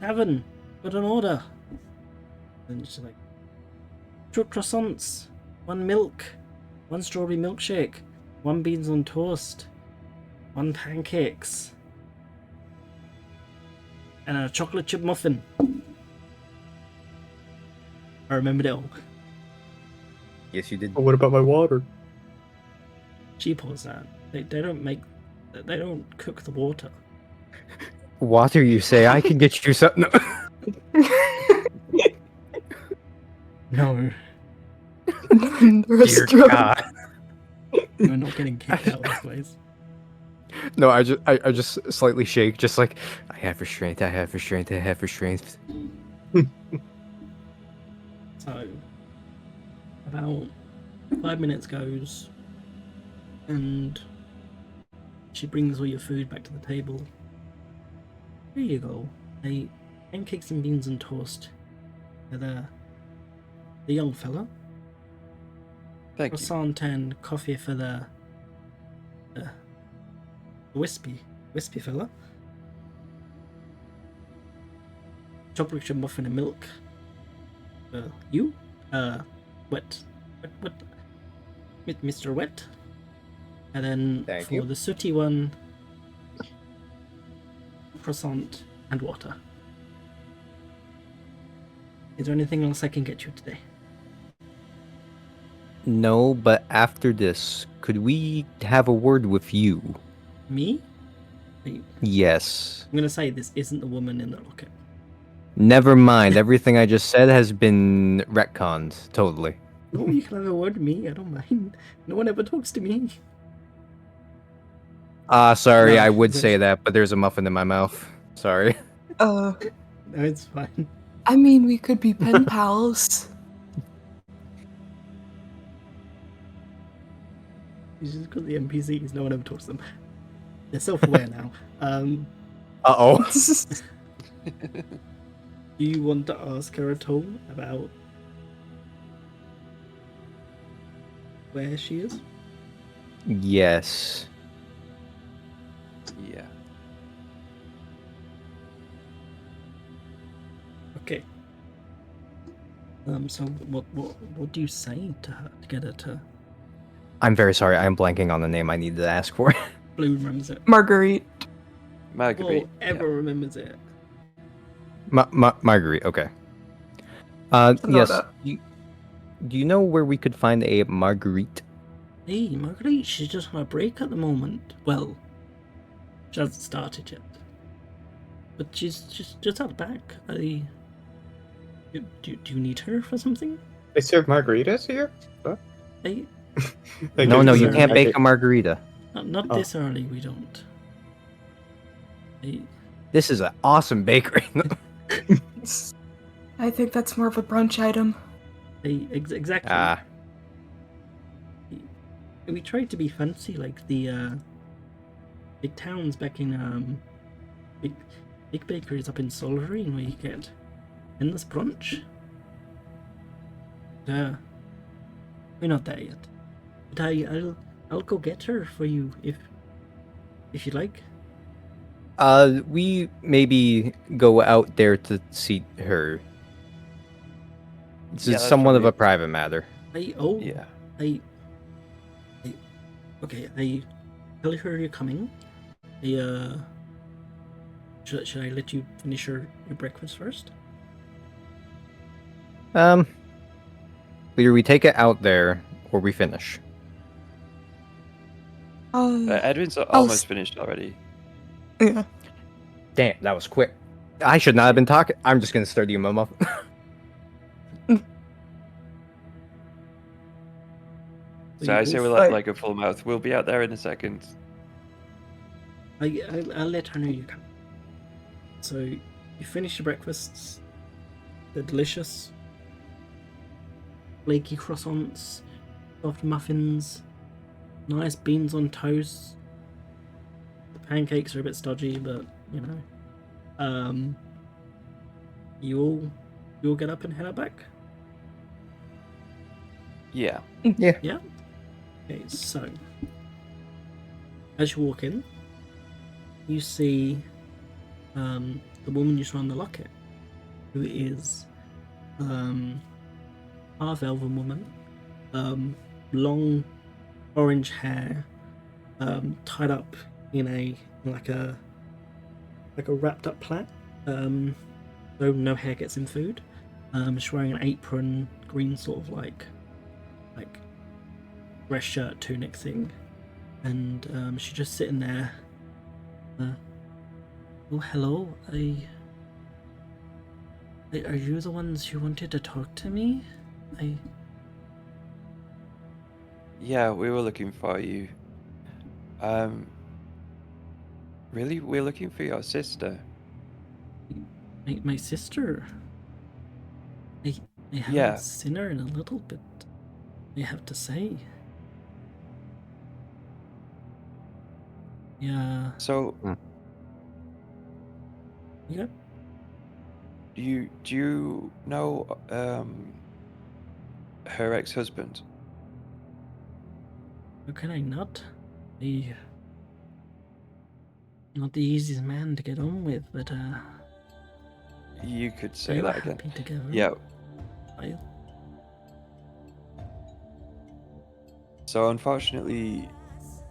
Evan, got an order. And she's like, 2 croissants, 1 milk, 1 strawberry milkshake, 1 beans on toast, 1 pancakes, and a chocolate chip muffin. I remembered it all. Yes, you did. But what about my water? She pours that. They don't cook the water. Water, you say? I can get you some. No. No, The Dear restaurant. God. you're not getting kicked out of this place. No, I just slightly shake, just like I have restraint. I have restraint. I have restraint. So, about 5 minutes goes, and she brings all your food back to the table. Here you go. Pancakes and beans and toast for the young fella. Thank you. Croissant and coffee for the wispy fella. Chocolate chip muffin and milk. You? Wet. Mr. Wet. And then Thank for you. the sooty one, croissant and water. Is there anything else I can get you today? No, but after this, could we have a word with you? Me? I'm Yes. gonna say this isn't the woman in the locket. Never mind. Everything I just said has been retconned. Totally. No, you can have a word with me. I don't mind. No one ever talks to me. Sorry, No, I would but- say that, but there's a muffin in my mouth. Sorry. No, it's fine. I mean, we could be pen pals. It's just because the NPCs, no one ever talks to them. They're self-aware now. Uh-oh. Do you want to ask her at all about where she is? Yes. Yeah. Okay. So what do you say to her to get her to? I'm very sorry. I'm blanking on the name I needed to ask for. Blue remembers it. Marguerite. Marguerite. Ever remembers it. Marguerite. Okay. Yes. Sonata. Do you know where we could find a Marguerite? Hey, Marguerite, she's just on a break at the moment. Well, she hasn't started yet. But she's just out the back. Do you need her for something? They serve margaritas here? Hey, Like, No, there's you Sorry. can't bake pancake- a margarita. Not Oh. this early. We don't. This is an awesome bakery. I think that's more of a brunch item. Exactly. Ah, We tried to be fancy like the big towns back in big bakeries up in Solverein where you get endless brunch. We're not there yet. But I'll go get her for you if you like. we maybe go out there to see her. This Yeah, is that's somewhat of probably- a private matter. Yeah. Okay, I tell her you're coming. Should I let you finish your breakfast first? Either we take it out there or we finish. Edwin's almost finished already. Yeah. Damn, that was quick. I should not have been talking. I'm just gonna start eating my muffin. So I say with like a full mouth. We'll be out there in a second. I'll let her know you come. So you finish your breakfasts. They're delicious. Flaky croissants, soft muffins, nice beans on toast. The pancakes are a bit stodgy, but you know. You all get up and head out back? Yeah. Yeah? Okay, so as you walk in, you see the woman you saw in the locket, who is half elven woman, long orange hair, tied up in like a wrapped up plait, so no hair gets in food. She's wearing an apron, green sort of like dress shirt tunic thing, and she's just sitting there. Oh, hello. Are you the ones who wanted to talk to me? Yeah, we were looking for you. Really, we're looking for your sister. My sister. I haven't Yeah. seen her in a little bit, I have to say. Yeah. So, Yeah. do you know her ex-husband? How can I not? Not the easiest man to get on with, but You could they say were that again. happy together. Yeah. Well, So unfortunately,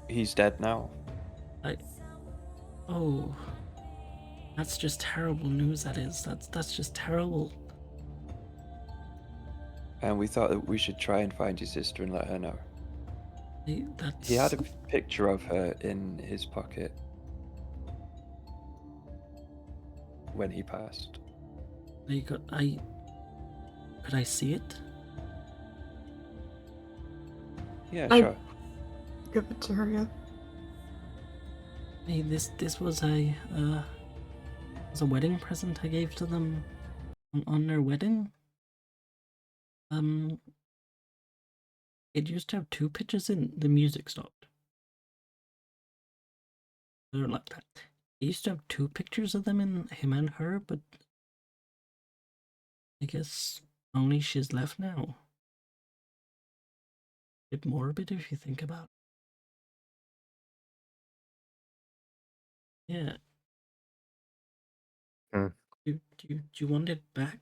he's dead now. oh, that's just terrible news. That is. That's just terrible. And we thought that we should try and find your sister and let her know. That's. He had a picture of her in his pocket when he passed. Could I see it? Yeah, I- sure. Give it to her, yeah. Hey, this was a wedding present I gave to them on their wedding. It used to have two pictures in. The music stopped. I don't like that. It used to have two pictures of them in him and her, but I guess only she's left now. A bit morbid if you think about it. Yeah. Do you want it back?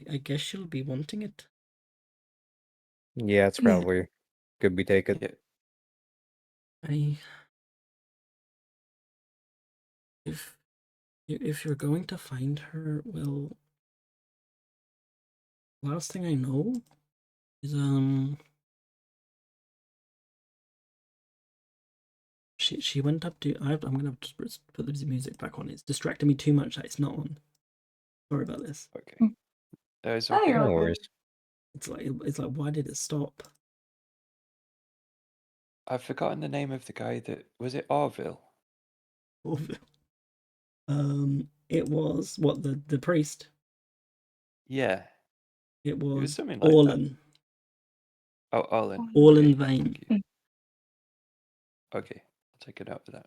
I guess she'll be wanting it. Yeah, it's Yeah. probably good we take it. Yeah. If you're going to find her, well, last thing I know is she went up to. I'm gonna just put the music back on. It's distracting me too much that it's not on. Sorry about this. Okay. It's Oh, okay. you're No all good. worries. It's like why did it stop? I've forgotten the name of the guy that was it Orville? It was what the priest. Yeah, It it was was something like that. Orlin. Oh, Orlin. Orlin Okay, Vane. thank you. Okay, I'll take a note of that.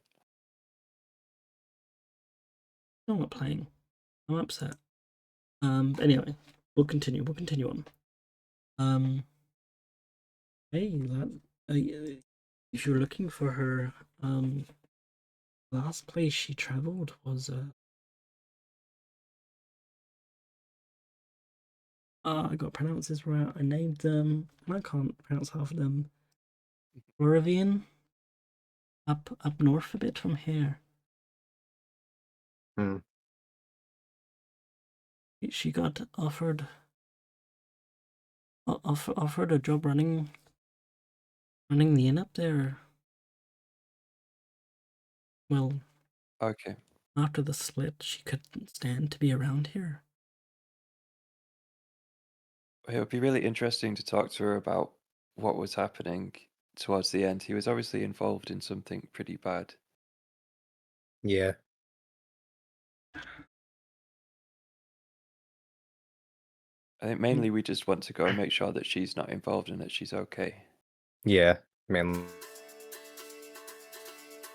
I'm not playing. I'm upset. Anyway, we'll continue. We'll continue on. Hey, if you're looking for her, last place she travelled was I got to pronounce this right. I named them, and I can't pronounce half of them. Moravian, up north a bit from here. Hmm. She got offered a job running the inn up there. Well, Okay. after the split, she couldn't stand to be around here. It would be really interesting to talk to her about what was happening towards the end. He was obviously involved in something pretty bad. Yeah. I think mainly we just want to go and make sure that she's not involved and that she's okay. Yeah. Man.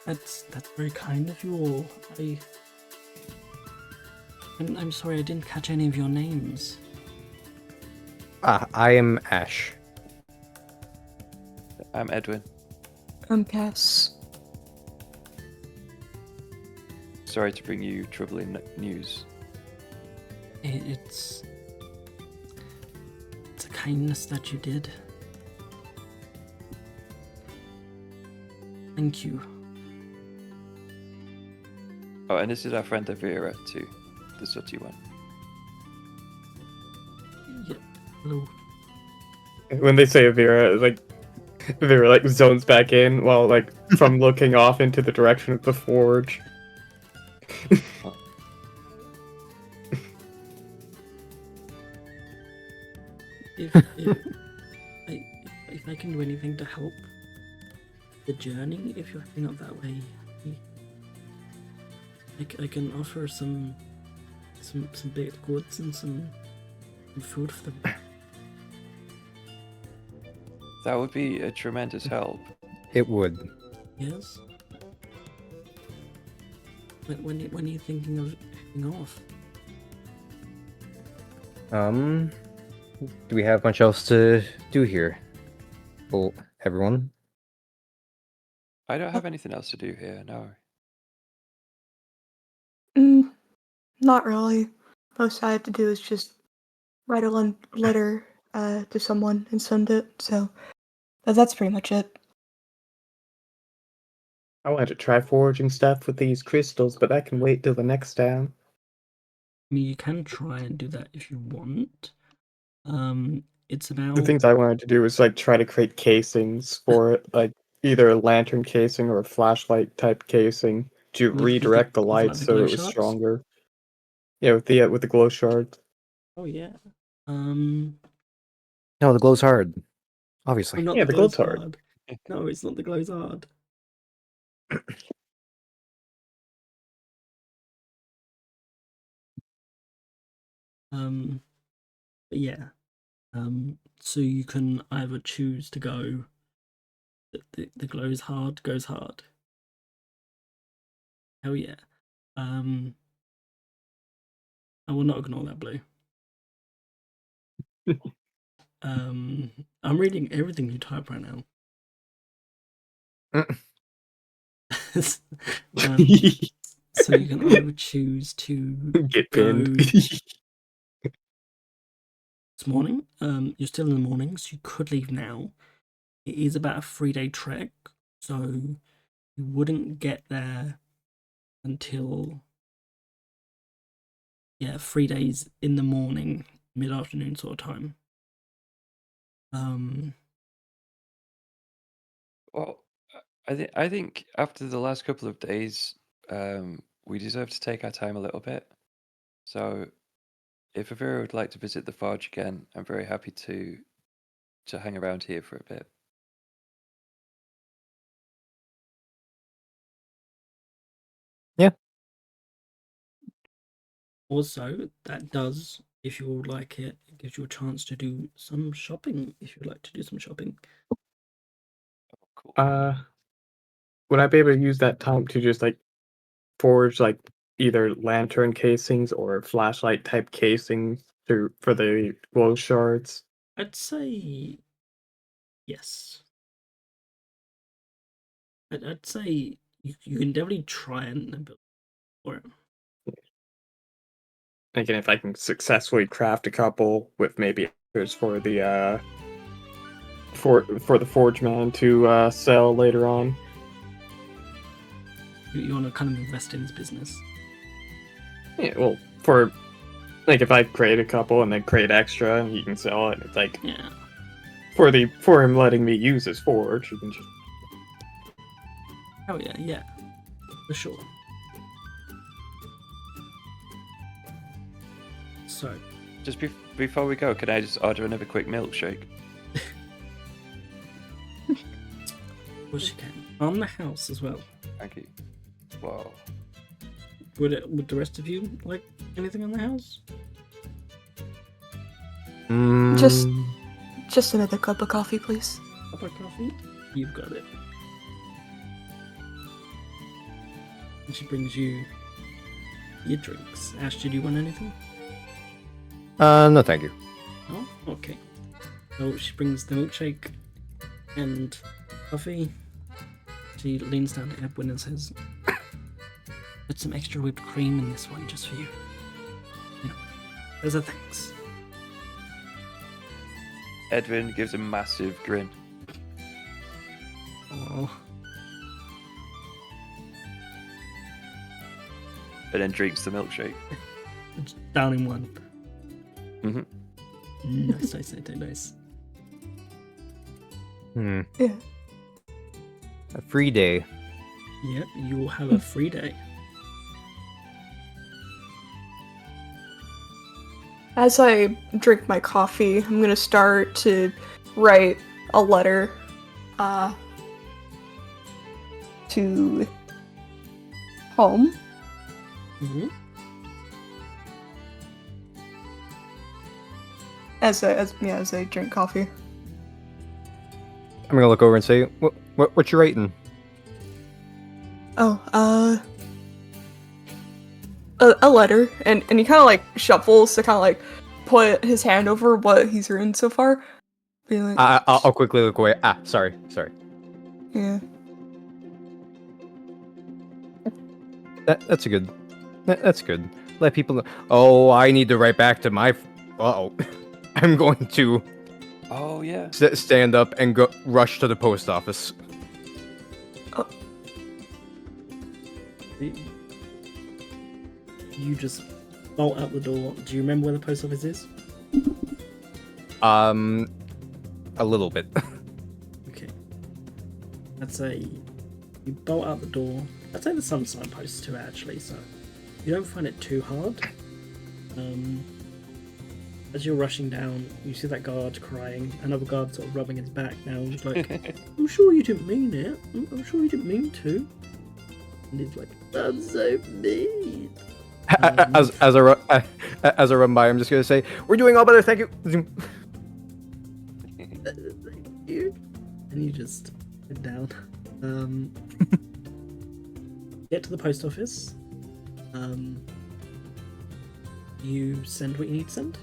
That's very kind of you all. I'm sorry I didn't catch any of your names. I am Ash. I'm Edwin. Cass. Sorry to bring you troubling news. It's a kindness that you did. Thank you. Oh, and this is our friend Avira too, the sooty one. Yeah. Hello. When they say Avira, like Avira like zones back in while like from looking off into the direction of the forge. If I can do anything to help the journey, if you're heading up that way, I can offer some baked goods and some food for them. That would be a tremendous help. It would. Yes. When are you thinking of heading off? Do we have much else to do here? Well, everyone? I don't have anything else to do here, no. Not really. Most I have to do is just write a letter to someone and send it. So that's pretty much it. I wanted to try forging stuff with these crystals, but that can wait till the next time. I mean, you can try and do that if you want. It's about The things I wanted to do was like try to create casings for it, like either a lantern casing or a flashlight type casing to With redirect the like light the so glow it was shards? stronger. Yeah, with the glow shards. Oh yeah. No, the glow's hard. Obviously. Not Yeah, the the glow's glow's hard. hard. No, it's not the glow's hard. But yeah. So you can either choose to go. The glow's hard goes hard. Hell yeah. I will not ignore that blue. I'm reading everything you type right now. So you can either choose to Get go pinned. this morning. You're still in the morning, so you could leave now. It is about a 3-day trek, so you wouldn't get there until 3 days in the morning, mid-afternoon sort of time. Well, I think after the last couple of days, we deserve to take our time a little bit. So, if Avira would like to visit the forge again, I'm very happy to hang around here for a bit. Also, that does, if you would like it, it gives you a chance to do some shopping. If you'd like to do some shopping, Cool. Would I be able to use that time to just like forge like either lantern casings or flashlight type casings for the glow shards? I'd say yes. I'd say you can definitely try and build for it. Thinking if I can successfully craft a couple with maybe others for the for the forge man to sell later on. You want to kind of invest in his business. Yeah, well, for like if I create a couple and then create extra and he can sell it, it's like Yeah. for him letting me use his forge, you can just Oh yeah, for sure. So, Just before we go, can I just order another quick milkshake? of course you can. On the house as well. Thank you. Wow. Would the rest of you like anything on the house? Just another cup of coffee, please. Cup of coffee? You've got it. And she brings you your drinks. Ash, did you want anything? No, thank you. Oh, okay. So she brings the milkshake and coffee. She leans down to Edwin and says, "Put some extra whipped cream in this one just for you. You know, as a thanks." Edwin gives a massive grin. Oh, And then drinks the milkshake. down in one. Mm-hmm. Nice. Yeah. A free day. Yep, you will have a free day. As I drink my coffee, I'm gonna start to write a letter to home. Mm-hmm. As I drink coffee. I'm gonna look over and say, what you rating? Oh, a letter, and he kind of like shuffles to kind of like put his hand over what he's written so far. Being like, I'll quickly look away. Sorry. yeah. That's a good. That's good. Let people know. Oh, I need to write back to my. Uh-oh. I'm going to Oh yeah. stand up and go rush to the post office. You just bolt out the door. Do you remember where the post office is? A little bit. Okay. I'd say you bolt out the door. I'd say there's some signposts too, actually, so you don't find it too hard. As you're rushing down, you see that guard crying. Another guard sort of rubbing his back now, just like, "I'm sure you didn't mean it. I'm sure you didn't mean to." And he's like, "I'm so mean." As I run by, I'm just gonna say, "We're doing all better, thank you." Thank you. And you just head down. Get to the post office. You send what you need to send.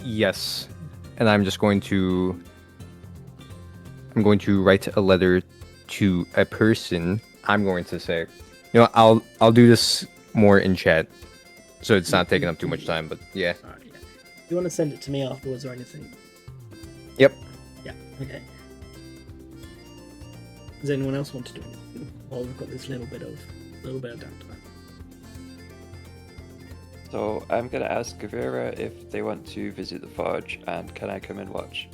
Yes, and I'm going to write a letter to a person. I'm going to say, I'll do this more in chat, so it's not taking up too much time. But yeah. Alright, yeah. You want to send it to me afterwards or anything? Yep. Yeah. Okay. Does anyone else want to do anything? While we've got this little bit of downtime. So I'm gonna ask Gavira if they want to visit the forge, and can I come and watch?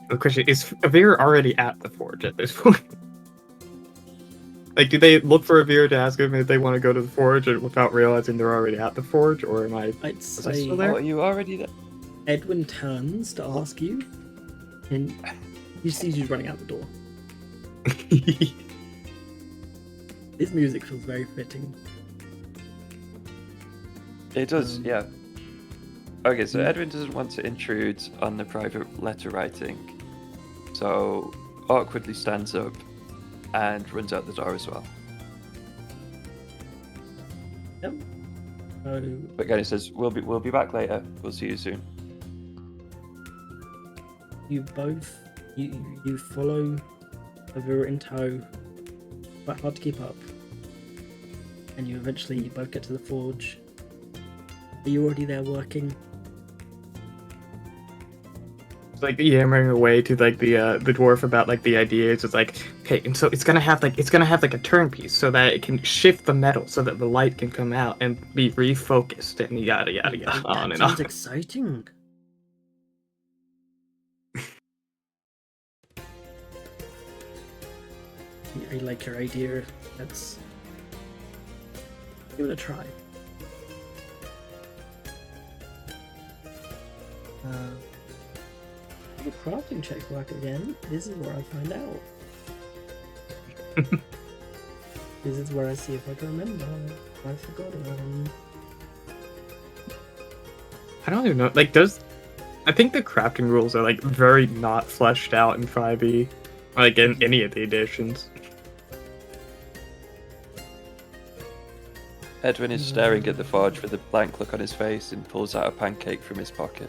The question is Avir already at the forge at this point? Like, do they look for Avir to ask him if they want to go to the forge without realizing they're already at the forge, or am I? I'd I say still there? Oh, are you already there? Edwin turns to ask you, And he sees you running out the door. This music feels very fitting. It does, yeah. Okay, so Yeah. Edwin doesn't want to intrude on the private letter writing, so awkwardly stands up and runs out the door as well. Yep. So But again, he says, "We'll be back later. We'll see you soon." you both you follow over in tow. Quite hard to keep up. And you eventually both get to the forge. Are you already there working? It's like yammering away to like the dwarf about like the idea. It's just like, okay, and so it's gonna have like a turn piece so that it can shift the metal so that the light can come out and be refocused and yada yada yada on and on. Sounds exciting. I like your idea. Let's give it a try. The crafting check work again. This is where I find out. This is where I see if I can remember. I forgot one. I don't even know. Like, I think the crafting rules are like very not fleshed out in 5e, like in any of the editions. Edwin is staring at the forge with a blank look on his face and pulls out a pancake from his pocket.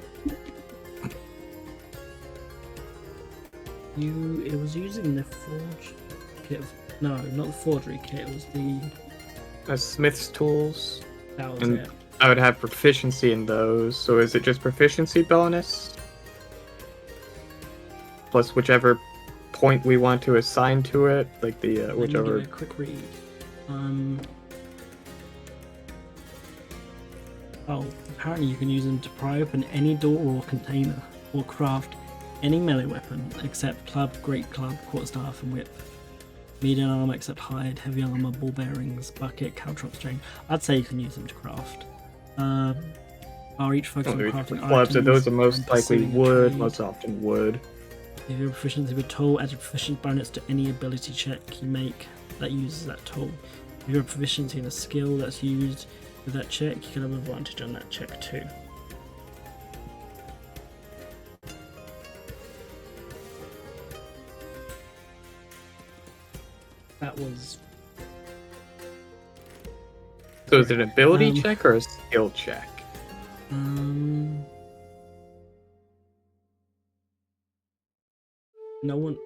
It was using the forge kit. No, not the forgery kit. It was the. Smith's tools. That was And it. I would have proficiency in those. So is it just proficiency bonus? Plus whichever point we want to assign to it, like the Let me whichever. give it a quick read. Oh, apparently you can use them to pry open any door or container, or craft any melee weapon except club, great club, quarterstaff, and whip. Medium armor except hide, heavy armor, ball bearings, bucket, caltrops, chain. I'd say you can use them to craft. Are each focused on crafting Clubs, so those are and most likely pursuing a wood, trade. most often wood. If you have proficiency with a tool, add a proficiency bonus to any ability check you make that uses that tool. If you have proficiency in a skill that's used with that check, you can have an advantage on that check too. That was So is it an ability Um, check or a skill check? no one.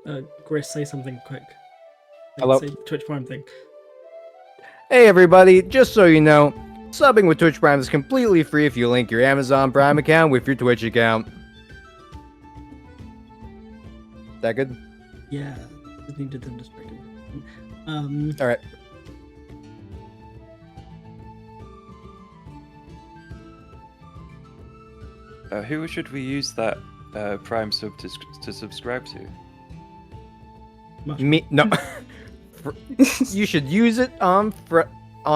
Gris, say something quick. Hello? Say Twitch Prime thing. Hey everybody, just so you know, subbing with Twitch Prime is completely free if you link your Amazon Prime account with your Twitch account. That good? Yeah, just needed them to speak. Alright. Who should we use that Prime sub to subscribe to? Me no. You should use it on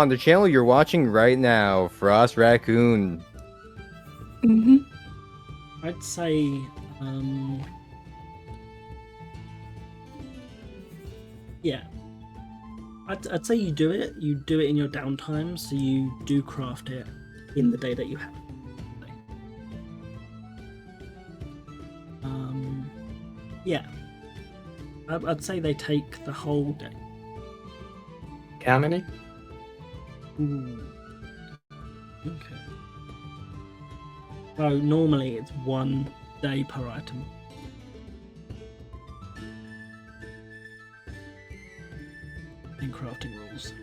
the channel you're watching right now, Frost Raccoon. Mm-hmm. I'd say, yeah. I'd say you do it in your downtime, so you do craft it in the day that you have. Yeah. I'd say they take the whole day. How many? Ooh. Okay. So normally it's 1 day per item. In crafting rules.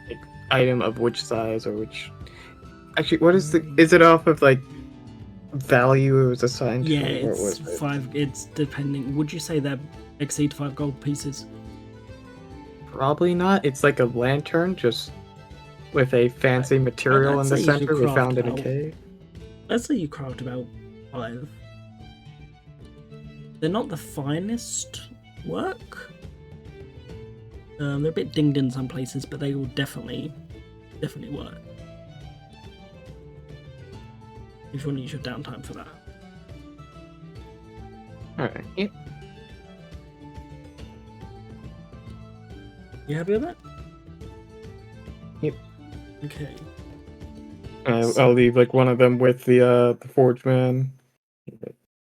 Like, item of which size or which? Actually, what is the? Is it off of like value it was assigned Yeah, to? Or it's was it? 5. It's depending. Would you say they exceed 5 gold pieces? Probably not. It's like a lantern, just with a fancy material I'd in the say you should center we found in a craft cave. Let's say you craft about 5. They're not the finest work. They're a bit dinged in some places, but they will definitely work. If you want to use your downtime for that. Alright. You happy with that? Yep. Okay. I'll leave like one of them with the Forge Man.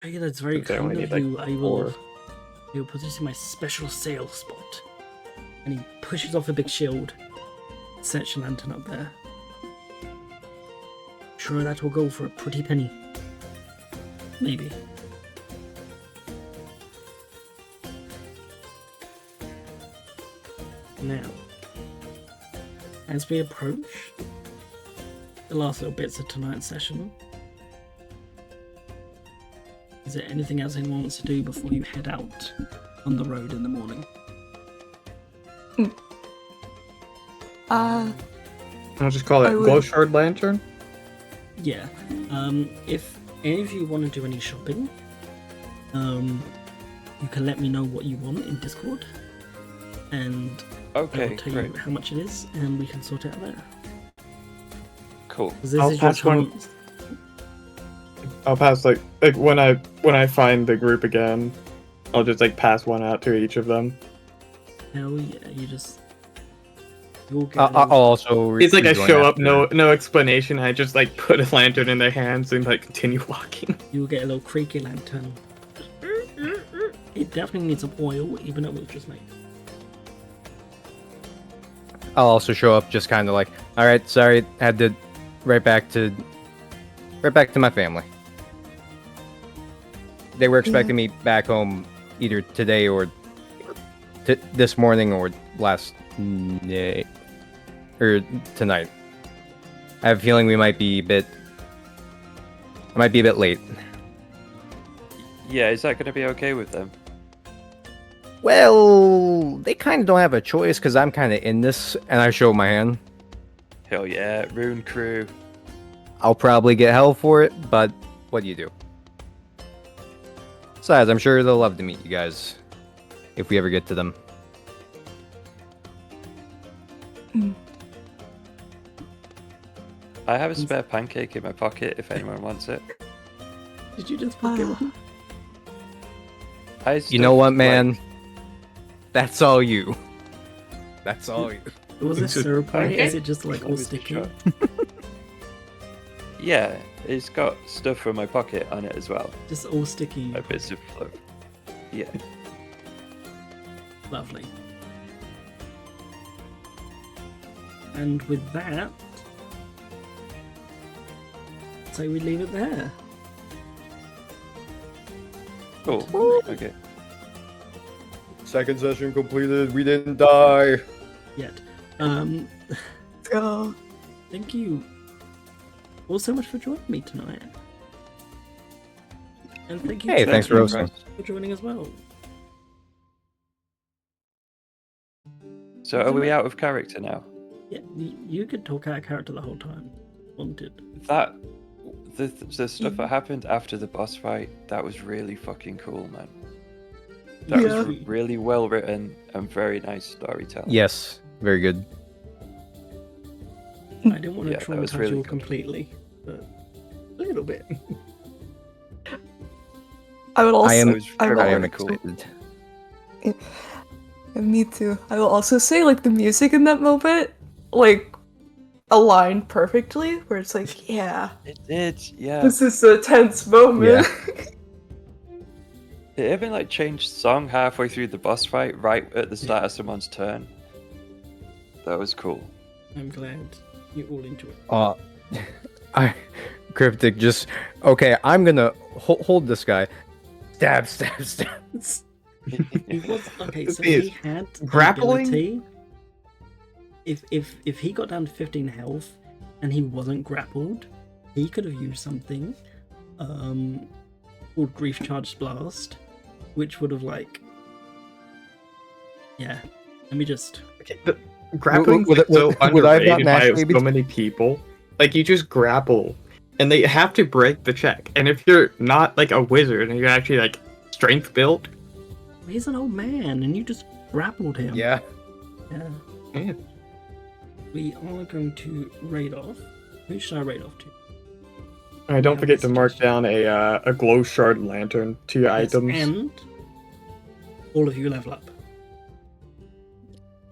Hey, that's very Since I only kind of need, like, you. I will. 4. He will put this in my special sale spot. And he pushes off a big shield. Sets your lantern up there. Sure, that will go for a pretty penny. Maybe. Now, as we approach the last little bits of tonight's session, is there anything else anyone wants to do before you head out on the road in the morning? I'll just call it I would- Glow Shard Lantern. Yeah. If any of you want to do any shopping, you can let me know what you want in Discord, and Okay, I'll tell great. you how much it is, and we can sort it out there. Cool. 'Cause this I'll is your pass one- chance. I'll pass like when I find the group again, I'll just like pass one out to each of them. Hell yeah! You'll get. I'll also. It's like I rejoin show up, after. no explanation. I just like put a lantern in their hands and like continue walking. You'll get a little creaky lantern. It definitely needs some oil, even though it was just made. I'll also show up, just kind of like, all right, sorry, had to right back to my family. They were expecting me back home either today or this morning or last night or tonight. I have a feeling I might be a bit late. Yeah, is that going to be okay with them? Well, they kind of don't have a choice because I'm kind of in this, and I show my hand. Hell yeah, Rune Crew. I'll probably get hell for it, but what do you do? Besides, I'm sure they'll love to meet you guys if we ever get to them. I have a spare pancake in my pocket if anyone wants it. Did you just fuck it up? You know what, man? That's all you. That's all you. Was it It's a syrup on it? pancake? Is it just like all Always a sticky? shot. Yeah, it's got stuff from my pocket on it as well. Just all sticky. Like bits of fluff. Yeah. Lovely. And with that, so we leave it there. Cool. Okay. Second session completed. We didn't die. Yet. Let's go. Thank you all so much for joining me tonight. And thank you Hey, to thanks for everyone hosting. for joining as well. So are we out of character now? Yeah, you could talk out of character the whole time. Wanted. That the stuff that happened after the boss fight, that was really fucking cool, man. That Yeah. was really well written and very nice storytelling. Yes, very good. I didn't want to Yeah, that was traumatize really you good. completely, but a little bit. I would also. I am. was I will I am very cool. excited. Me too. I will also say, like, the music in that moment, like, aligned perfectly. Where it's like, yeah, It did, yeah. this is a tense moment. It even like changed song halfway through the boss fight, right at the start of someone's turn. That was cool. I'm glad you all enjoyed it. Cryptic just okay. I'm gonna hold this guy. Stab, stab, stab. He was okay, so thing is, he had the grappling? ability. If he got down to 15 health and he wasn't grappled, he could have used something called Grief Charged Blast, which would have like let me just Okay, the grappling Would- is so would I have not underrated by naturally so be- many people. Like you just grapple, and they have to break the check. And if you're not like a wizard and you're actually like strength built, he's an old man and you just grappled him. Yeah. yeah. We are going to raid off. Who should I raid off to? Alright, don't Yeah, forget to that's mark just- down a glow shard lantern to your Yes, items. and all of you level up.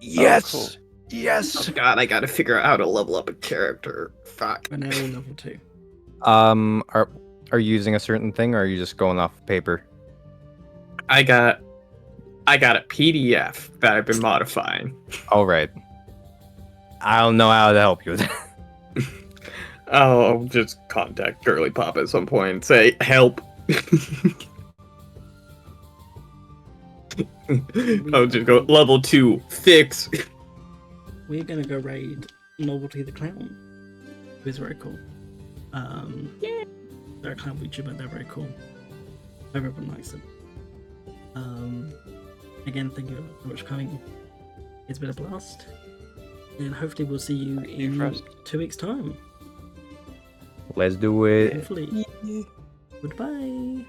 Yes. cool. Yes. God, I gotta figure out how to level up a character. Fuck. We're now all level 2. Are you using a certain thing, or are you just going off paper? I got a PDF that I've been modifying. All right. I don't know how to help you with that. I'll just contact Girly Pop at some point and say, help. I'll just go, level 2, fix. We're gonna go raid Novelty the Clown, who is very cool. They're a clown VTuber, they're very cool. Everyone likes them. Again, thank you so much for coming. It's been a blast. And hopefully we'll see you in Frost. 2 weeks' time. Let's do it. Hopefully. Goodbye.